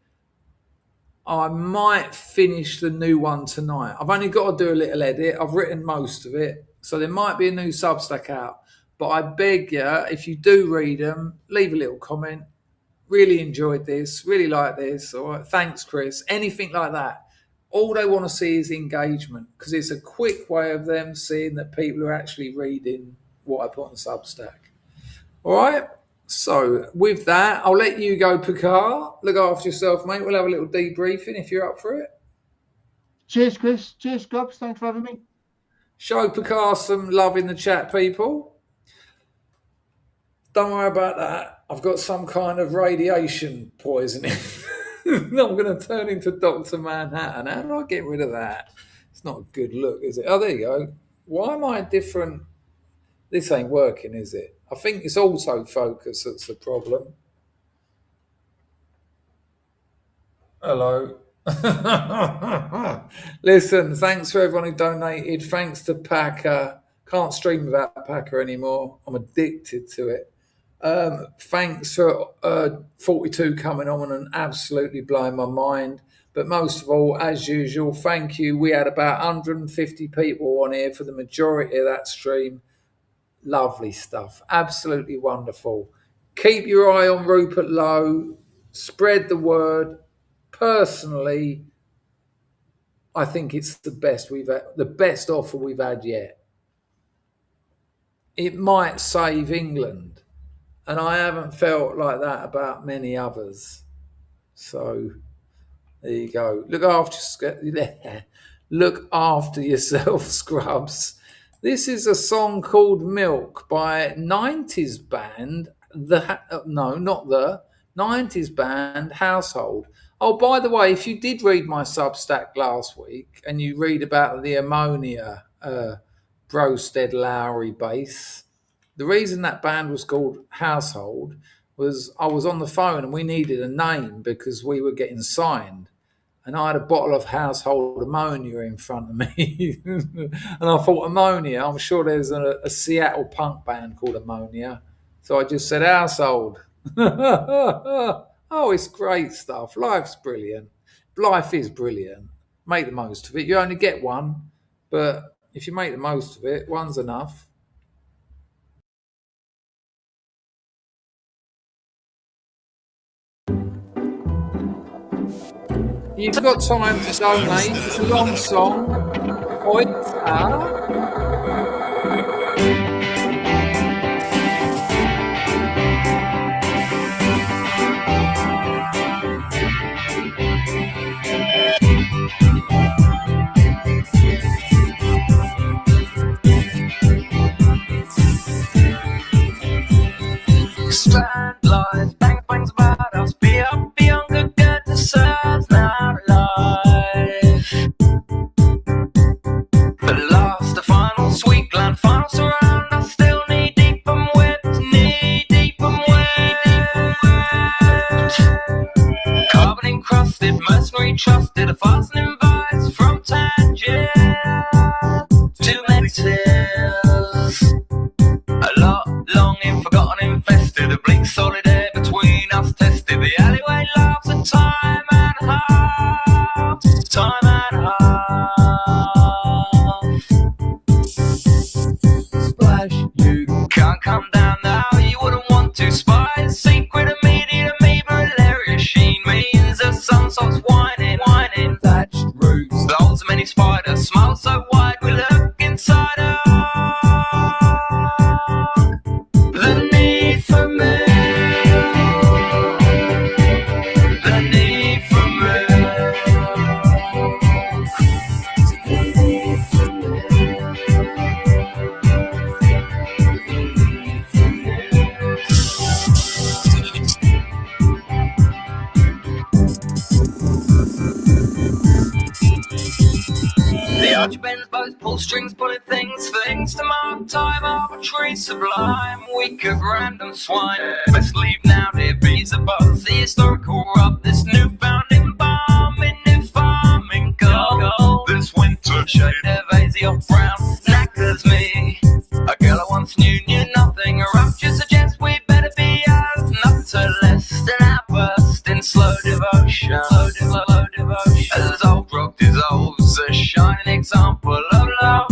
I might finish the new one tonight. I've only got to do a little edit. I've written most of it. So there might be a new SUBSTACK out. But I beg you, if you do read them, leave a little comment. really enjoyed this, really like this. All right, thanks, Chris. Anything like that. All they want to see is engagement, because it's a quick way of them seeing that people are actually reading what I put on Substack. All right. So with that, I'll let you go, Picard. Look after yourself, mate. We'll have a little debriefing if you're up for it. Cheers, Chris. Cheers, Scrubs. Thanks for having me. Show Picard some love in the chat, people. Don't worry about that. I've got some kind of radiation poisoning. I'm going to turn into Dr. Manhattan. How do I get rid of that? It's not a good look, is it? Oh, there you go. Why am I different? This ain't working, is it? I think it's autofocus that's the problem. Hello. Listen, thanks for everyone who donated. Thanks to Packer. Can't stream without Packer anymore. I'm addicted to it. Thanks for 42 coming on and absolutely blowing my mind. But most of all, as usual, thank you. We had about 150 people on here for the majority of that stream. Lovely stuff. Absolutely wonderful. Keep your eye on Rupert Lowe. Spread the word. Personally, I think it's the best offer we've had yet. It might save England, and I haven't felt like that about many others. So there you go. Look after yourself, Scrubs. This is a song called Milk by 90s band, 90s band Household. Oh, by the way, if you did read my Substack last week and you read about the ammonia Brosted Lowry bass, the reason that band was called Household was I was on the phone and we needed a name because we were getting signed. And I had a bottle of household ammonia in front of me. And I thought, ammonia, I'm sure there's a Seattle punk band called Ammonia. So I just said household. Oh, it's great stuff. Life's brilliant. Life is brilliant. Make the most of it. You only get one. But if you make the most of it, one's enough. You've got time to donate. It's a long song. Strand lies, bang bangs about us. Be up, be younger, good to serve now life. But last, the final sweet gland, final surround us. Still knee deep and wet, knee deep and wet. Carbon encrusted, mercenary trusted, a fastening vice from Tangier to Metis. A lot longing, forgotten, infested. A bleak solid air between us tested. The alleyway laughs at time and half. Time and half. Splash, you can't come down now. You wouldn't want to. Spy secret, immediate, amoeba, hilarious. Sheen means the sun stops whining. Thatched roofs, the holes of many spiders. Smile so wide, we look inside her. The need for milk. The need for milk. The need for milk. The arch bends, bows, pull strings, pulling things to mark time, arbitrary, sublime, weak of random swine. Best leave now, dear bees above the historical rub. This newfound embalming, new farming gold. This winter shade of hazy off brown knackers me. A girl I once knew nothing. A rupture suggests we better be as nothing so less than outburst in slow devotion. Slow devotion. As old rock dissolves, a shining example of love,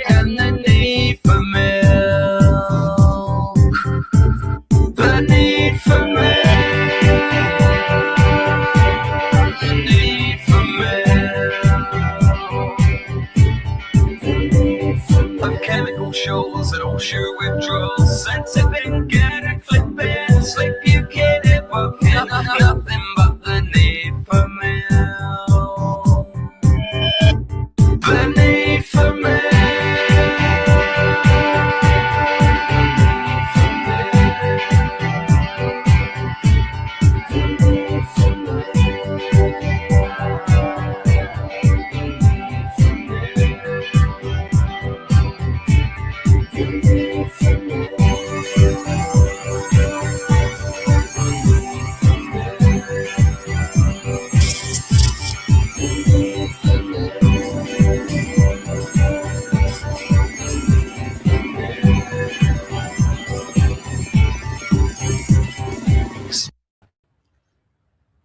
and the need for milk. natural sense of it, get it, flip it, slip, you get it, book it, nothing but the need for milk. The need for milk.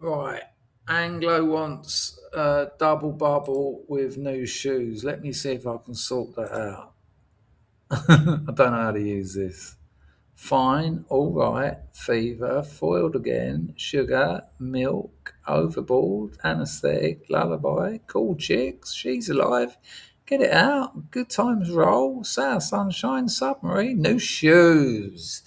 Right. Anglo wants a double bubble with new shoes. Let me see if I can sort that out. I don't know how to use this. Fine, all right, fever, foiled again, sugar, milk, overboard, anaesthetic, lullaby, cool chicks, she's alive, get it out, good times roll, sour sunshine, submarine, new shoes.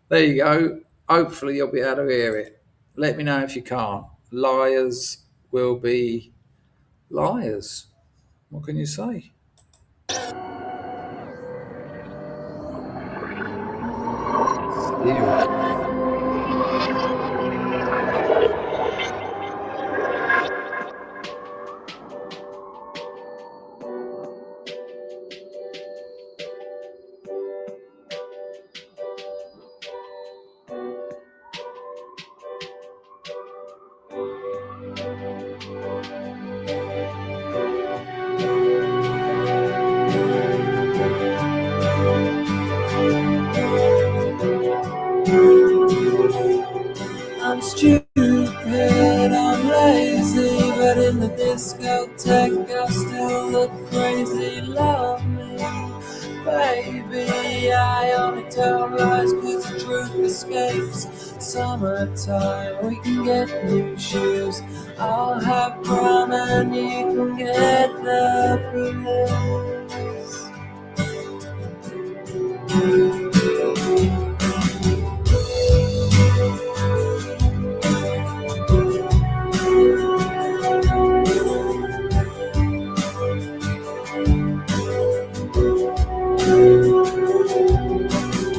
There you go. Hopefully you'll be able to hear it. Let me know if you can't. Liars will be liars. What can you say? I'm stupid, I'm lazy, but in the discotheque I still look crazy. Love me, baby, I only tell lies 'cause the truth escapes. Summertime, we can get new shoes. I'll have brown and you can get the blues.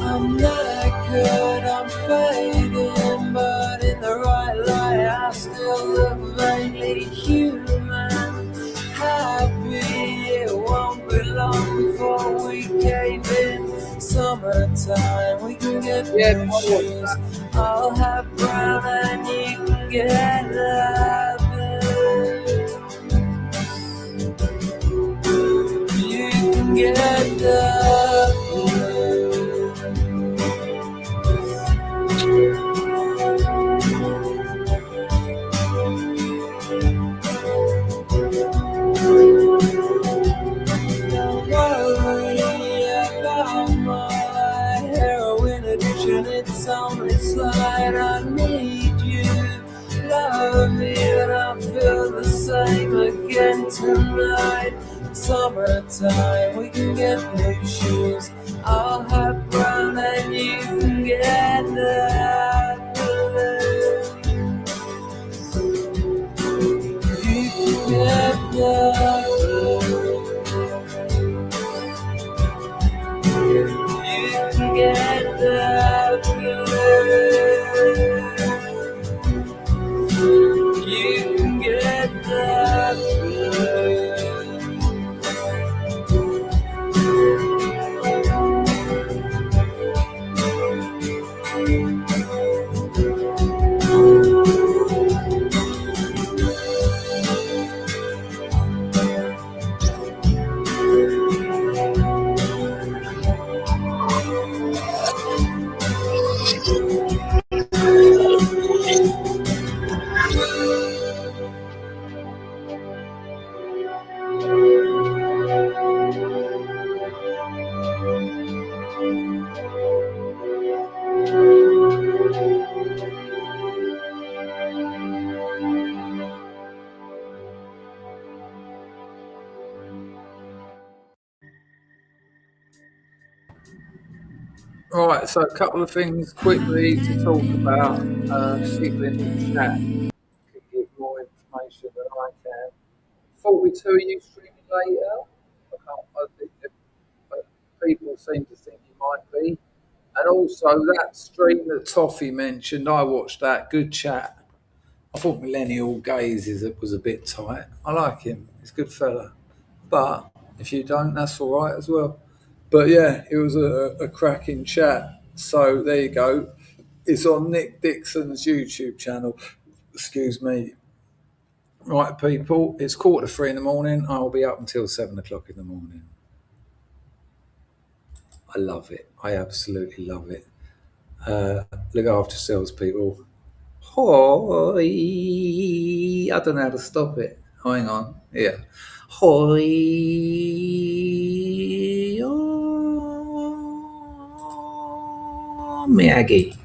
I'm knackered, I'm fading, but in the right light I still look vaguely human. Happy, it won't be long before we cave in. Summertime, we can get new shoes. I'll have brown and you can get the blues. You can get the blues. Don't worry about my heroin addiction, it's only slight. I need you, love me, and I feel the same again tonight. Summertime, we can get new shoes. I'll have brown and you can get the blues. You can get the blues. You can get the blues. You can get the blues. Right, so a couple of things quickly to talk about. People in the chat can give more information than I can. 42, are you streaming later? I think but people seem to think you might be. And also that stream that Toffee mentioned, I watched that. Good chat. I thought Millennial Gaze was a bit tight. I like him. He's a good fella. But if you don't, that's all right as well. But yeah, it was a cracking chat. So there you go. It's on Nick Dixon's YouTube channel. Excuse me. Right, people, it's 2:45 in the morning. I'll be up until 7 o'clock in the morning. I love it. I absolutely love it. Look after yourselves, people. Hoi. I don't know how to stop it. Hang on. Yeah. Hoi. Oh, Maggie.